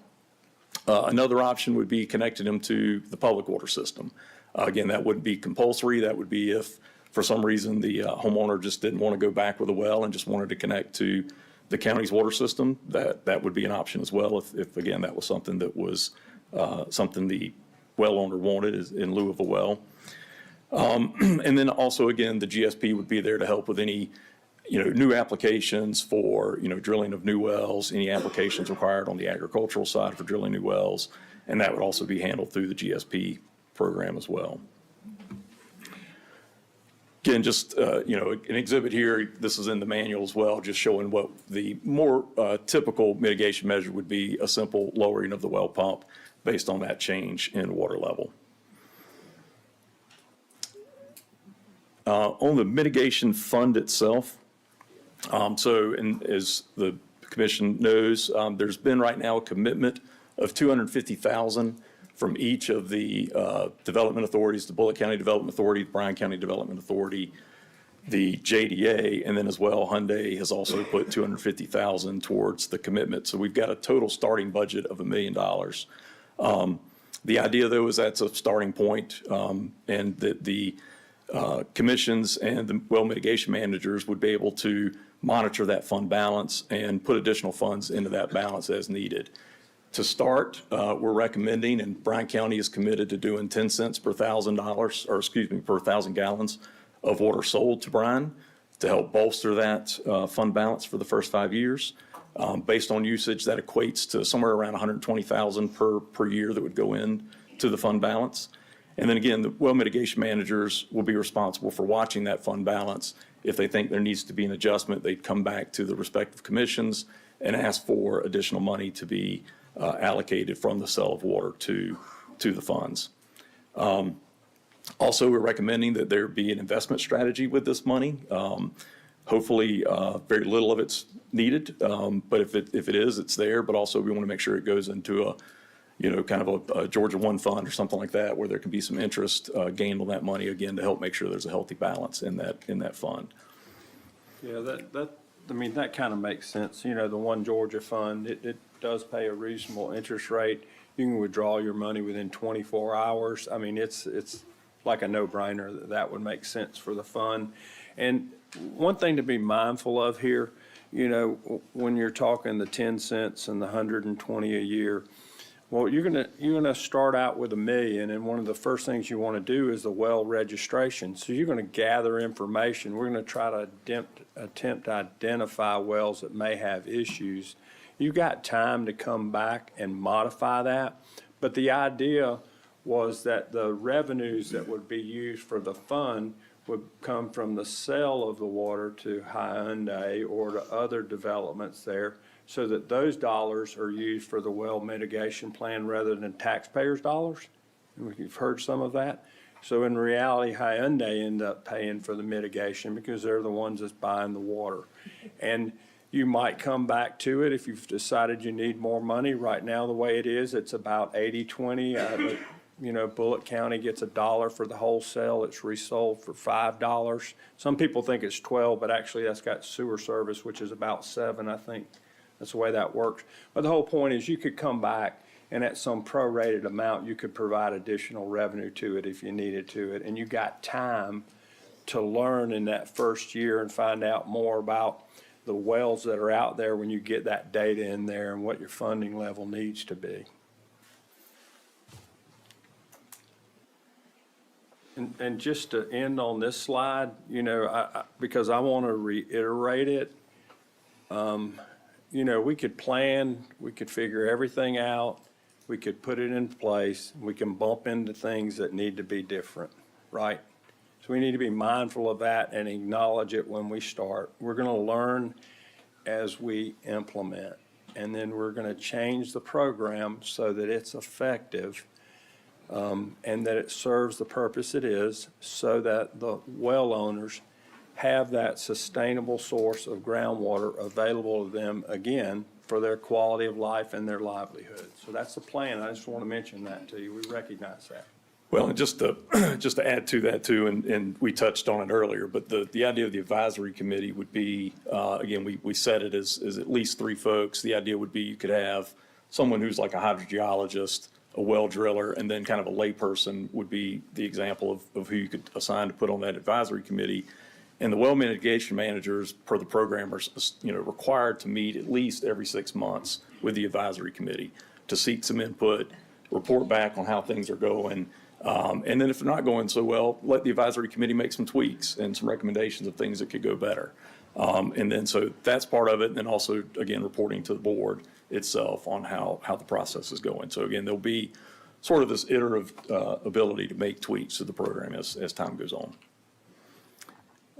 Another option would be connecting them to the public water system. Again, that wouldn't be compulsory. That would be if, for some reason, the homeowner just didn't want to go back with a well and just wanted to connect to the county's water system. That would be an option as well if again, that was something that was something the well owner wanted in lieu of a well. And then also, again, the GSP would be there to help with any, new applications for, drilling of new wells, any applications required on the agricultural side for drilling new wells, and that would also be handled through the GSP program as well. Again, just, an exhibit here, this is in the manual as well, just showing what the more typical mitigation measure would be, a simple lowering of the well pump based on that change in water level. On the mitigation fund itself, and as the commission knows, there's been right now a commitment of $250,000 from each of the development authorities, the Bulloch County Development Authority, the Bryan County Development Authority, the JDA, and then as well, Hyundai has also put $250,000 towards the commitment. So we've got a total starting budget of $1 million. The idea, though, is that's a starting point, and that the commissions and the well mitigation managers would be able to monitor that fund balance and put additional funds into that balance as needed. To start, we're recommending, and Bryan County is committed to doing 10 cents per $1,000, or excuse me, per 1,000 gallons of water sold to Bryan to help bolster that fund balance for the first 5 years. Based on usage, that equates to somewhere around $120,000 per year that would go in to the fund balance. And then again, the well mitigation managers will be responsible for watching that fund balance. If they think there needs to be an adjustment, they'd come back to the respective commissions and ask for additional money to be allocated from the sale of water to the funds. Also, we're recommending that there be an investment strategy with this money. Hopefully, very little of it's needed, but if it is, it's there. But also, we want to make sure it goes into a kind of a Georgia One fund or something like that, where there can be some interest gained on that money, again, to help make sure there's a healthy balance in that fund. Yeah, that kind of makes sense. The One Georgia Fund, it does pay a reasonable interest rate. You can withdraw your money within 24 hours. I mean, it's like a no-brainer that would make sense for the fund. And one thing to be mindful of here, when you're talking the 10 cents and the 120 a year, well, you're gonna start out with $1 million, and one of the first things you want to do is the well registration. So you're going to gather information. We're going to try to attempt to identify wells that may have issues. You've got time to come back and modify that, but the idea was that the revenues that would be used for the fund would come from the sale of the water to Hyundai or to other developments there, so that those dollars are used for the well mitigation plan rather than taxpayers' dollars. You've heard some of that. So in reality, Hyundai end up paying for the mitigation because they're the ones that's buying the water. And you might come back to it if you've decided you need more money. Right now, the way it is, it's about 80-20. Bulloch County gets $1 for the wholesale. It's resold for $5. Some people think it's 12, but actually that's got sewer service, which is about 7, I think. That's the way that works. But the whole point is you could come back and at some prorated amount, you could provide additional revenue to it if you needed to it. And you got time to learn in that first year and find out more about the wells that are out there when you get that data in there and what your funding level needs to be. And just to end on this slide, because I want to reiterate it, we could plan, we could figure everything out, we could put it in place, we can bump into things that need to be different, right? So we need to be mindful of that and acknowledge it when we start. We're going to learn as we implement, and then we're going to change the program so that it's effective and that it serves the purpose it is, so that the well owners have that sustainable source of groundwater available to them, again, for their quality of life and their livelihood. So that's the plan. I just want to mention that to you. We recognize that. Well, and just to add to that too, and we touched on it earlier, but the idea of the advisory committee would be, again, we set it as at least 3 folks. The idea would be you could have someone who's like a hydrogeologist, a well driller, and then kind of a layperson would be the example of who you could assign to put on that advisory committee. And the well mitigation managers, per the program, are required to meet at least every 6 months with the advisory committee to seek some input, report back on how things are going. And then if they're not going so well, let the advisory committee make some tweaks and some recommendations of things that could go better. And then, so that's part of it, and then also, again, reporting to the board itself on how the process is going. So again, there'll be sort of this iterative ability to make tweaks to the program as time goes on.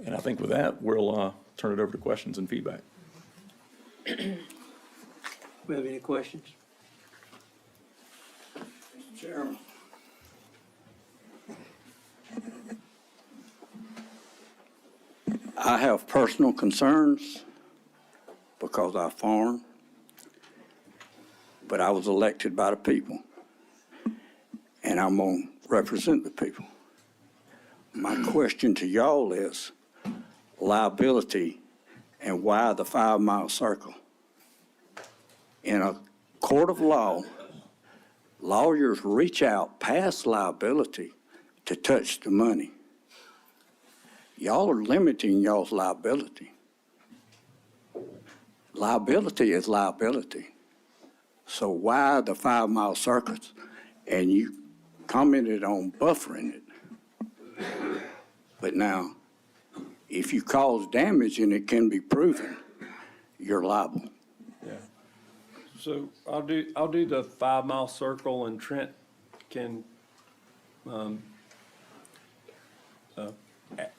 And I think with that, we'll turn it over to questions and feedback. We have any questions? Chairman. I have personal concerns because I farm, but I was elected by the people, and I'm going to represent the people. My question to y'all is liability and why the 5-mile circle? In a court of law, lawyers reach out past liability to touch the money. Y'all are limiting y'all's liability. Liability is liability. So why the 5-mile circuits? And you commented on buffering it. But now, if you cause damage and it can be proven, you're liable. Yeah. So I'll do the 5-mile circle, and Trent can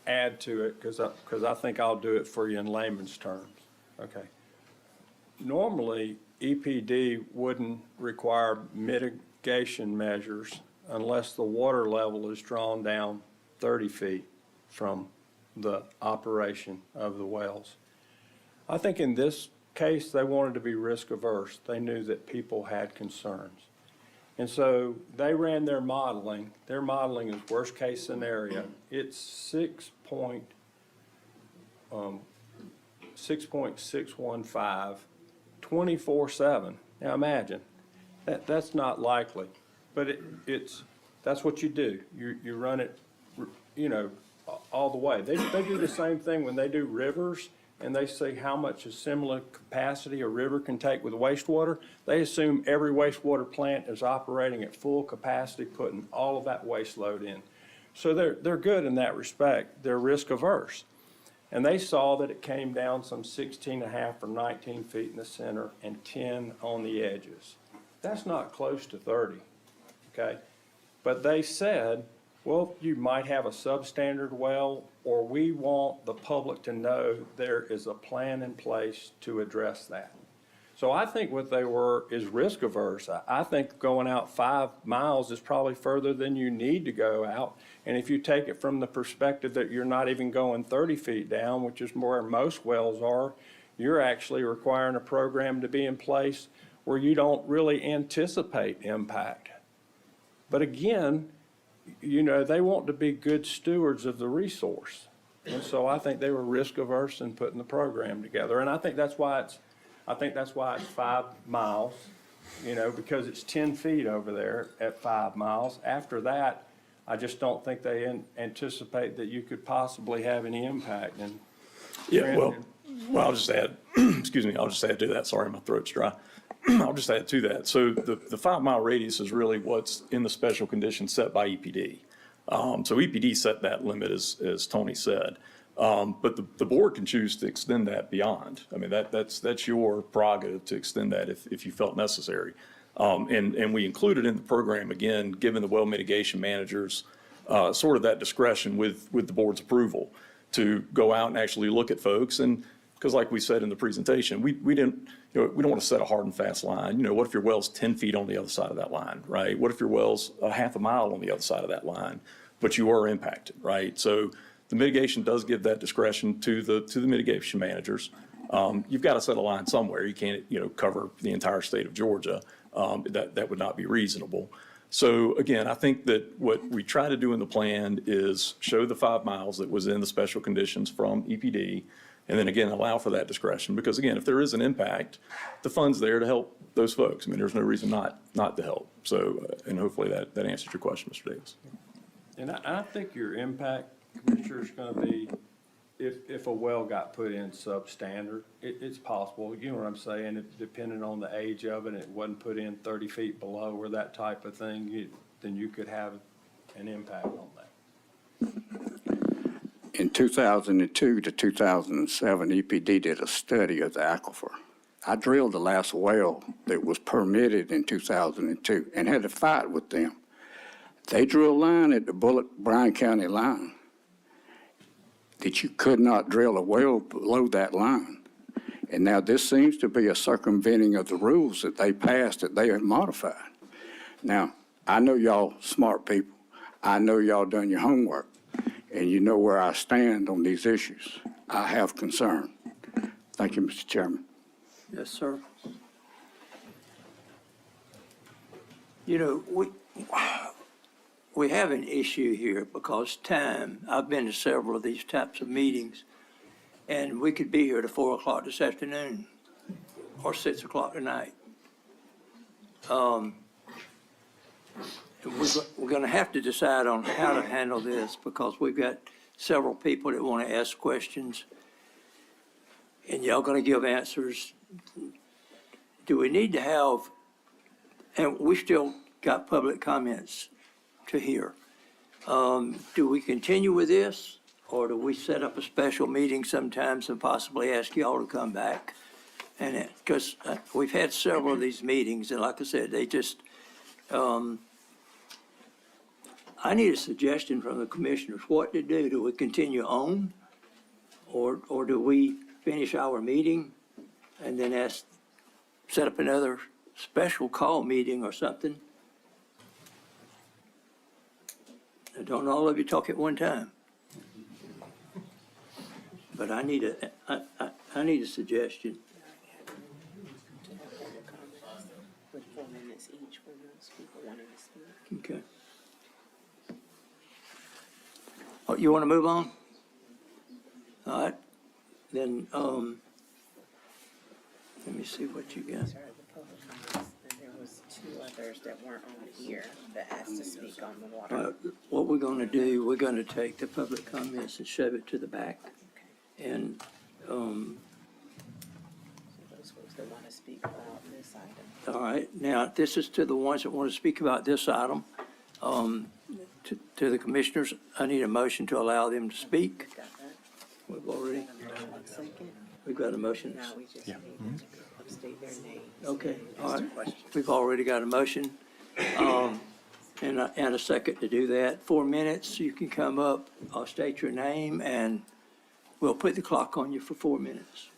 add to it, because I think I'll do it for you in layman's terms. Okay. Normally, EPD wouldn't require mitigation measures unless the water level is drawn down 30 feet from the operation of the wells. I think in this case, they wanted to be risk averse. They knew that people had concerns. And so they ran their modeling. Their modeling is worst case scenario. It's 6.615, 24/7. Now imagine, that's not likely, but that's what you do. You run it, all the way. They do the same thing when they do rivers, and they see how much a similar capacity a river can take with wastewater. They assume every wastewater plant is operating at full capacity, putting all of that waste load in. So they're good in that respect. They're risk averse. And they saw that it came down some 16.5 or 19 feet in the center and 10 on the edges. That's not close to 30, okay? But they said, well, you might have a substandard well, or we want the public to know there is a plan in place to address that. So I think what they were is risk averse. I think going out 5 miles is probably further than you need to go out. And if you take it from the perspective that you're not even going 30 feet down, which is where most wells are, you're actually requiring a program to be in place where you don't really anticipate impact. But again, they want to be good stewards of the resource. And so I think they were risk averse in putting the program together. And I think that's why it's 5 miles, because it's 10 feet over there at 5 miles. After that, I just don't think they anticipate that you could possibly have any impact. And Yeah, well, I'll just add, excuse me, I'll just add to that. Sorry, my throat's dry. I'll just add to that. So the 5-mile radius is really what's in the special conditions set by EPD. So EPD set that limit, as Tony said. But the board can choose to extend that beyond. I mean, that's your prerogative to extend that if you felt necessary. And we included in the program, again, given the well mitigation managers, sort of that discretion with the board's approval to go out and actually look at folks. And because like we said in the presentation, we didn't, we don't want to set a hard and fast line. What if your well's 10 feet on the other side of that line, right? What if your well's a half a mile on the other side of that line, but you are impacted, right? So the mitigation does give that discretion to the mitigation managers. You've got to set a line somewhere. You can't, cover the entire state of Georgia. That would not be reasonable. So again, I think that what we try to do in the plan is show the 5 miles that was in the special conditions from EPD, and then again, allow for that discretion. Because again, if there is an impact, the fund's there to help those folks. I mean, there's no reason not to help. So, and hopefully that answers your question, Mr. Davis. And I think your impact, Commissioner, is going to be if a well got put in substandard. It's possible, you know what I'm saying, depending on the age of it, and it wasn't put in 30 feet below or that type of thing, then you could have an impact on that. In 2002 to 2007, EPD did a study of the aquifer. I drilled the last well that was permitted in 2002 and had to fight with them. They drew a line at the Bulloch Bryan County line that you could not drill a well below that line. And now this seems to be a circumventing of the rules that they passed that they have modified. Now, I know y'all smart people. I know y'all done your homework, and you know where I stand on these issues. I have concern. Thank you, Mr. Chairman. Yes, sir. You know, we have an issue here because time. I've been to several of these types of meetings, and we could be here to 4 o'clock this afternoon or 6 o'clock tonight. We're going to have to decide on how to handle this because we've got several people that want to ask questions, and y'all going to give answers. Do we need to have, and we still got public comments to hear. Do we continue with this, or do we set up a special meeting sometimes and possibly ask y'all to come back? And because we've had several of these meetings, and like I said, they just, I need a suggestion from the commissioners what to do. Do we continue on, or do we finish our meeting and then set up another special call meeting or something? Don't all of you talk at one time? But I need a suggestion. With 4 minutes each for those people wanting to speak. Okay. Oh, you want to move on? All right, then, let me see what you got. Sorry, the public comments, and there was 2 others that weren't on here that asked to speak on the water. What we're going to do, we're going to take the public comments and shove it to the back. And, So those folks that want to speak about this item. all right, now, this is to the ones that want to speak about this item. To the commissioners, I need a motion to allow them to speak. Got that? We've already, 1 second. We've got a motion. Now we just need to state their names. Okay, all right. We've already got a motion, and a second to do that. 4 minutes, you can come up, I'll state your name, and we'll put the clock on you for 4 minutes.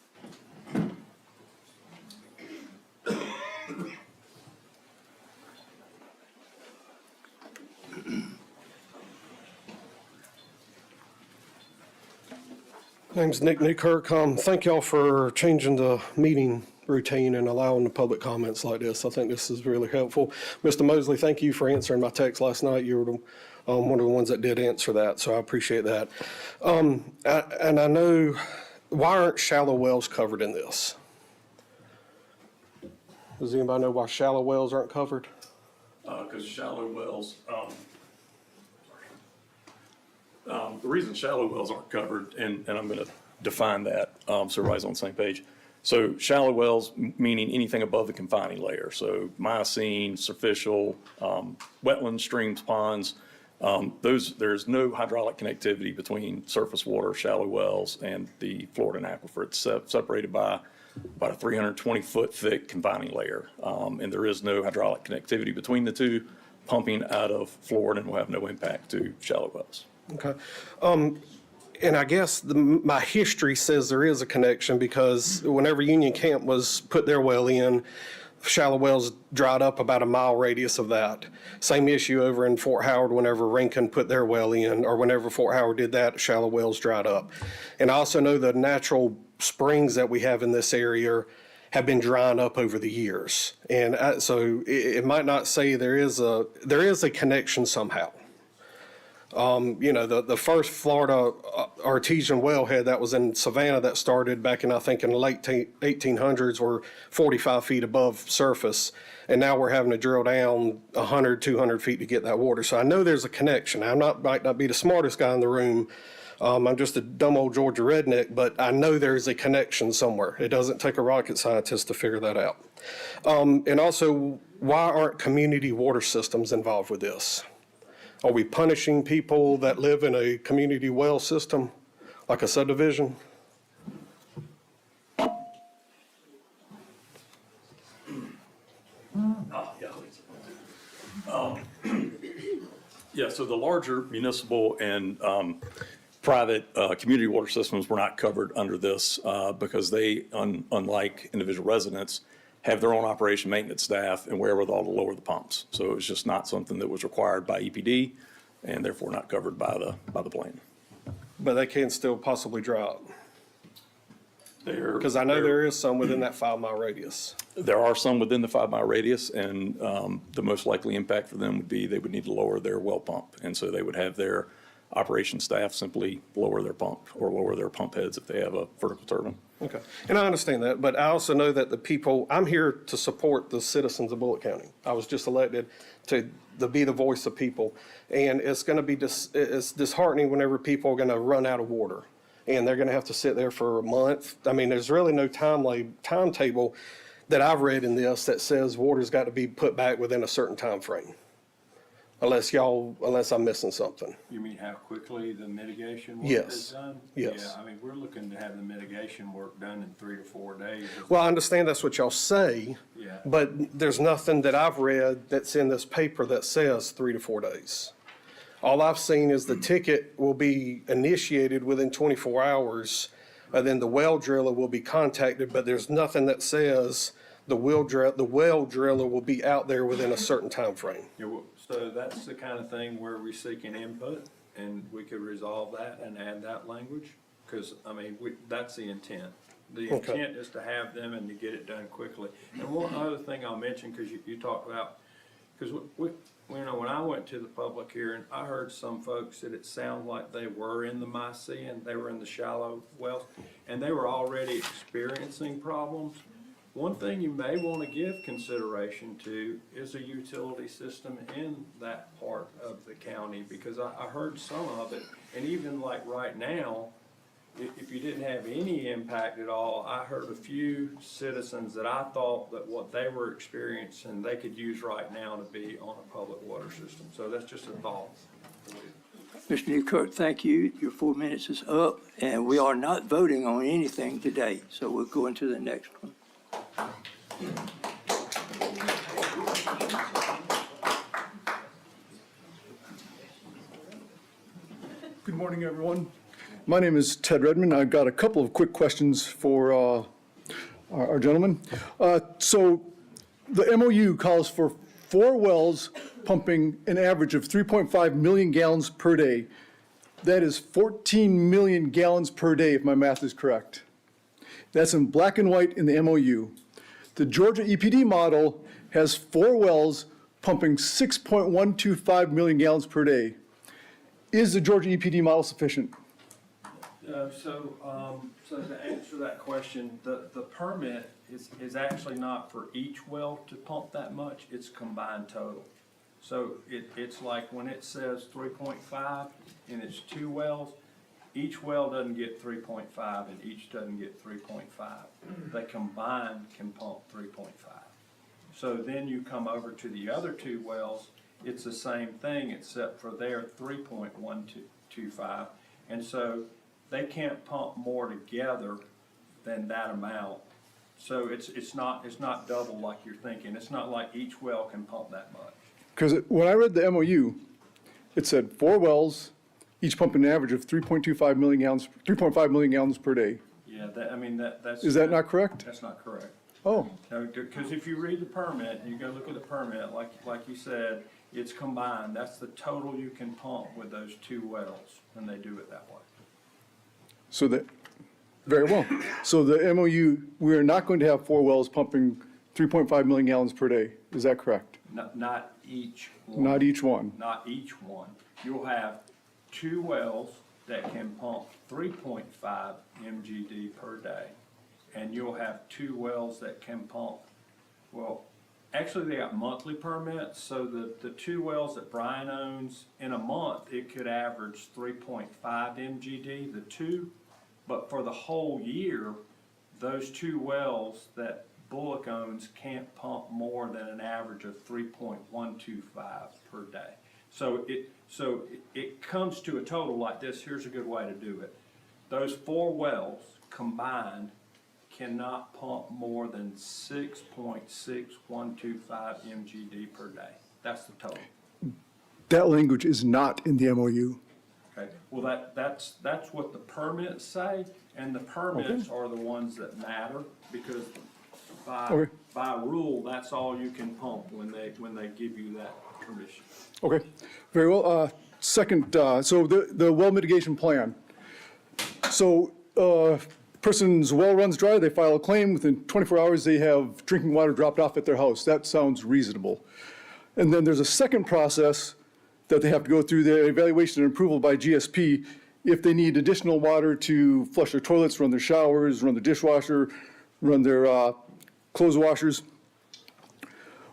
Name's Nick Newkirk. Thank y'all for changing the meeting routine and allowing the public comments like this. I think this is really helpful. Mr. Mosley, thank you for answering my text last night. You were one of the ones that did answer that, so I appreciate that. And I know, why aren't shallow wells covered in this? Does anybody know why shallow wells aren't covered? Because shallow wells, the reason shallow wells aren't covered, and I'm going to define that so everybody's on the same page. So shallow wells, meaning anything above the confining layer. So Miocene, surficial, wetlands, streams, ponds, there's no hydraulic connectivity between surface water, shallow wells, and the Florida aquifer. It's separated by about a 320-foot thick confining layer. And there is no hydraulic connectivity between the two. Pumping out of Florida will have no impact to shallow wells. Okay. And I guess my history says there is a connection because whenever Union Camp was put their well in, shallow wells dried up about a mile radius of that. Same issue over in Fort Howard whenever Rankin put their well in, or whenever Fort Howard did that, shallow wells dried up. And I also know the natural springs that we have in this area have been drying up over the years. And so it might not say there is a connection somehow. You know, the first Florida artesian wellhead that was in Savannah that started back in, I think, in the late 1800s were 45 feet above surface. And now we're having to drill down 100, 200 feet to get that water. So I know there's a connection. Might not be the smartest guy in the room. I'm just a dumb old Georgia redneck, but I know there's a connection somewhere. It doesn't take a rocket scientist to figure that out. And also, why aren't community water systems involved with this? Are we punishing people that live in a community well system? Like a subdivision? Yeah, so the larger municipal and private community water systems were not covered under this because they, unlike individual residents, have their own operation maintenance staff and wherewithal to lower the pumps. So it was just not something that was required by EPD and therefore not covered by the plan. But they can still possibly drought. There- Because I know there is some within that 5-mile radius. There are some within the 5-mile radius, and the most likely impact for them would be they would need to lower their well pump. And so they would have their operation staff simply lower their pump or lower their pump heads if they have a vertical turbine. Okay, and I understand that, but I also know that the people, I'm here to support the citizens of Bulloch County. I was just elected to be the voice of people, and it's gonna be, it's disheartening whenever people are gonna run out of water, and they're gonna have to sit there for a month. I mean, there's really no timetable that I've read in this that says water's got to be put back within a certain time frame. Unless I'm missing something. You mean how quickly the mitigation work Yes. is done? Yes. Yeah, I mean, we're looking to have the mitigation work done in 3 to 4 days. Well, I understand that's what y'all say, Yeah. but there's nothing that I've read that's in this paper that says 3 to 4 days. All I've seen is the ticket will be initiated within 24 hours, and then the well driller will be contacted, but there's nothing that says the well driller will be out there within a certain time frame. Yeah, well, so that's the kind of thing where we seek an input, and we could resolve that and add that language, because, I mean, that's the intent. The Okay. intent is to have them and to get it done quickly. And one other thing I'll mention, because you talked about, because you know, when I went to the public hearing, I heard some folks that it sounded like they were in the Mycenaean, they were in the shallow wells, and they were already experiencing problems. One thing you may want to give consideration to is a utility system in that part of the county, because I heard some of it, and even like right now, if you didn't have any impact at all, I heard a few citizens that I thought that what they were experiencing, they could use right now to be on a public water system. So that's just a thought. Mr. Newkirk, thank you. Your 4 minutes is up, and we are not voting on anything today, so we'll go into the next one. Good morning, everyone. My name is Ted Redmond. I've got a couple of quick questions for our gentleman. So the MOU calls for 4 wells pumping an average of 3.5 million gallons per day. That is 14 million gallons per day, if my math is correct. That's in black and white in the MOU. The Georgia EPD model has 4 wells pumping 6.125 million gallons per day. Is the Georgia EPD model sufficient? So to answer that question, the permit is actually not for each well to pump that much, it's combined total. So it's like when it says 3.5 and it's 2 wells, each well doesn't get 3.5 and each doesn't get 3.5. They combined can pump 3.5. So then you come over to the other 2 wells, it's the same thing except for their 3.125. And so they can't pump more together than that amount. So it's not double like you're thinking. It's not like each well can pump that much. Because when I read the MOU, it said 4 wells, each pumping an average of 3.25 million gallons, 3.5 million gallons per day. Yeah, that's. Is that not correct? That's not correct. Oh, No, because if you read the permit, you go look at the permit, like you said, it's combined. That's the total you can pump with those 2 wells, and they do it that way. so that, very well. So the MOU, we are not going to have 4 wells pumping 3.5 million gallons per day. Is that correct? Not each one. Not each one. Not each one. You'll have 2 wells that can pump 3.5 MGD per day. And you'll have 2 wells that can pump, well, actually they got monthly permits, so the 2 wells that Brian owns, in a month, it could average 3.5 MGD, the 2. But for the whole year, those 2 wells that Bulloch owns can't pump more than an average of 3.125 per day. So it comes to a total like this. Here's a good way to do it. those 4 wells combined cannot pump more than 6.6125 MGD per day. That's the total. That language is not in the MOU. Okay, well, that's what the permits say, and the permits are the ones that matter, because Okay. by rule, that's all you can pump when they give you that permission. Okay, very well. Second, so the well mitigation plan. So person's well runs dry, they file a claim, within 24 hours, they have drinking water dropped off at their house. That sounds reasonable. And then there's a second process that they have to go through, the evaluation and approval by GSP, if they need additional water to flush their toilets, run their showers, run their dishwasher, run their clothes washers.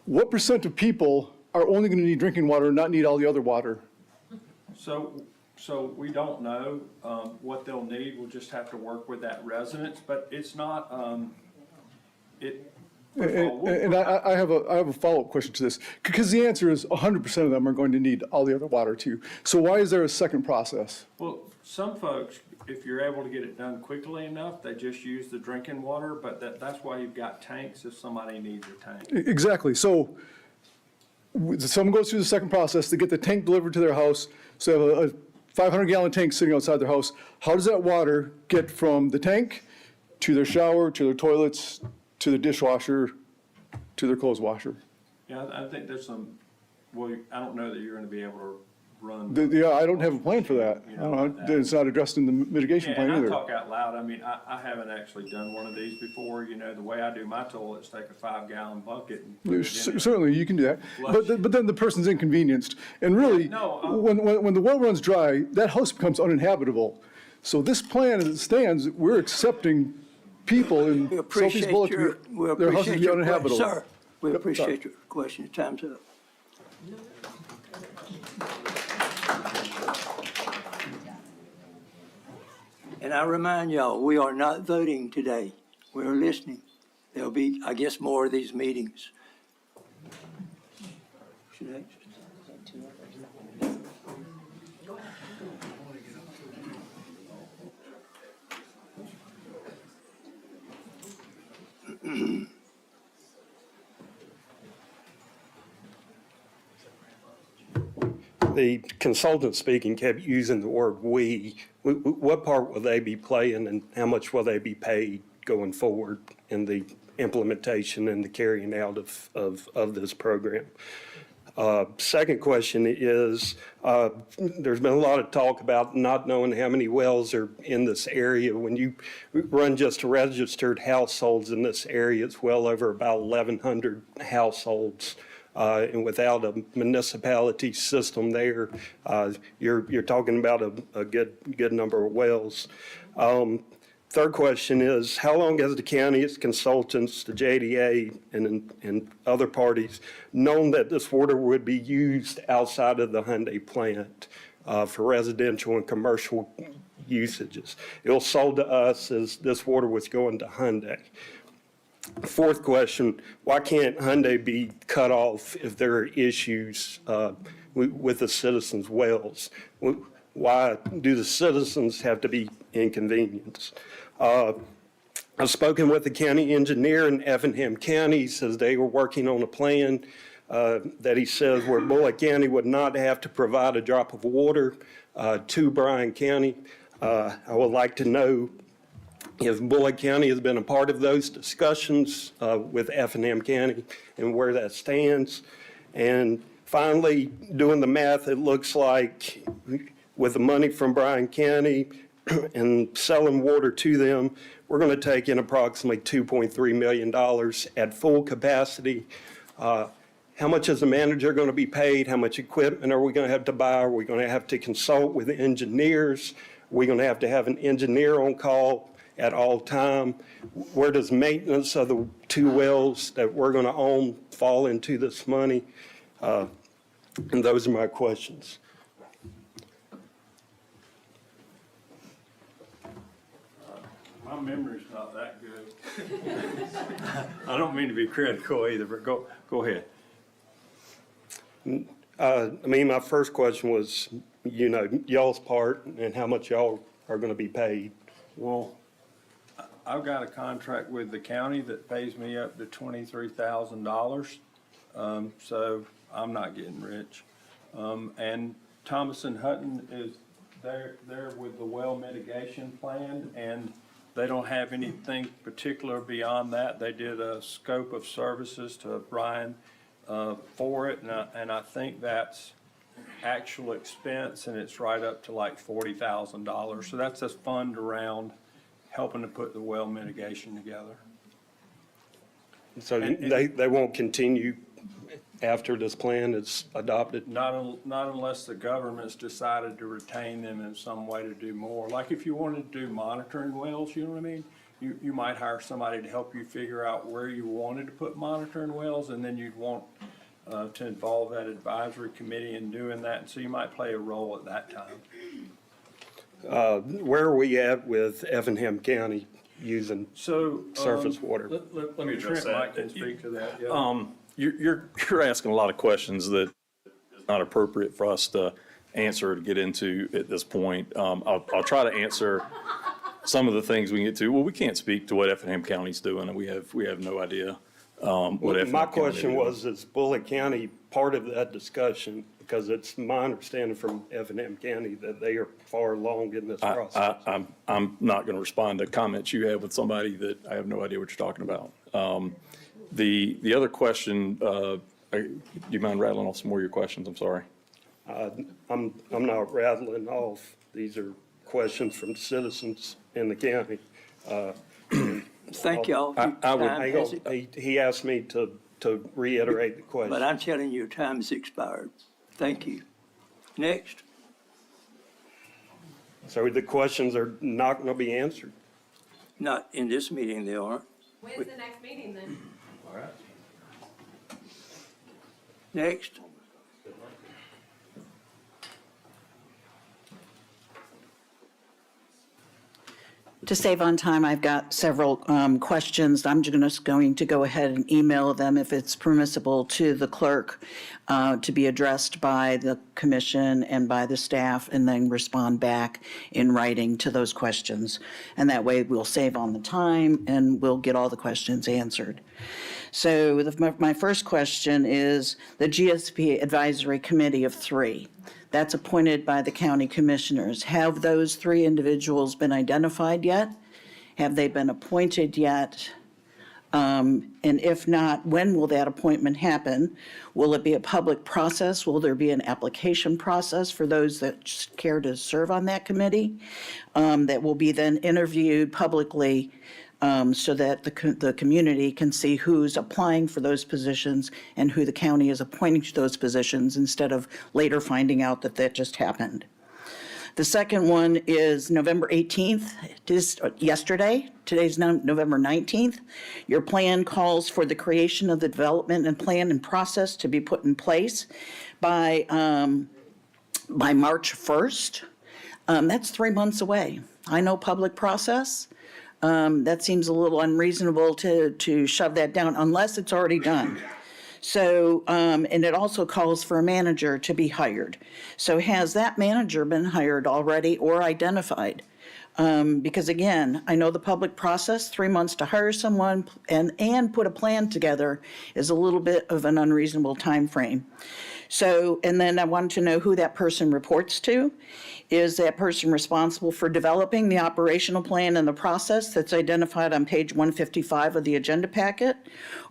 What % of people are only going to need drinking water and not need all the other water? So we don't know what they'll need. We'll just have to work with that residence, but it's not, And I have a follow-up question to this, because the answer is 100% of them are going to need all the other water too. So why is there a second process? well, some folks, if you're able to get it done quickly enough, they just use the drinking water, but that's why you've got tanks if somebody needs a tank. Exactly. So someone goes through the second process, they get the tank delivered to their house, so they have a 500-gallon tank sitting outside their house. How does that water get from the tank to their shower, to their toilets, to their dishwasher, to their clothes washer? Yeah, I think there's some, well, I don't know that you're gonna be able to run. Yeah, I don't have a plan for that. I don't know, it's not addressed in the mitigation Yeah, plan and I either. talk out loud, I mean, I haven't actually done one of these before, the way I do my toilets, take a 5-gallon bucket and put it in it. Certainly, you can do that. Flush. But then the person's inconvenienced. And really, No, when the well runs dry, that house becomes uninhabitable. So this plan, as it stands, we're accepting people in We Southeast appreciate Bulloch, their houses appreciate be your uninhabitable. question. Sir, we Yep, appreciate sorry. your question. Time's up. And I remind y'all, we are not voting today. We're listening. There'll be, I guess, more of these meetings. Should I- The consultant speaking kept using the word "we." What part will they be playing, and how much will they be paid going forward in the implementation and the carrying out of this program? Second question is, there's been a lot of talk about not knowing how many wells are in this area. When you run just registered households in this area, it's well over about 1,100 households. And without a municipality system there, you're talking about a good number of wells. Third question is, how long has the county, its consultants, the JDA, and other parties known that this water would be used outside of the Hyundai plant for residential and commercial usages? It was sold to us as this water was going to Hyundai. Fourth question, why can't Hyundai be cut off if there are issues with the citizens' wells? Why do the citizens have to be inconvenienced? I've spoken with the county engineer in Effingham County. He says they were working on a plan that he says where Bulloch County would not have to provide a drop of water to Bryan County. I would like to know if Bulloch County has been a part of those discussions with Effingham County and where that stands. And finally, doing the math, it looks like with the money from Bryan County and selling water to them, we're going to take in approximately $2.3 million at full capacity. How much is the manager going to be paid? How much equipment are we going to have to buy? Are we going to have to consult with engineers? Are we going to have an engineer on call at all time? Where does maintenance of the 2 wells that we're going to own fall into this money? And those are my questions. My memory's not that good. I don't mean to be critical either, but go ahead. My first question was, y'all's part and how much y'all are going to be paid. Well, I've got a contract with the county that pays me up to $23,000. So I'm not getting rich. And Thomas and Hutton is, they're with the well mitigation plan, and they don't have anything particular beyond that. They did a scope of services to Brian for it, and I think that's actual expense, and it's right up to like $40,000. So that's a fund around helping to put the well mitigation together. So they won't continue after this plan is adopted? Not unless the government's decided to retain them in some way to do more. Like if you wanted to do monitoring wells, you know what I mean? You might hire somebody to help you figure out where you wanted to put monitoring wells, and then you'd want to involve that advisory committee in doing that. And so you might play a role at that time. Where are we at with Effingham County using surface water? Let me address Trent that. Mike can speak to that, yeah. You're asking a lot of questions that is not appropriate for us to answer, to get into at this point. I'll try to answer some of the things we can get to. Well, we can't speak to what Effingham County's doing, and we have no idea what Effingham My County question is. was, is Bulloch County part of that discussion? Because it's my understanding from Effingham County that they are far along in this process. I'm not going to respond to comments you have with somebody that I have no idea what you're talking about. The other question, do you mind rattling off some more of your questions? I'm sorry. I'm not rattling off. These are questions from citizens in the county. Thank y'all. Hang on. He asked me to reiterate the question. But I'm telling you, your time has expired. Thank you. Next. So the questions are not going to be answered? Not in this meeting, they aren't. When's the next meeting then? All right. Next. To save on time, I've got several questions. I'm just going to go ahead and email them, if it's permissible, to the clerk to be addressed by the commission and by the staff, and then respond back in writing to those questions. And that way we'll save on the time and we'll get all the questions answered. So my first question is the GSP Advisory Committee of 3. That's appointed by the county commissioners. Have those 3 individuals been identified yet? Have they been appointed yet? And if not, when will that appointment happen? Will it be a public process? Will there be an application process for those that care to serve on that committee that will be then interviewed publicly so that the community can see who's applying for those positions and who the county is appointing to those positions, instead of later finding out that that just happened? The second one is November 18th, yesterday. Today's November 19th. Your plan calls for the creation of the development and plan and process to be put in place by March 1st. That's 3 months away. I know public process. That seems a little unreasonable to shove that down unless it's already done. So, and it also calls for a manager to be hired. So has that manager been hired already or identified? Because again, I know the public process, 3 months to hire someone and put a plan together is a little bit of an unreasonable time frame. So, and then I wanted to know who that person reports to. Is that person responsible for developing the operational plan and the process that's identified on page 155 of the agenda packet?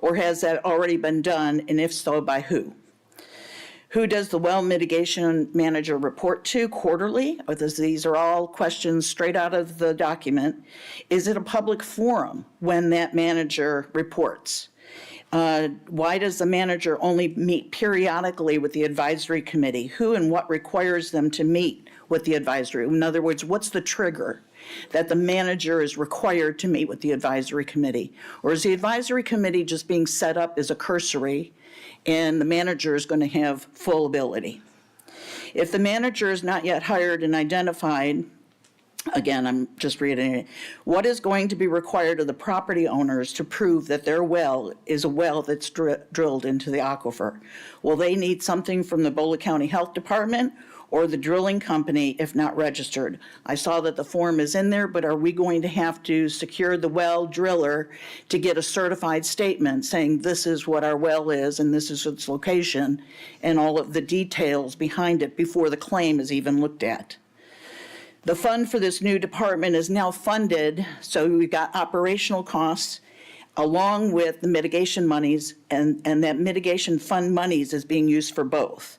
Or has that already been done, and if so, by who? Who does the well mitigation manager report to quarterly? These are all questions straight out of the document. Is it a public forum when that manager reports? Why does the manager only meet periodically with the advisory committee? Who and what requires them to meet with the advisory? In other words, what's the trigger that the manager is required to meet with the advisory committee? Or is the advisory committee just being set up as a cursory and the manager is going to have full ability? If the manager is not yet hired and identified, again, I'm just reading it, what is going to be required of the property owners to prove that their well is a well that's drilled into the aquifer? Will they need something from the Bulloch County Health Department, or the drilling company if not registered. I saw that the form is in there, but are we going to have to secure the well driller to get a certified statement saying this is what our well is and this is its location and all of the details behind it before the claim is even looked at? The fund for this new department is now funded, so we've got operational costs along with the mitigation monies, and that mitigation fund monies is being used for both.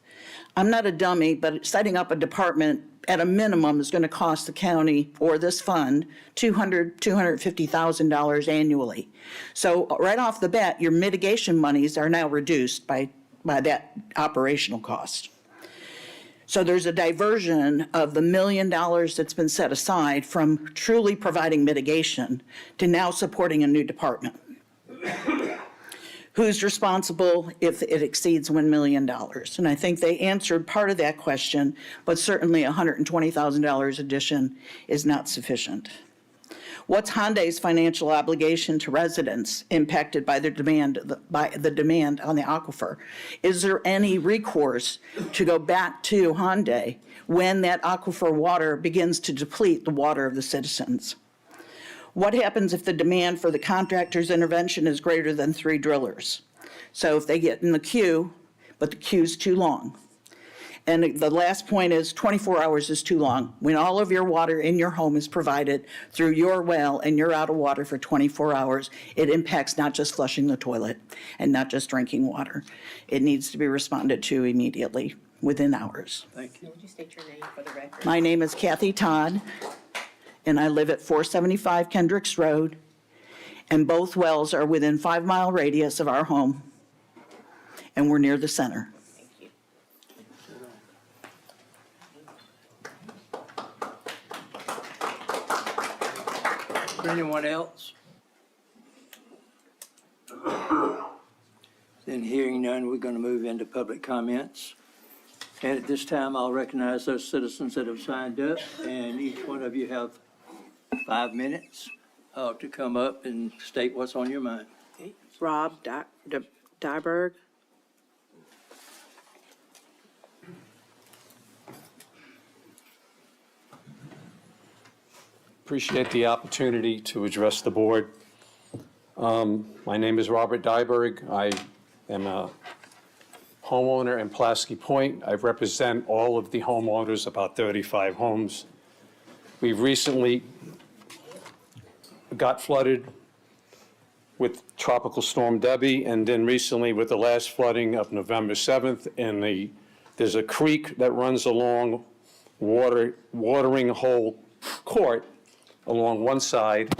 I'm not a dummy, but setting up a department at a minimum is going to cost the county or this fund $250,000 annually. So right off the bat, your mitigation monies are now reduced by that operational cost. So there's a diversion of the $1 million that's been set aside from truly providing mitigation to now supporting a new department. Who's responsible if it exceeds $1 million? And I think they answered part of that question, but certainly $120,000 addition is not sufficient. What's Hyundai's financial obligation to residents impacted by the demand on the aquifer? Is there any recourse to go back to Hyundai when that aquifer water begins to deplete the water of the citizens? What happens if the demand for the contractor's intervention is greater than 3 drillers? So if they get in the queue, but the queue's too long. And the last point is 24 hours is too long. When all of your water in your home is provided through your well and you're out of water for 24 hours, it impacts not just flushing the toilet and not just drinking water. It needs to be responded to immediately, within hours. Thank you. Would you state your name for the record? My name is Kathy Todd, and I live at 475 Kendricks Road, and both wells are within 5-mile radius of our home, and we're near the center. Is there anyone else? Then hearing none, we're going to move into public comments. And at this time, I'll recognize those citizens that have signed up, and each one of you have 5 minutes to come up and state what's on your mind. Rob Dyberg. Appreciate the opportunity to address the board. My name is Robert Dyberg. I am a homeowner in Pulaski Point. I represent all of the homeowners, about 35 homes. We've recently got flooded with Tropical Storm Debbie, and then recently with the last flooding of November 7th, and there's a creek that runs along watering hole court along one side,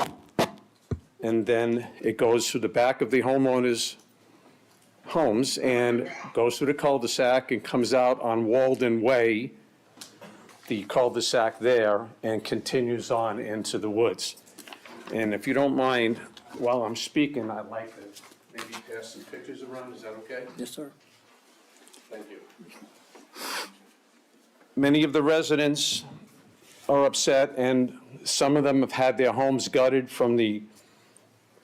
and then it goes through the back of the homeowners' homes and goes through the cul-de-sac and comes out on Walden Way, the cul-de-sac there, and continues on into the woods. And if you don't mind, while I'm speaking, I'd like to maybe pass some pictures around. Is that okay? Yes, sir. Thank you. Many of the residents are upset, and some of them have had their homes gutted from the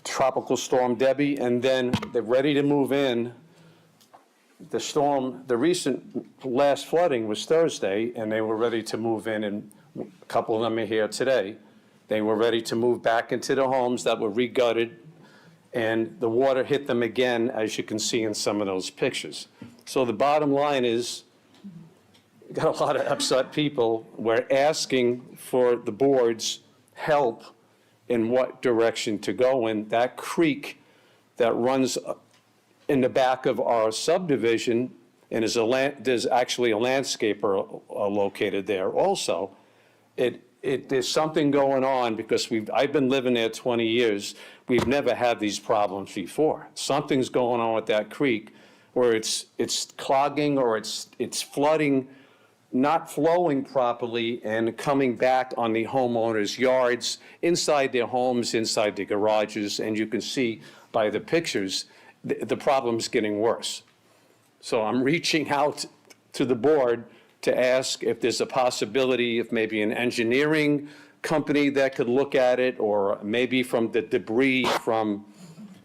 Tropical Storm Debbie, and then they're ready to move in. The recent last flooding was Thursday, and they were ready to move in, and a couple of them are here today. They were ready to move back into the homes that were re-gutted, and the water hit them again, as you can see in some of those pictures. So the bottom line is, we've got a lot of upset people. We're asking for the board's help in what direction to go in. That creek that runs in the back of our subdivision, and there's actually a landscaper located there also. There's something going on, because I've been living there 20 years. We've never had these problems before. Something's going on with that creek where it's clogging, or it's flooding, not flowing properly and coming back on the homeowners' yards, inside their homes, inside their garages, and you can see by the pictures, the problem's getting worse. So I'm reaching out to the board to ask if there's a possibility of maybe an engineering company that could look at it, or maybe from the debris from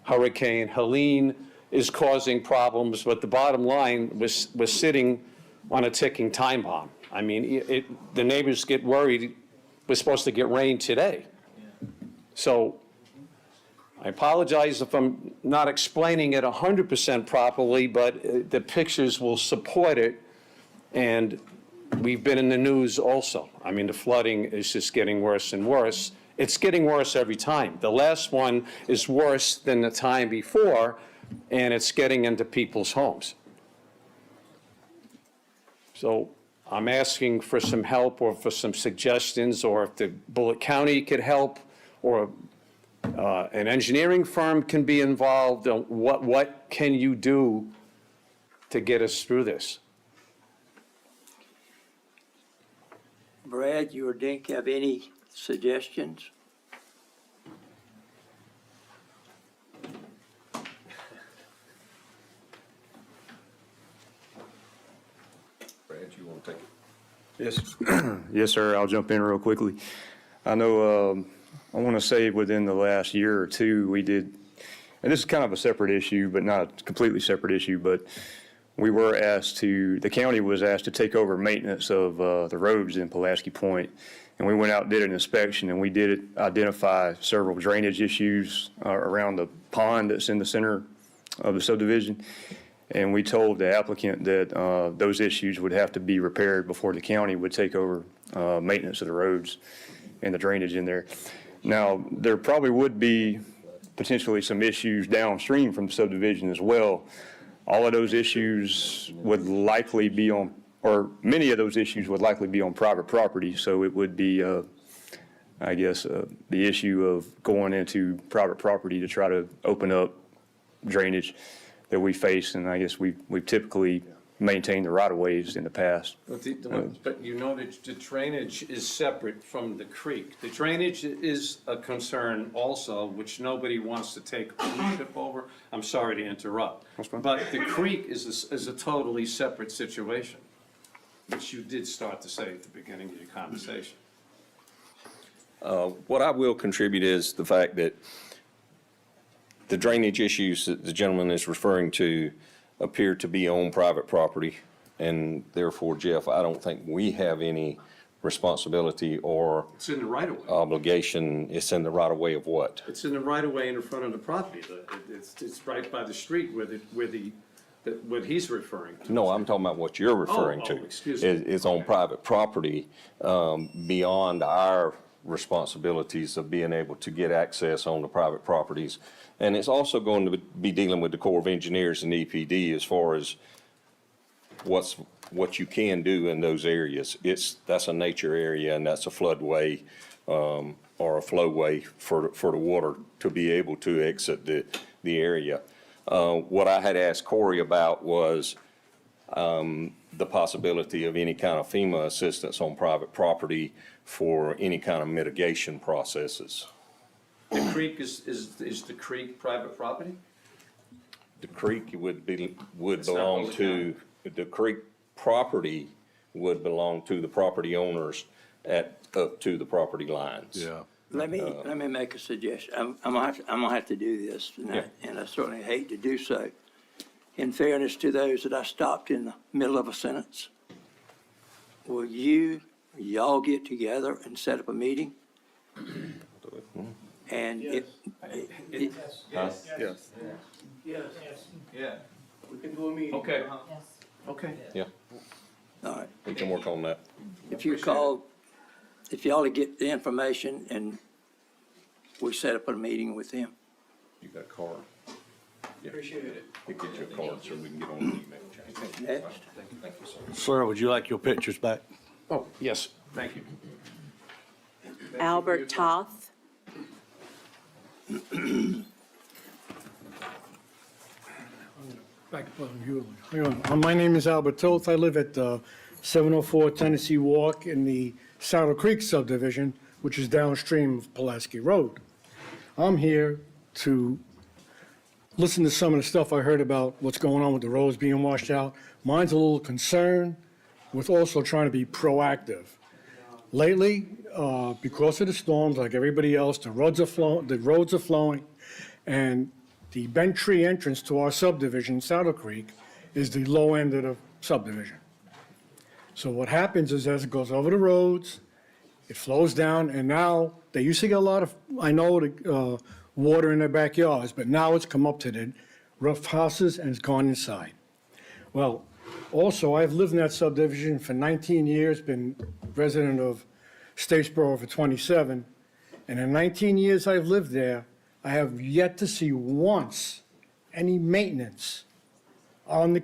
Hurricane Helene is causing problems. But the bottom line was sitting on a ticking time bomb. I mean, the neighbors get worried, we're supposed to get rain today. So I apologize if I'm not explaining it 100% properly, but the pictures will support it. And we've been in the news also. I mean, the flooding is just getting worse and worse. It's getting worse every time. The last one is worse than the time before, and it's getting into people's homes. So I'm asking for some help or for some suggestions, or if the Bulloch County could help, or an engineering firm can be involved. What can you do to get us through this? Brad, you or Dink have any suggestions? Brad, you want to take it? Yes, yes, sir. I'll jump in real quickly. I know, I want to say within the last year or two, we did, and this is kind of a separate issue, but not a completely separate issue, but we were asked to, the county was asked to take over maintenance of the roads in Pulaski Point. And we went out and did an inspection, and we did identify several drainage issues around the pond that's in the center of the subdivision. And we told the applicant that those issues would have to be repaired before the county would take over maintenance of the roads and the drainage in there. Now, there probably would be potentially some issues downstream from the subdivision as well. All of those issues would likely be on, or many of those issues would likely be on private property. So it would be, I guess, the issue of going into private property to try to open up drainage that we face. And I guess we've typically maintained the right-of-ways in the past. But you know that the drainage is separate from the creek. The drainage is a concern also, which nobody wants to take ownership over. I'm sorry to interrupt. But the creek is a totally separate situation, which you did start to say at the beginning of your conversation. What I will contribute is the fact that the drainage issues that the gentleman is referring to appear to be on private property, and therefore, Jeff, I don't think we have any responsibility or It's in the right-of-way. obligation. It's in the right of way of what? It's in the right-of-way in front of the property. It's right by the street what he's referring to. No, I'm talking about what you're referring to. Excuse me. Is on private property, beyond our responsibilities of being able to get access on the private properties. And it's also going to be dealing with the Corps of Engineers and EPD as far as what you can do in those areas. That's a nature area, and that's a floodway, or a flowway for the water to be able to exit the area. What I had asked Corey about was the possibility of any kind of FEMA assistance on private property for any kind of mitigation processes. The creek is the creek private property? The creek would It's not belong Bulloch to, the creek property would belong to the property owners up to the property lines. Yeah. Let me make a suggestion. I'm gonna have to do this tonight, and I certainly hate to do so. In fairness to those that I stopped in the middle of a sentence, will y'all get together and set up a meeting? And Yes. Yes. Yeah. We can do a meeting. Okay. Okay. Yeah, All right. we can work on that. If y'all get the information and we set up a meeting with them. You got a card? Appreciate it. Get you a card so we can get on the email chain. Next. Thank you, sir. Sir, would you like your pictures back? Oh, yes, thank you. Albert Toth. My name is Albert Toth. I live at 704 Tennessee Walk in the Saddle Creek subdivision, which is downstream of Pulaski Road. I'm here to listen to some of the stuff I heard about what's going on with the roads being washed out. Mine's a little concerned with also trying to be proactive. Lately, because of the storms, like everybody else, the roads are flowing, and the Bent Tree entrance to our subdivision, Saddle Creek, is the low end of the subdivision. So what happens is as it goes over the roads, it flows down, and now, they used to get a lot of, I know, water in their backyards, but now it's come up to the rough houses and it's gone inside. Well, also, I've lived in that subdivision for 19 years, been resident of Statesboro for 27, and in 19 years I've lived there, I have yet to see once any maintenance on the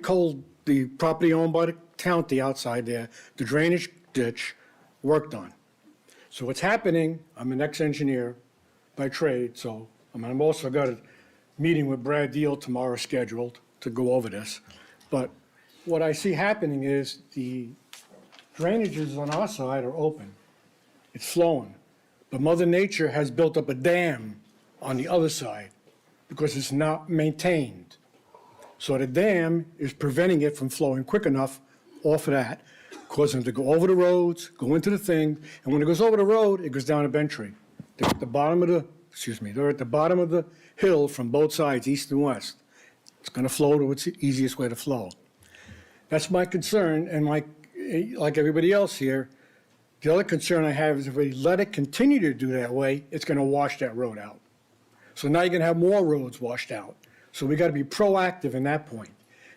property owned by the county outside there, the drainage ditch worked on. So what's happening, I'm an ex-engineer by trade, so I'm also got a meeting with Brad Deal tomorrow scheduled to go over this. But what I see happening is the drainages on our side are open. It's flowing. But Mother Nature has built up a dam on the other side because it's not maintained. So the dam is preventing it from flowing quick enough off of that, causing it to go over the roads, go into the thing, and when it goes over the road, it goes down a Bentry. They're at the bottom of the hill from both sides, east and west. It's gonna flow to its easiest way to flow. That's my concern, and like everybody else here, the other concern I have is if we let it continue to do that way, it's gonna wash that road out. So now you're gonna have more roads washed out. So we gotta be proactive in that point.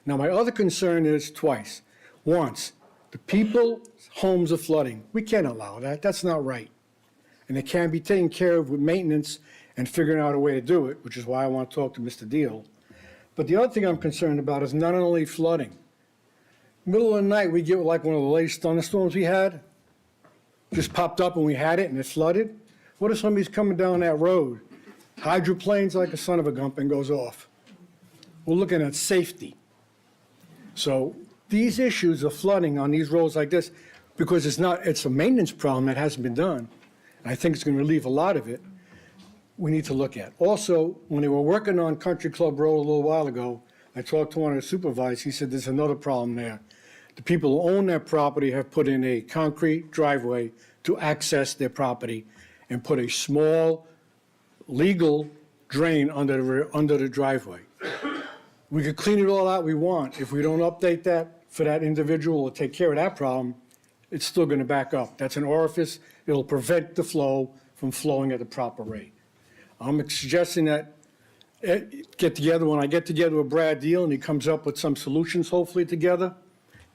Now, my other concern is twice. Once, the people's homes are flooding. We can't allow that. That's not right. And it can be taken care of with maintenance and figuring out a way to do it, which is why I want to talk to Mr. Deal. But the other thing I'm concerned about is not only flooding. Middle of the night, we get like one of the latest thunderstorms we had. Just popped up and we had it and it flooded. What if somebody's coming down that road, hydroplanes like a son of a gump and goes off? We're looking at safety. So these issues of flooding on these roads like this, because it's a maintenance problem that hasn't been done, and I think it's going to relieve a lot of it, we need to look at. Also, when they were working on Country Club Road a little while ago, I talked to one of the supervisors, he said there's another problem there. The people who own that property have put in a concrete driveway to access their property and put a small legal drain under the driveway. We could clean it all out we want. If we don't update that for that individual or take care of that problem, it's still going to back up. That's an orifice. It'll prevent the flow from flowing at the proper rate. I'm suggesting that when I get together with Brad Deal and he comes up with some solutions, hopefully together,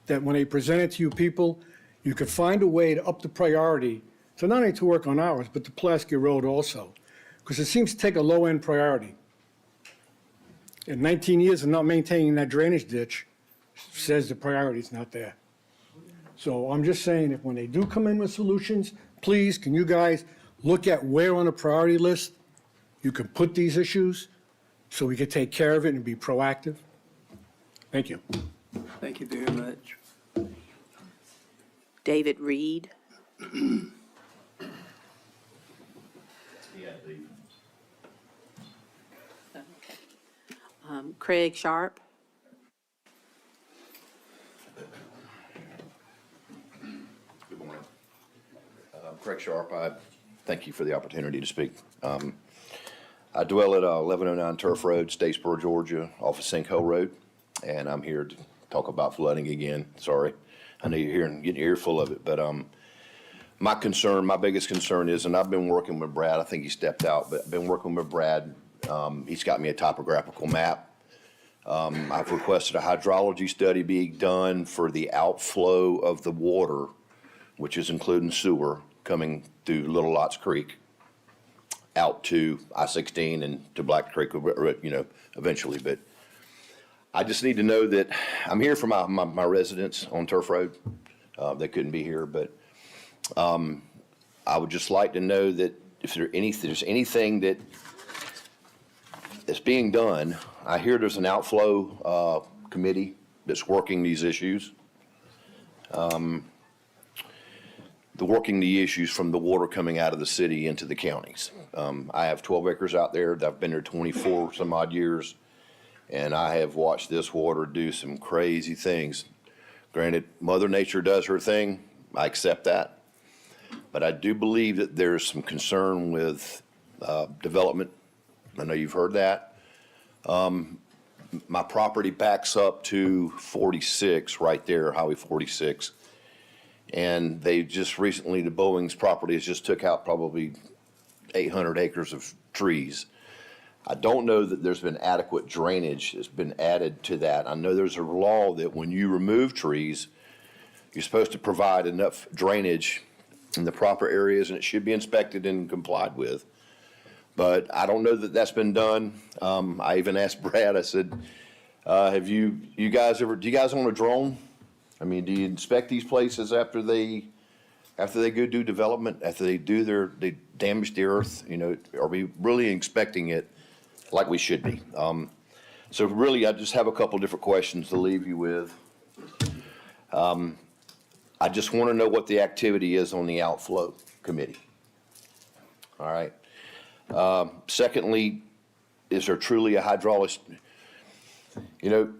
that when they present it to you people, you could find a way to up the priority to not only to work on ours, but to Pulaski Road also, because it seems to take a low-end priority. In 19 years of not maintaining that drainage ditch says the priority's not there. So I'm just saying that when they do come in with solutions, please, can you guys look at where on the priority list you can put these issues so we can take care of it and be proactive? Thank you. Thank you very much. David Reed. Craig Sharp. Good morning. Craig Sharp, I thank you for the opportunity to speak. I dwell at 1109 Turf Road, Statesboro, Georgia, off of Sinkhole Road, and I'm here to talk about flooding again. Sorry. I know you're here and getting your ear full of it, but my biggest concern is, and I've been working with Brad, I think he stepped out, but I've been working with Brad. He's got me a topographical map. I've requested a hydrology study be done for the outflow of the water, which is including sewer, coming through Little Lots Creek out to I-16 and to Black Creek, eventually. But I just need to know that I'm here for my residents on Turf Road. They couldn't be here, but I would just like to know that if there's anything that's being done. I hear there's an outflow committee that's working these issues. Working the issues from the water coming out of the city into the counties. I have 12 acres out there. I've been there 24 some odd years, and I have watched this water do some crazy things. Granted, Mother Nature does her thing. I accept that. But I do believe that there's some concern with development. I know you've heard that. My property backs up to 46 right there, Highway 46. And they just recently, the Boeing's properties just took out probably 800 acres of trees. I don't know that there's been adequate drainage that's been added to that. I know there's a law that when you remove trees, you're supposed to provide enough drainage in the proper areas, and it should be inspected and complied with. But I don't know that that's been done. I even asked Brad, I said, do you guys own a drone? I mean, do you inspect these places after they go do development, after they damage the earth? You know, are we really inspecting it like we should be? So really, I just have a couple different questions to leave you with. I just want to know what the activity is on the outflow committee. All right. Secondly, is there truly a hydraulic? You know,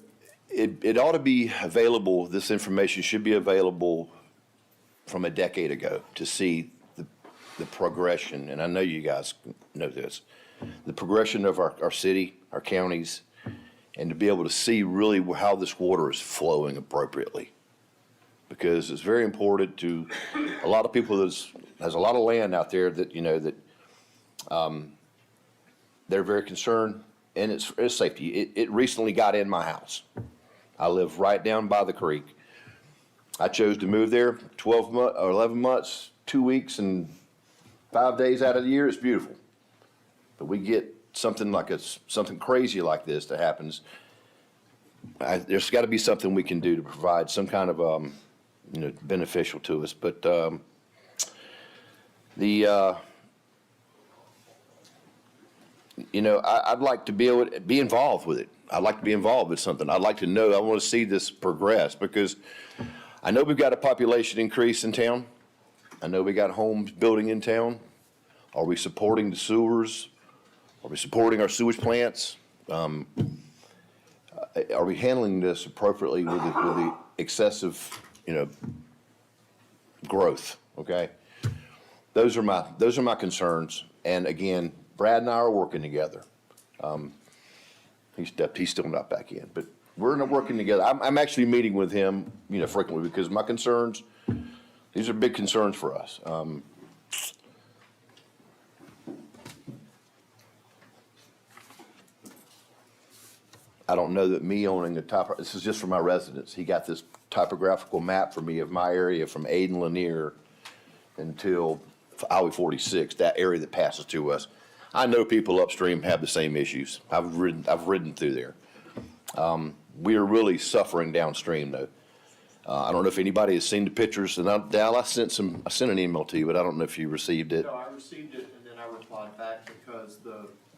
it ought to be available, this information should be available from a decade ago to see the progression, and I know you guys know this, the progression of our city, our counties, and to be able to see really how this water is flowing appropriately. Because it's very important to a lot of people has a lot of land out there that, you know, that they're very concerned, and it's safety. It recently got in my house. I live right down by the creek. I chose to move there 12 months or 11 months, 2 weeks, and 5 days out of the year. It's beautiful. But we get something crazy like this that happens. There's got to be something we can do to provide some kind of beneficial to us. But I'd like to be able to be involved with it. I'd like to be involved with something. I'd like to know. I want to see this progress because I know we've got a population increase in town. I know we got homes building in town. Are we supporting the sewers? Are we supporting our sewage plants? Are we handling this appropriately with the excessive, growth? Okay, those are my concerns. And again, Brad and I are working together. He's still not back in, but we're not working together. I'm actually meeting with him, frequently because my concerns, these are big concerns for us. I don't know that me owning this is just for my residents. He got this topographical map for me of my area from Aden Lanier until Highway 46, that area that passes to us. I know people upstream have the same issues. I've ridden through there. We are really suffering downstream though. I don't know if anybody has seen the pictures, and Dal, I sent an email to you, but I don't know if you received it. No, I received it and then I replied back because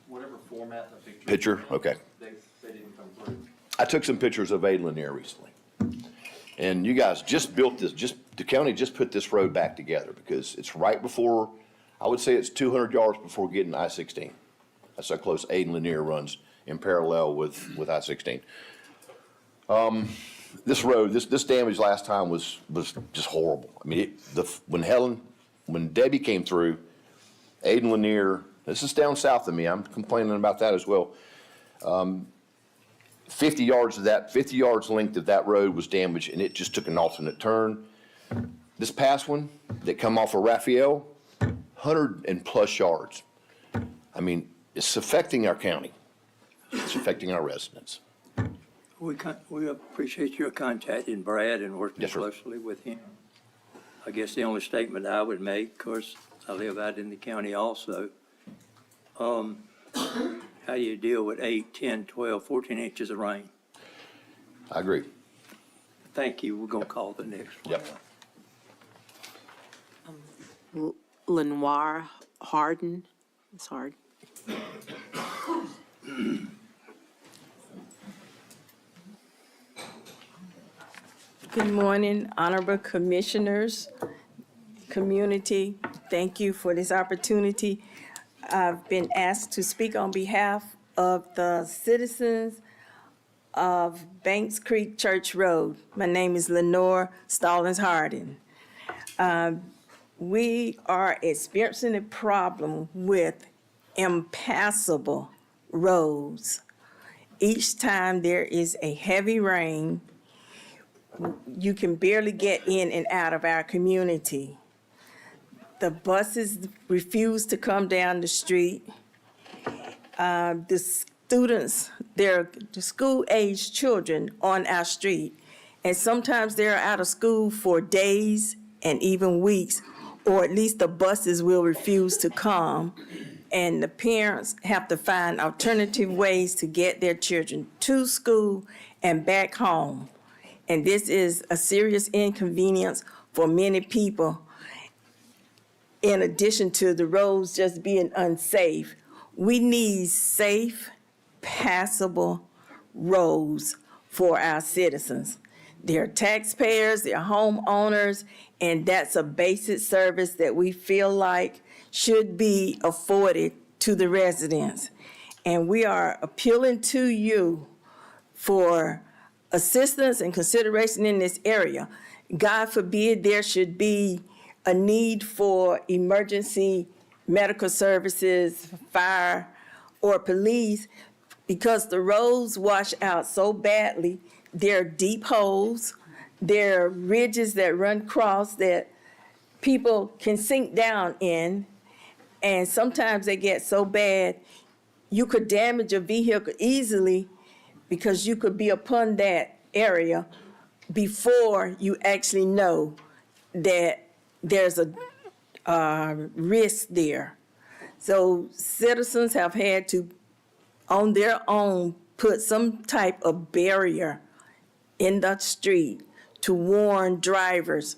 whatever format the Picture? Okay. They didn't come through. I took some pictures of Aden Lanier recently. And you guys just built this, the county just put this road back together because it's right before, I would say it's 200 yards before getting I-16. That's how close Aden Lanier runs in parallel with I-16. This road, this damage last time was just horrible. I mean, when Debbie came through, Aden Lanier, this is down south of me, I'm complaining about that as well. 50 yards length of that road was damaged, and it just took an alternate turn. This past one that come off of Raphael, 100 and plus yards. I mean, it's affecting our county. It's affecting our residents. We appreciate your contacting Brad and working Yes, sir. closely with him. I guess the only statement I would make, of course, I live out in the county also. How do you deal with 8, 10, 12, 14 inches of rain? I agree. Thank you. We're going to call the next one. Yep. Lenoir Harden, it's hard. Good morning, honorable commissioners, community. Thank you for this opportunity. I've been asked to speak on behalf of the citizens of Banks Creek Church Road. My name is Lenore Stallings Hardin. We are experiencing a problem with impassable roads. Each time there is a heavy rain, you can barely get in and out of our community. The buses refuse to come down the street. The students, they're the school-aged children on our street, and sometimes they're out of school for days and even weeks, or at least the buses will refuse to come, and the parents have to find alternative ways to get their children to school and back home. And this is a serious inconvenience for many people, in addition to the roads just being unsafe. We need safe, passable roads for our citizens. They're taxpayers, they're homeowners, and that's a basic service that we feel like should be afforded to the residents. And we are appealing to you for assistance and consideration in this area. God forbid there should be a need for emergency medical services, fire, or police, because the roads wash out so badly. There are deep holes, there are ridges that run across that people can sink down in, and sometimes they get so bad you could damage a vehicle easily because you could be upon that area before you actually know that there's a risk there. So citizens have had to, on their own, put some type of barrier in the street to warn drivers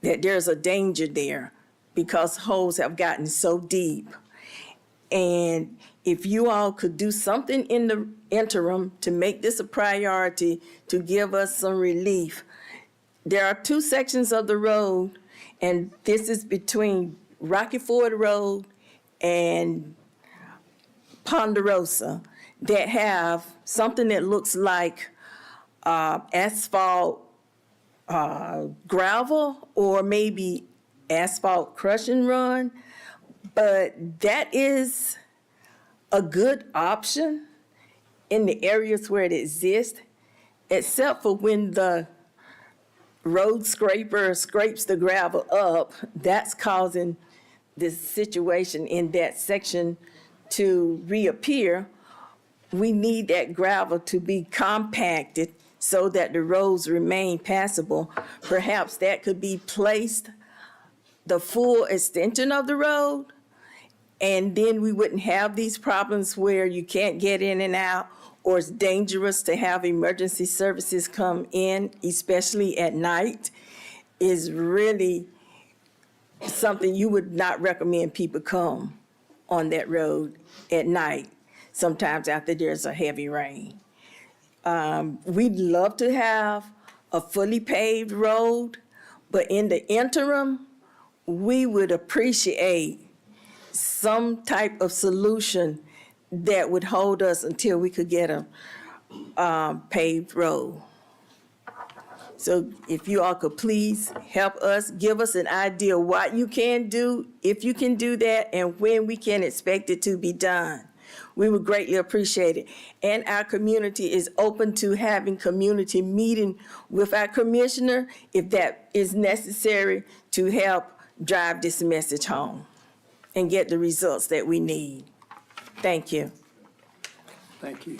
that there's a danger there because holes have gotten so deep. And if you all could do something in the interim to make this a priority, to give us some relief. There are two sections of the road, and this is between Rocky Ford Road and Ponderosa, that have something that looks like asphalt gravel or maybe asphalt crush and run, but that is a good option in the areas where it exists, except for when the road scraper scrapes the gravel up. That's causing this situation in that section to reappear. We need that gravel to be compacted so that the roads remain passable. Perhaps that could be placed the full extension of the road, and then we wouldn't have these problems where you can't get in and out, or it's dangerous to have emergency services come in, especially at night. Is really something you would not recommend people come on that road at night, sometimes after there's a heavy rain. We'd love to have a fully paved road, but in the interim, we would appreciate some type of solution that would hold us until we could get a paved road. So if you all could please help us, give us an idea what you can do, if you can do that, and when we can expect it to be done. We would greatly appreciate it. And our community is open to having community meeting with our commissioner if that is necessary to help drive this message home and get the results that we need. Thank you. Thank you.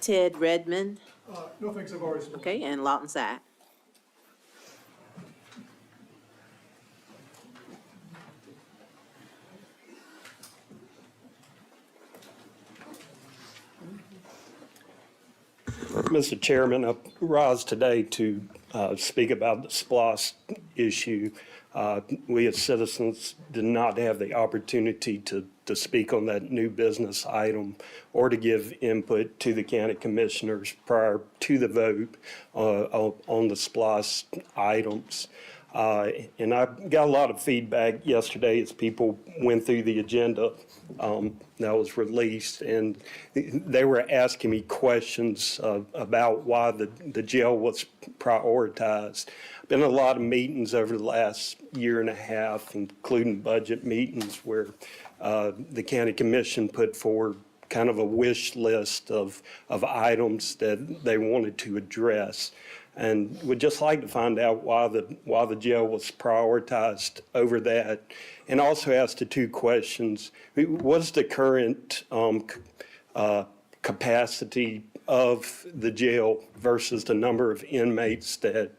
Ted Redmond, No, thanks, I've already spoken. okay, and Lawton Sack. Mr. Chairman, I rise today to speak about the SPLOST issue. We as citizens did not have the opportunity to speak on that new business item or to give input to the county commissioners prior to the vote on the SPLOST items. And I got a lot of feedback yesterday as people went through the agenda that was released, and they were asking me questions about why the jail was prioritized. Been a lot of meetings over the last year and a half, including budget meetings, where the county commission put forward kind of a wish list of items that they wanted to address. And would just like to find out why the jail was prioritized over that. And also ask the two questions. What's the current capacity of the jail versus the number of inmates that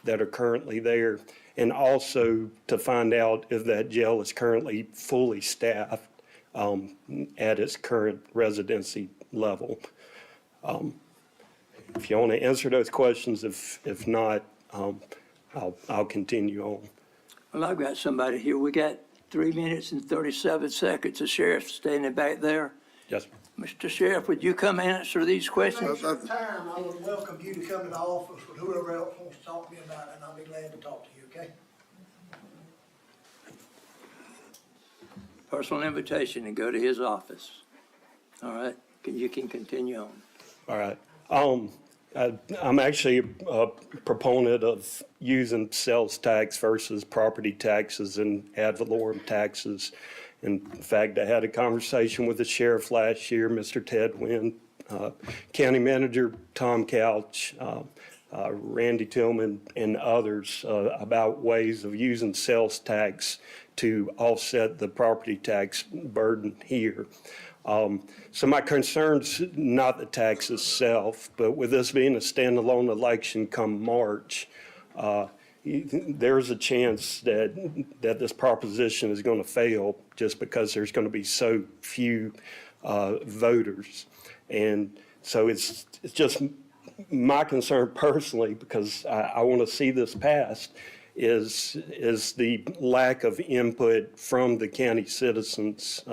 are currently there? And also to find out if that jail is currently fully staffed at its current residency level. If you want to answer those questions, if not, I'll continue on. Well, I've got somebody here. We got 3 minutes and 37 seconds. The sheriff standing back there. Yes. Mr. Sheriff, would you come answer these questions? Next time, I would welcome you to come to the office with whoever else wants to talk to me about it, and I'll be glad to talk to you, okay? Personal invitation and go to his office. All right, you can continue on. All right. I'm actually a proponent of using sales tax versus property taxes and ad valorem taxes. In fact, I had a conversation with the sheriff last year, Mr. Ted Wynn, County Manager Tom Couch, Randy Tillman, and others about ways of using sales tax to offset the property tax burden here. So my concern's not the tax itself, but with this being a standalone election come March, there's a chance that this proposition is going to fail just because there's going to be so few voters. And so it's just my concern personally, because I want to see this passed, is the lack of input from the county citizens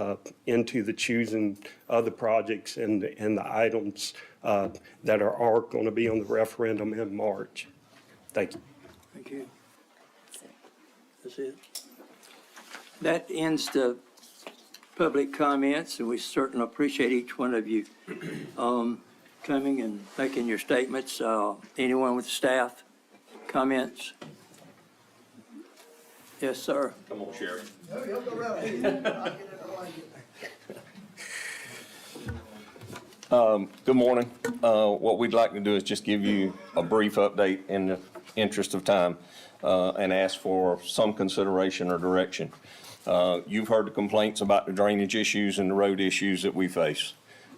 into the choosing of the projects and the items that are going to be on the referendum in March. Thank you. Thank you. That's it. That ends the public comments, and we certainly appreciate each one of you coming and making your statements. Anyone with staff comments? Yes, sir. Come on, Sheriff. No, you'll go right ahead. I'll get it before I get there. Good morning. What we'd like to do is just give you a brief update in the interest of time and ask for some consideration or direction. You've heard the complaints about the drainage issues and the road issues that we face.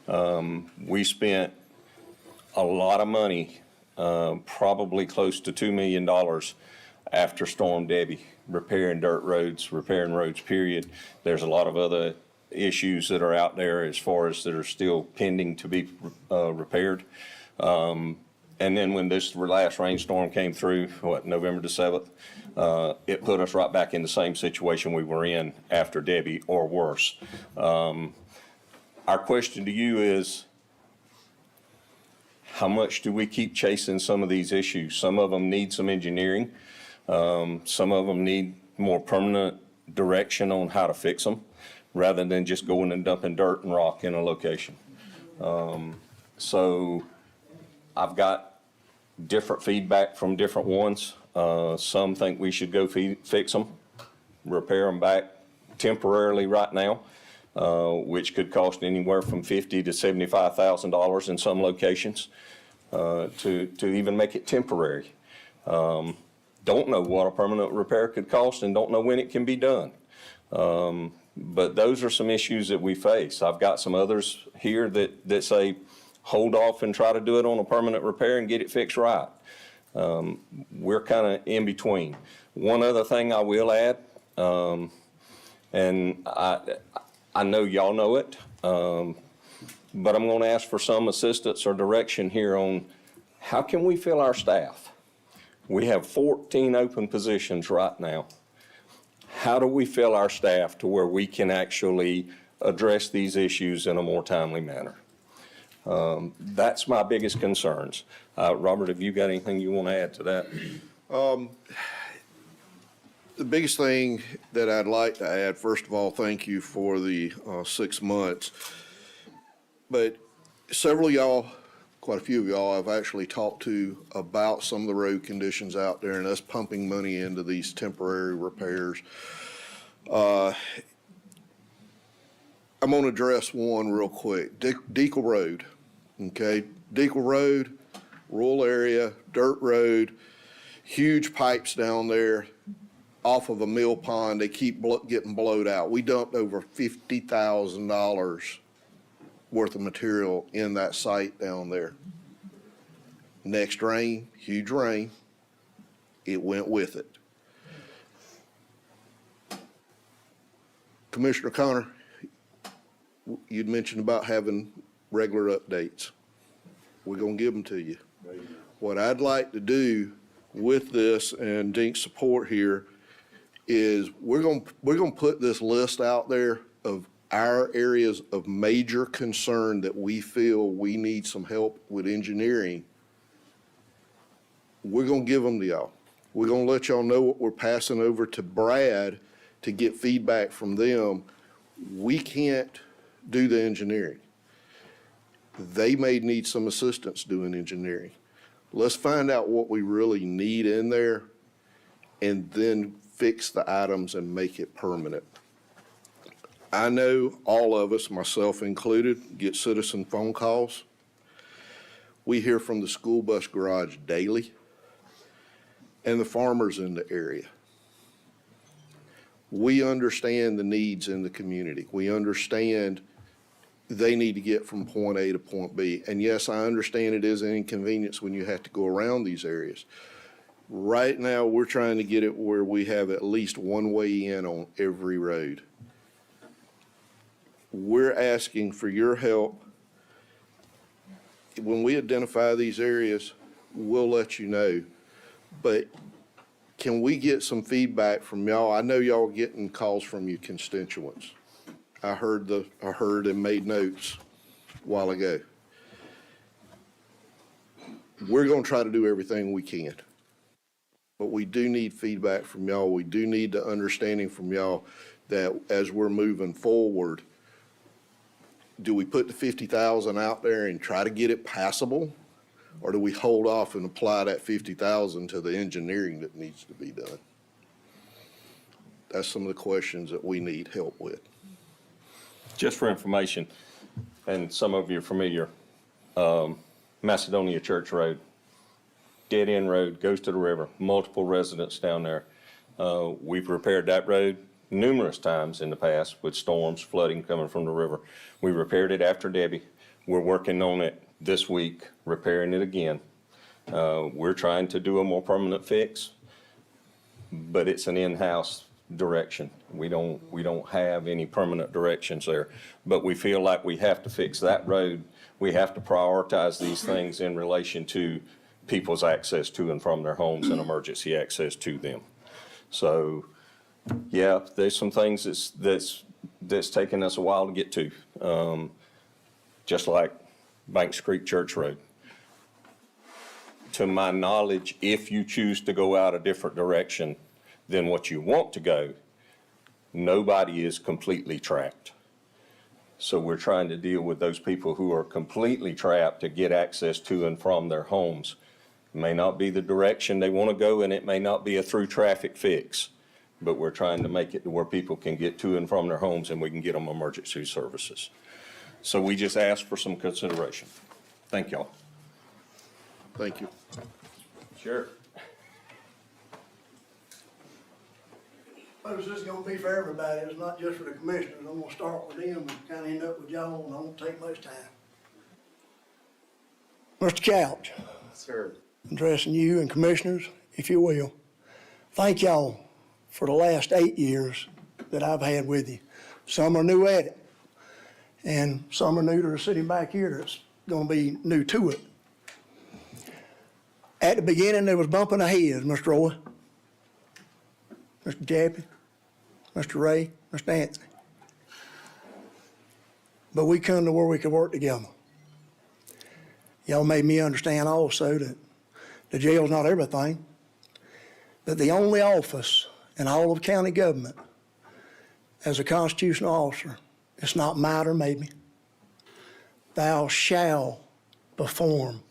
We spent a lot of money, probably close to $2 million after Storm Debbie, repairing dirt roads, repairing roads, period. There's a lot of other issues that are out there as far as that are still pending to be repaired. And then when this last rainstorm came through, November the 7th, it put us right back in the same situation we were in after Debbie or worse. Our question to you is, how much do we keep chasing some of these issues? Some of them need some engineering. Some of them need more permanent direction on how to fix them, rather than just going and dumping dirt and rock in a location. So I've got different feedback from different ones. Some think we should go fix them, repair them back temporarily right now, which could cost anywhere from $50,000 to $75,000 in some locations, to even make it temporary. Don't know what a permanent repair could cost and don't know when it can be done. But those are some issues that we face. I've got some others here that say, hold off and try to do it on a permanent repair and get it fixed right. We're kind of in between. One other thing I will add, and I know y'all know it, but I'm going to ask for some assistance or direction here on how can we fill our staff? We have 14 open positions right now. How do we fill our staff to where we can actually address these issues in a more timely manner? That's my biggest concerns. Robert, have you got anything you want to add to that? The biggest thing that I'd like to add, first of all, thank you for the 6 months. But several of y'all, quite a few of y'all, I've actually talked to about some of the road conditions out there and us pumping money into these temporary repairs. I'm gonna address one real quick. Deacle Road, okay? Deacle Road, rural area, dirt road, huge pipes down there off of a mill pond. They keep getting blowed out. We dumped over $50,000 worth of material in that site down there. Next rain, huge rain, it went with it. Commissioner Connor, you'd mentioned about having regular updates. We're gonna give them to you. What I'd like to do with this and Dink's support here is we're gonna put this list out there of our areas of major concern that we feel we need some help with engineering. We're gonna give them to y'all. We're gonna let y'all know what we're passing over to Brad to get feedback from them. We can't do the engineering. They may need some assistance doing engineering. Let's find out what we really need in there and then fix the items and make it permanent. I know all of us, myself included, get citizen phone calls. We hear from the school bus garage daily and the farmers in the area. We understand the needs in the community. We understand they need to get from point A to point B. And yes, I understand it is an inconvenience when you have to go around these areas. Right now, we're trying to get it where we have at least one way in on every road. We're asking for your help. When we identify these areas, we'll let you know. But can we get some feedback from y'all? I know y'all are getting calls from your constituents. I heard and made notes a while ago. We're gonna try to do everything we can. But we do need feedback from y'all. We do need the understanding from y'all that as we're moving forward, do we put the 50,000 out there and try to get it passable? Or do we hold off and apply that 50,000 to the engineering that needs to be done? That's some of the questions that we need help with. Just for information, and some of you are familiar, Macedonia Church Road, dead end road, goes to the river, multiple residents down there. We've repaired that road numerous times in the past with storms, flooding coming from the river. We repaired it after Debbie. We're working on it this week, repairing it again. We're trying to do a more permanent fix, but it's an in-house direction. We don't have any permanent directions there, but we feel like we have to fix that road. We have to prioritize these things in relation to people's access to and from their homes and emergency access to them. So, yeah, there's some things that's taken us a while to get to, just like Banks Creek Church Road. To my knowledge, if you choose to go out a different direction than what you want to go, nobody is completely trapped. So we're trying to deal with those people who are completely trapped to get access to and from their homes. It may not be the direction they want to go, and it may not be a through traffic fix, but we're trying to make it to where people can get to and from their homes and we can get them emergency services. So we just ask for some consideration. Thank y'all. Thank you. Sure. Folks, this is gonna be for everybody, it's not just for the commissioners. I'm gonna start with them and kinda end up with y'all, and I won't take much time. Mr. Couch. Sir. Addressing you and commissioners, if you will. Thank y'all for the last 8 years that I've had with you. Some are new at it, and some are new to the city back here that's gonna be new to it. At the beginning, there was bumping of heads, Mr. Roy, Mr. Chappie, Mr. Ray, Mr. Anthony. But we come to where we could work together. Y'all made me understand also that the jail's not everything, that the only office in all of county government as a constitutional officer, it's not might or maybe. Thou shalt perform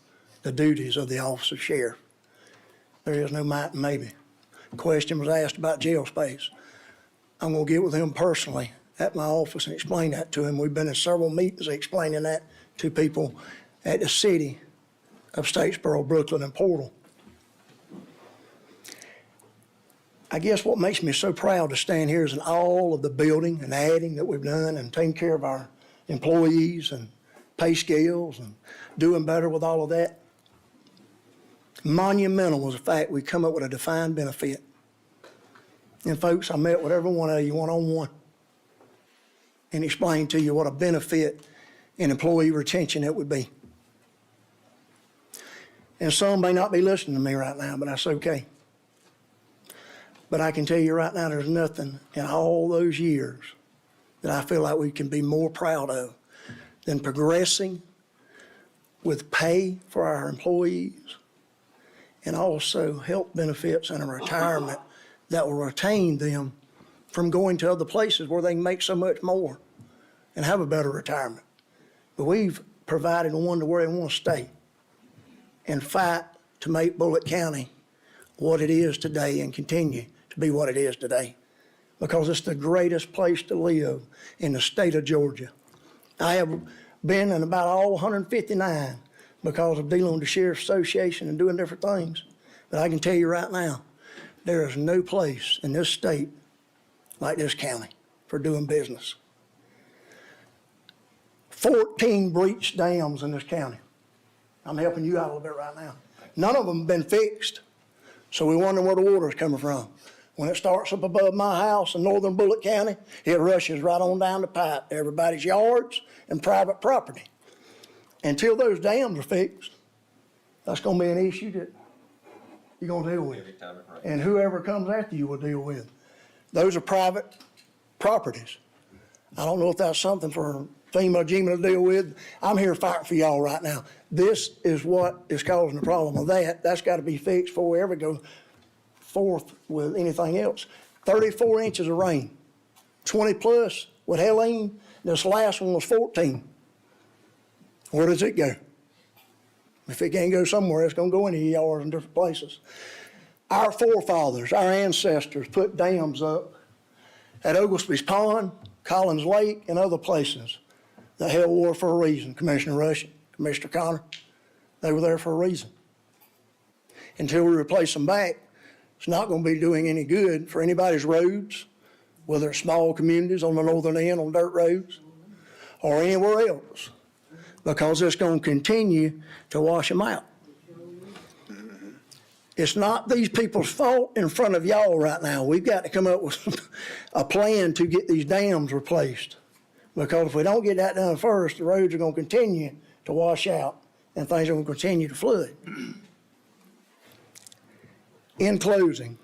the duties of the office of sheriff. There is no might and maybe. Question was asked about jail space. I'm gonna get with him personally at my office and explain that to him. We've been in several meetings explaining that to people at the city of Statesboro, Brooklyn, and Portal. I guess what makes me so proud to stand here is in all of the building and adding that we've done and taking care of our employees and pay scales and doing better with all of that. Monumental was the fact we come up with a defined benefit. And folks, I met with every one of you one-on-one and explained to you what a benefit in employee retention it would be. And some may not be listening to me right now, but that's okay. But I can tell you right now, there's nothing in all those years that I feel like we can be more proud of than progressing with pay for our employees and also health benefits and a retirement that will retain them from going to other places where they can make so much more and have a better retirement. But we've provided one to where they want to stay and fight to make Bulloch County what it is today and continue to be what it is today, because it's the greatest place to live in the state of Georgia. I have been in about all 159 because of dealing with the Sheriff's Association and doing different things. But I can tell you right now, there is no place in this state like this county for doing business. 14 breached dams in this county. I'm helping you out a little bit right now. None of them have been fixed, so we wonder where the water is coming from. When it starts up above my house in northern Bulloch County, it rushes right on down the pipe to everybody's yards and private property. Until those dams are fixed, that's going to be an issue that you're going to deal with. And whoever comes after you will deal with. Those are private properties. I don't know if that's something for FEMA, GEMA to deal with. I'm here fighting for y'all right now. This is what is causing the problem with that. That's got to be fixed before we ever go forth with anything else. 34 inches of rain, 20 plus with Helene. This last one was 14. Where does it go? If it can't go somewhere, it's going to go into yards in different places. Our forefathers, our ancestors put dams up at Oglesby's Pond, Collins Lake, and other places that held water for a reason. Commissioner Rush, Commissioner Connor, they were there for a reason. Until we replace them back, it's not going to be doing any good for anybody's roads, whether it's small communities on the northern end on dirt roads or anywhere else, because it's going to continue to wash them out. It's not these people's fault in front of y'all right now. We've got to come up with a plan to get these dams replaced, because if we don't get that done first, the roads are going to continue to wash out and things are going to continue to flood. In closing,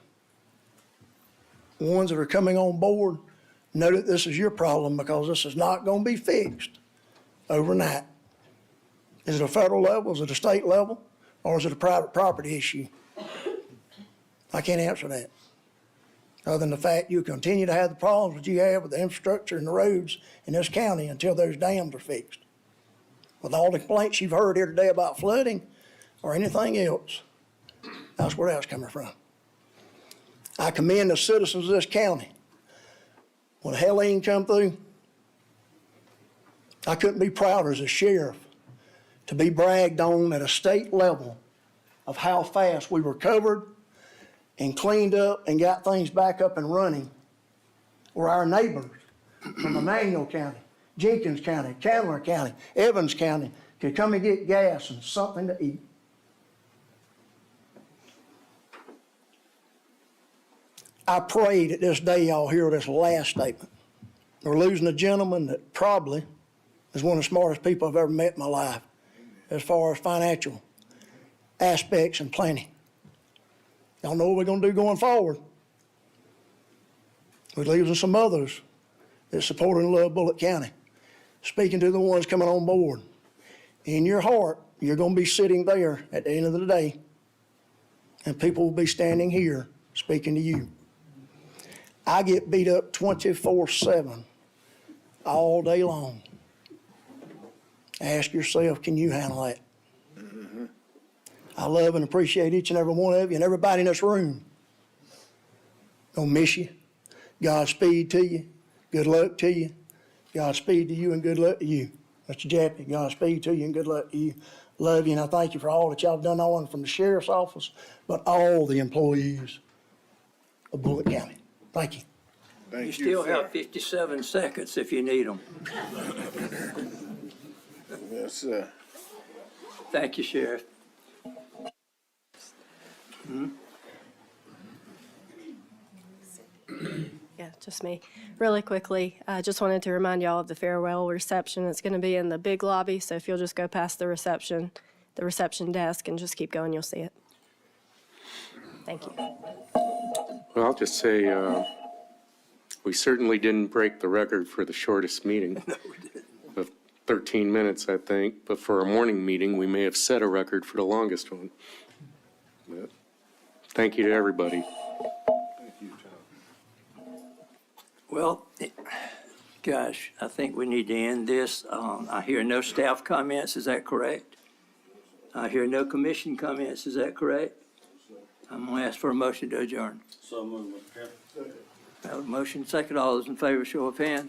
ones that are coming on board, know that this is your problem, because this is not going to be fixed overnight. Is it a federal level, is it a state level, or is it a private property issue? I can't answer that, other than the fact you continue to have the problems that you have with the infrastructure and the roads in this county until those dams are fixed. With all the complaints you've heard here today about flooding or anything else, that's where that's coming from. I commend the citizens of this county. When Helene come through, I couldn't be prouder as a sheriff to be bragged on at a state level of how fast we recovered and cleaned up and got things back up and running, where our neighbors from Emmanuel County, Jenkins County, Chandler County, Evans County could come and get gas and something to eat. I pray that this day y'all hear this last statement. We're losing a gentleman that probably is one of the smartest people I've ever met in my life as far as financial aspects and planning. Y'all know what we're going to do going forward. We're losing some others that support and love Bulloch County. Speaking to the ones coming on board. In your heart, you're going to be sitting there at the end of the day, and people will be standing here speaking to you. I get beat up 24/7 all day long. Ask yourself, can you handle that? I love and appreciate each and every one of you and everybody in this room. Gonna miss you. Godspeed to you. good luck to you. Godspeed to you and good luck to you. Mr. Jappy, Godspeed to you and good luck to you. Love you, and I thank you for all that y'all have done, not only from the sheriff's office, but all the employees of Bulloch County. Thank you. You still have 57 seconds if you need them. Yes, sir. Thank you, Sheriff. Yeah, just me. Really quickly, I just wanted to remind y'all of the farewell reception. It's going to be in the big lobby, so if you'll just go past the reception desk and just keep going, you'll see it. Thank you. Well, I'll just say, we certainly didn't break the record for the shortest meeting. Of 13 minutes, I think, but for a morning meeting, we may have set a record for the longest one. But thank you to everybody. Well, gosh, I think we need to end this. I hear no staff comments, is that correct? I hear no commission comments, is that correct? I'm gonna ask for a motion to adjourn. So moved, Mr. Chairman. I have a motion, second. All those in favor, show of hands.